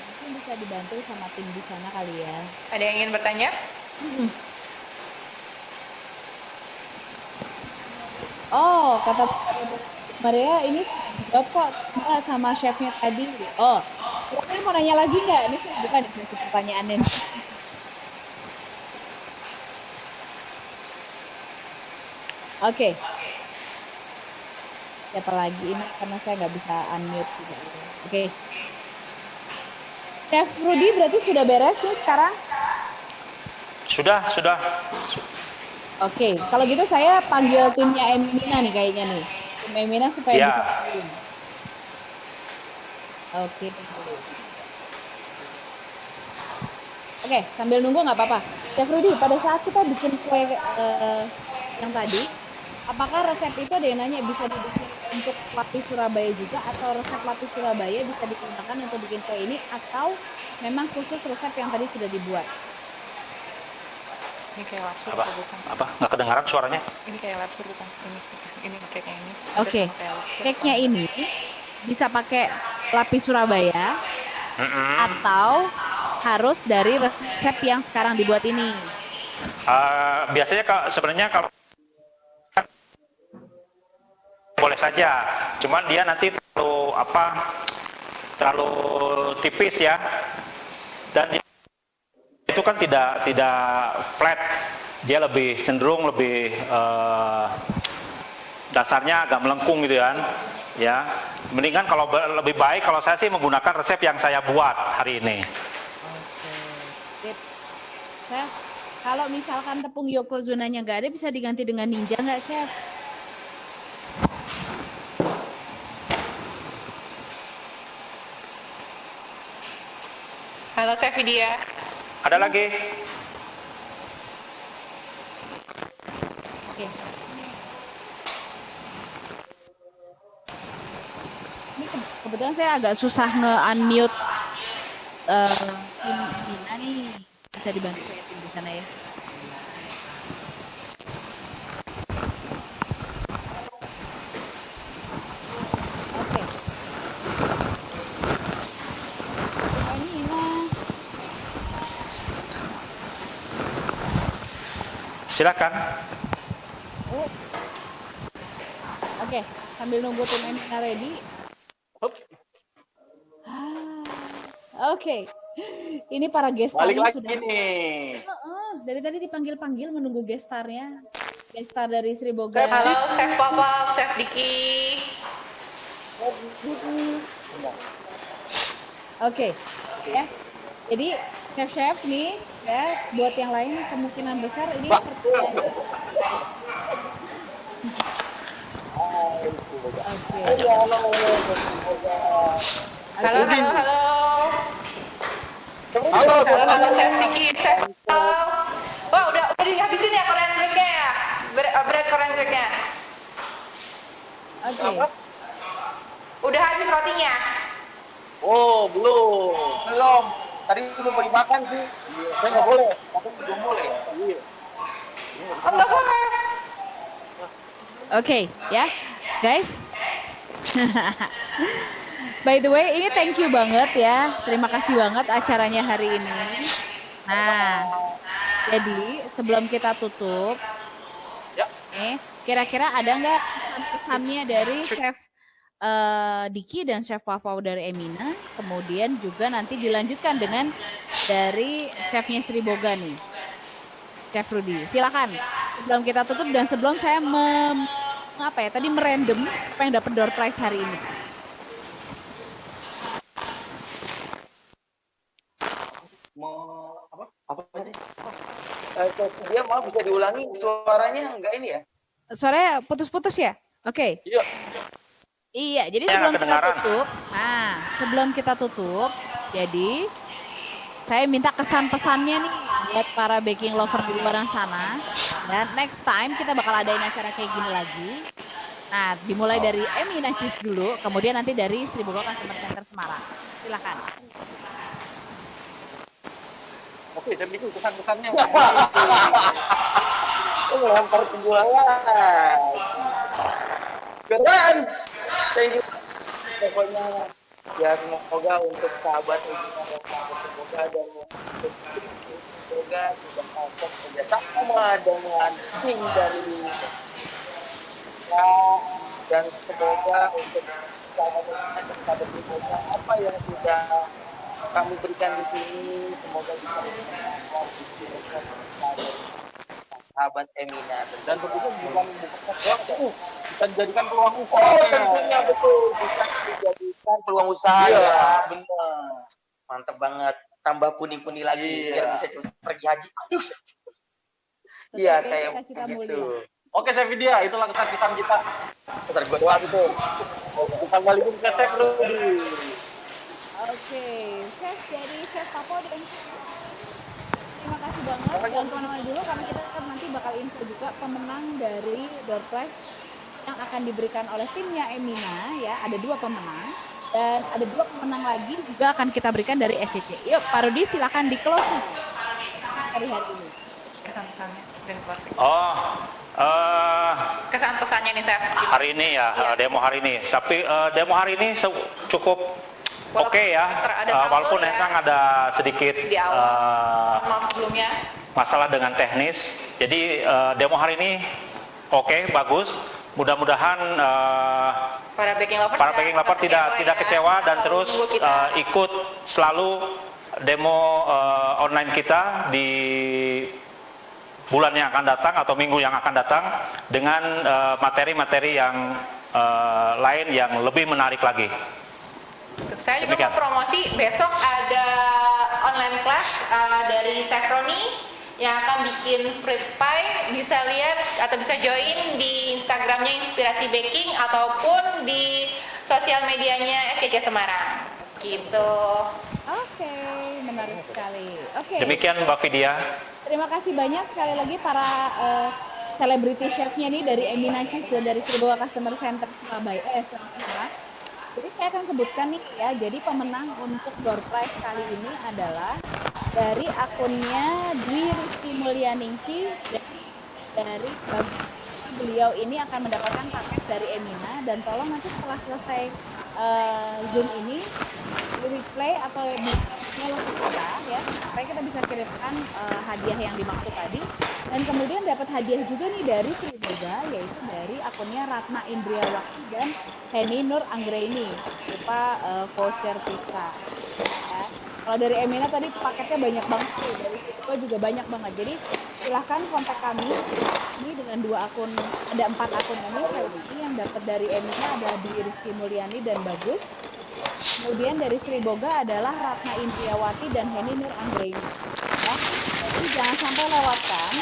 Speaker 1: Mungkin bisa dibantu sama tim di sana kali ya.
Speaker 9: Ada yang ingin bertanya?
Speaker 1: Oh, kata Maria ini jawab kok sama chefnya tadi. Oh, kalian mau nanya lagi nggak? Ini bukan sesi pertanyaannya. Oke. Siapa lagi ini karena saya nggak bisa unmute juga. Oke. Chef Rudy berarti sudah beres nih sekarang?
Speaker 8: Sudah.
Speaker 1: Oke, kalau gitu saya panggil timnya Emina nih kayaknya nih. Tim Emina supaya bisa join. Oke, sambil nunggu nggak apa-apa. Chef Rudy, pada saat kita bikin kue yang tadi, apakah resep itu ada yang nanya bisa dibikin untuk lapis Surabaya juga, atau resep lapis Surabaya bisa digunakan untuk bikin kue ini, atau memang khusus resep yang tadi sudah dibuat?
Speaker 9: Ini kayak lapsur bukan?
Speaker 8: Apa? Nggak kedengaran suaranya?
Speaker 9: Ini kayak lapsur bukan? Ini cake-nya ini.
Speaker 1: Oke, cake-nya ini bisa pakai lapis Surabaya atau harus dari resep yang sekarang dibuat ini?
Speaker 8: Biasanya sebenarnya kalau boleh saja, cuman dia nanti terlalu tipis ya, dan itu kan tidak flat, dia lebih cenderung lebih dasarnya agak melengkung gitu kan. Ya, mendingan kalau lebih baik kalau saya sih menggunakan resep yang saya buat hari ini.
Speaker 1: Sip. Chef, kalau misalkan tepung Yokozuna-nya nggak ada, bisa diganti dengan Ninja nggak, Chef?
Speaker 9: Halo Chef Vidya.
Speaker 8: Ada lagi?
Speaker 1: Oke. Ini kebetulan saya agak susah nge-unmute tim Mina nih. Bisa dibantu ya tim di sana ya. Oke. Mina.
Speaker 8: Silakan.
Speaker 1: Oh. Oke, sambil nunggu tim Mina ready. Oke, ini para
Speaker 2: Balik
Speaker 1: gestarnya
Speaker 2: lagi
Speaker 1: sudah.
Speaker 2: nih.
Speaker 1: Dari tadi dipanggil-panggil menunggu gestarnya. Gestar dari Sri Boga.
Speaker 9: Halo Chef Papa, Chef Diki.
Speaker 1: Oke, ya. Jadi chef-chef nih, ya, buat yang lain kemungkinan besar ini Oke.
Speaker 9: Halo, halo, halo.
Speaker 2: Halo,
Speaker 9: Halo Chef Diki, Chef. Wah, udah dihabisin ya Korean break-nya ya? Bread Korean break-nya.
Speaker 1: Oke.
Speaker 9: Udah habis rotinya?
Speaker 2: Oh, belum. Tadi belum mau dimakan sih. Saya nggak boleh. Aku belum boleh. Iya.
Speaker 9: Oh, nggak boleh.
Speaker 1: Oke, ya. Guys. By the way, ini thank you banget ya. Terima kasih banget acaranya hari ini. Nah, jadi sebelum kita tutup, kira-kira ada nggak pesannya dari Chef Diki dan Chef Papa dari Emina? Kemudian juga nanti dilanjutkan dengan dari chefnya Sri Boga nih, Chef Rudy. Silakan. Sebelum kita tutup dan sebelum saya merandom apa yang dapat door prize hari ini.
Speaker 3: Apa sih? Dia mau bisa diulangi suaranya enggak ini ya?
Speaker 1: Suaranya putus-putus ya? Oke.
Speaker 3: Iya.
Speaker 1: Iya, jadi sebelum kita tutup, sebelum kita tutup, jadi saya minta kesan-pesannya nih buat para baking lover di luar sana. Dan next time kita bakal adain acara kayak gini lagi. Nah, dimulai dari Emina Cheese dulu, kemudian nanti dari Sri Boga Customer Center Semarang. Silakan.
Speaker 2: Oke, saya bikin kesan-kesannya.
Speaker 3: Melempar penjualan. Keren. Thank you. Pokoknya ya semoga untuk sahabat semoga dan semoga juga dapat kerjasama dengan tim dari ya, dan semoga untuk sahabat semoga apa yang sudah kami berikan di sini semoga bisa sahabat Emina
Speaker 2: Dan tentunya bukan bisa dijadikan peluang usaha.
Speaker 3: Oh, tentunya betul bisa dijadikan peluang usaha ya, benar. Mantap banget. Tambah pundi-pundi lagi biar bisa cepet pergi haji. Iya kayak begitu.
Speaker 2: Oke, Chef Vidya, itulah kesan-kesan kita.
Speaker 3: Bentar gua doang itu.
Speaker 2: Kita balikin ke Chef Rudy.
Speaker 1: Oke, Chef dari Chef Papo dan terima kasih banget. Jangan kemana-mana dulu karena kita nanti bakal info juga pemenang dari door prize yang akan diberikan oleh timnya Emina ya. Ada 2 pemenang dan ada 2 pemenang lagi juga akan kita berikan dari SCC. Yuk, Pak Rudi silakan di closing hari ini.
Speaker 9: Kesan-pesannya dan keluarga. Kesan-pesannya nih Chef.
Speaker 8: Hari ini ya, demo hari ini. Tapi demo hari ini cukup oke ya, walaupun memang ada sedikit masalah dengan teknis. Jadi demo hari ini oke, bagus. Mudah-mudahan
Speaker 9: para baking lover
Speaker 8: tidak kecewa dan terus ikut selalu demo online kita di bulan yang akan datang atau minggu yang akan datang dengan materi-materi yang lain yang lebih menarik lagi.
Speaker 9: Saya juga
Speaker 8: Demikian.
Speaker 9: mau promosi, besok ada online class dari Sefroni yang akan bikin fruit pie. Bisa lihat atau bisa join di Instagramnya Inspirasi Baking ataupun di sosial medianya SCC Semarang. Gitu.
Speaker 1: Oke, menarik sekali. Oke.
Speaker 8: Demikian Mbak Vidya.
Speaker 1: Terima kasih banyak sekali lagi para celebrity chefnya nih dari Emina Cheese dan dari Sriboga Customer Center Surabaya. Jadi saya akan sebutkan nih ya, jadi pemenang untuk door prize kali ini adalah dari akunnya Dwi Rizky Mulyaningsi dari beliau ini akan mendapatkan paket dari Emina, dan tolong nanti setelah selesai Zoom ini di replay atau di kita ya, supaya kita bisa kirimkan hadiah yang dimaksud tadi. Dan kemudian dapat hadiah juga nih dari Sriboga, yaitu dari akunnya Ratna Indriawati dan Heni Nur Anggraini berupa voucher pizza. Ya. Kalau dari Emina tadi paketnya banyak banget tuh, dari Sriboga juga banyak banget. Jadi silahkan kontak kami ini dengan 2 akun, ada 4 akun ini. Saya ini yang dapat dari Emina ada Dwi Rizky Mulyani dan Bagus. Kemudian dari Sriboga adalah Ratna Indriawati dan Heni Nur Anggraini. Ya. Jadi jangan sampai lewatkan.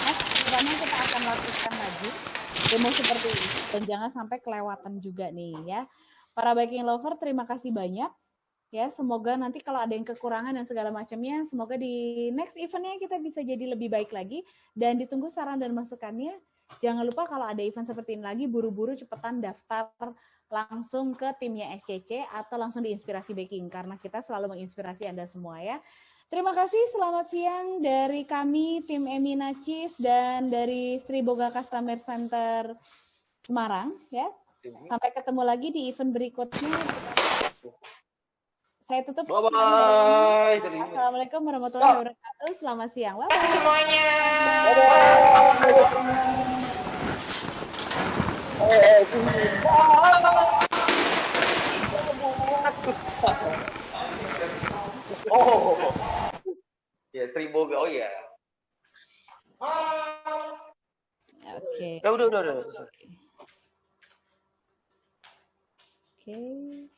Speaker 1: Sebenarnya kita akan lakukan lagi demo seperti ini dan jangan sampai kelewatan juga nih ya. Para baking lover, terima kasih banyak. Ya, semoga nanti kalau ada yang kekurangan dan segala macamnya, semoga di next eventnya kita bisa jadi lebih baik lagi, dan ditunggu saran dan masukannya. Jangan lupa kalau ada event seperti ini lagi, buru-buru cepetan daftar langsung ke timnya SCC atau langsung di Inspirasi Baking, karena kita selalu menginspirasi Anda semua ya. Terima kasih, selamat siang dari kami tim Emina Cheese dan dari Sriboga Customer Center Semarang ya. Sampai ketemu lagi di event berikutnya. Saya tutup.
Speaker 3: Bye-bye.
Speaker 1: Assalamualaikum warahmatullahi wabarakatuh. Selamat siang.
Speaker 9: Terima kasih semuanya.
Speaker 3: Oh, ya Sriboga. Oh ya.
Speaker 1: Oke.
Speaker 3: Ya udah.
Speaker 1: Oke.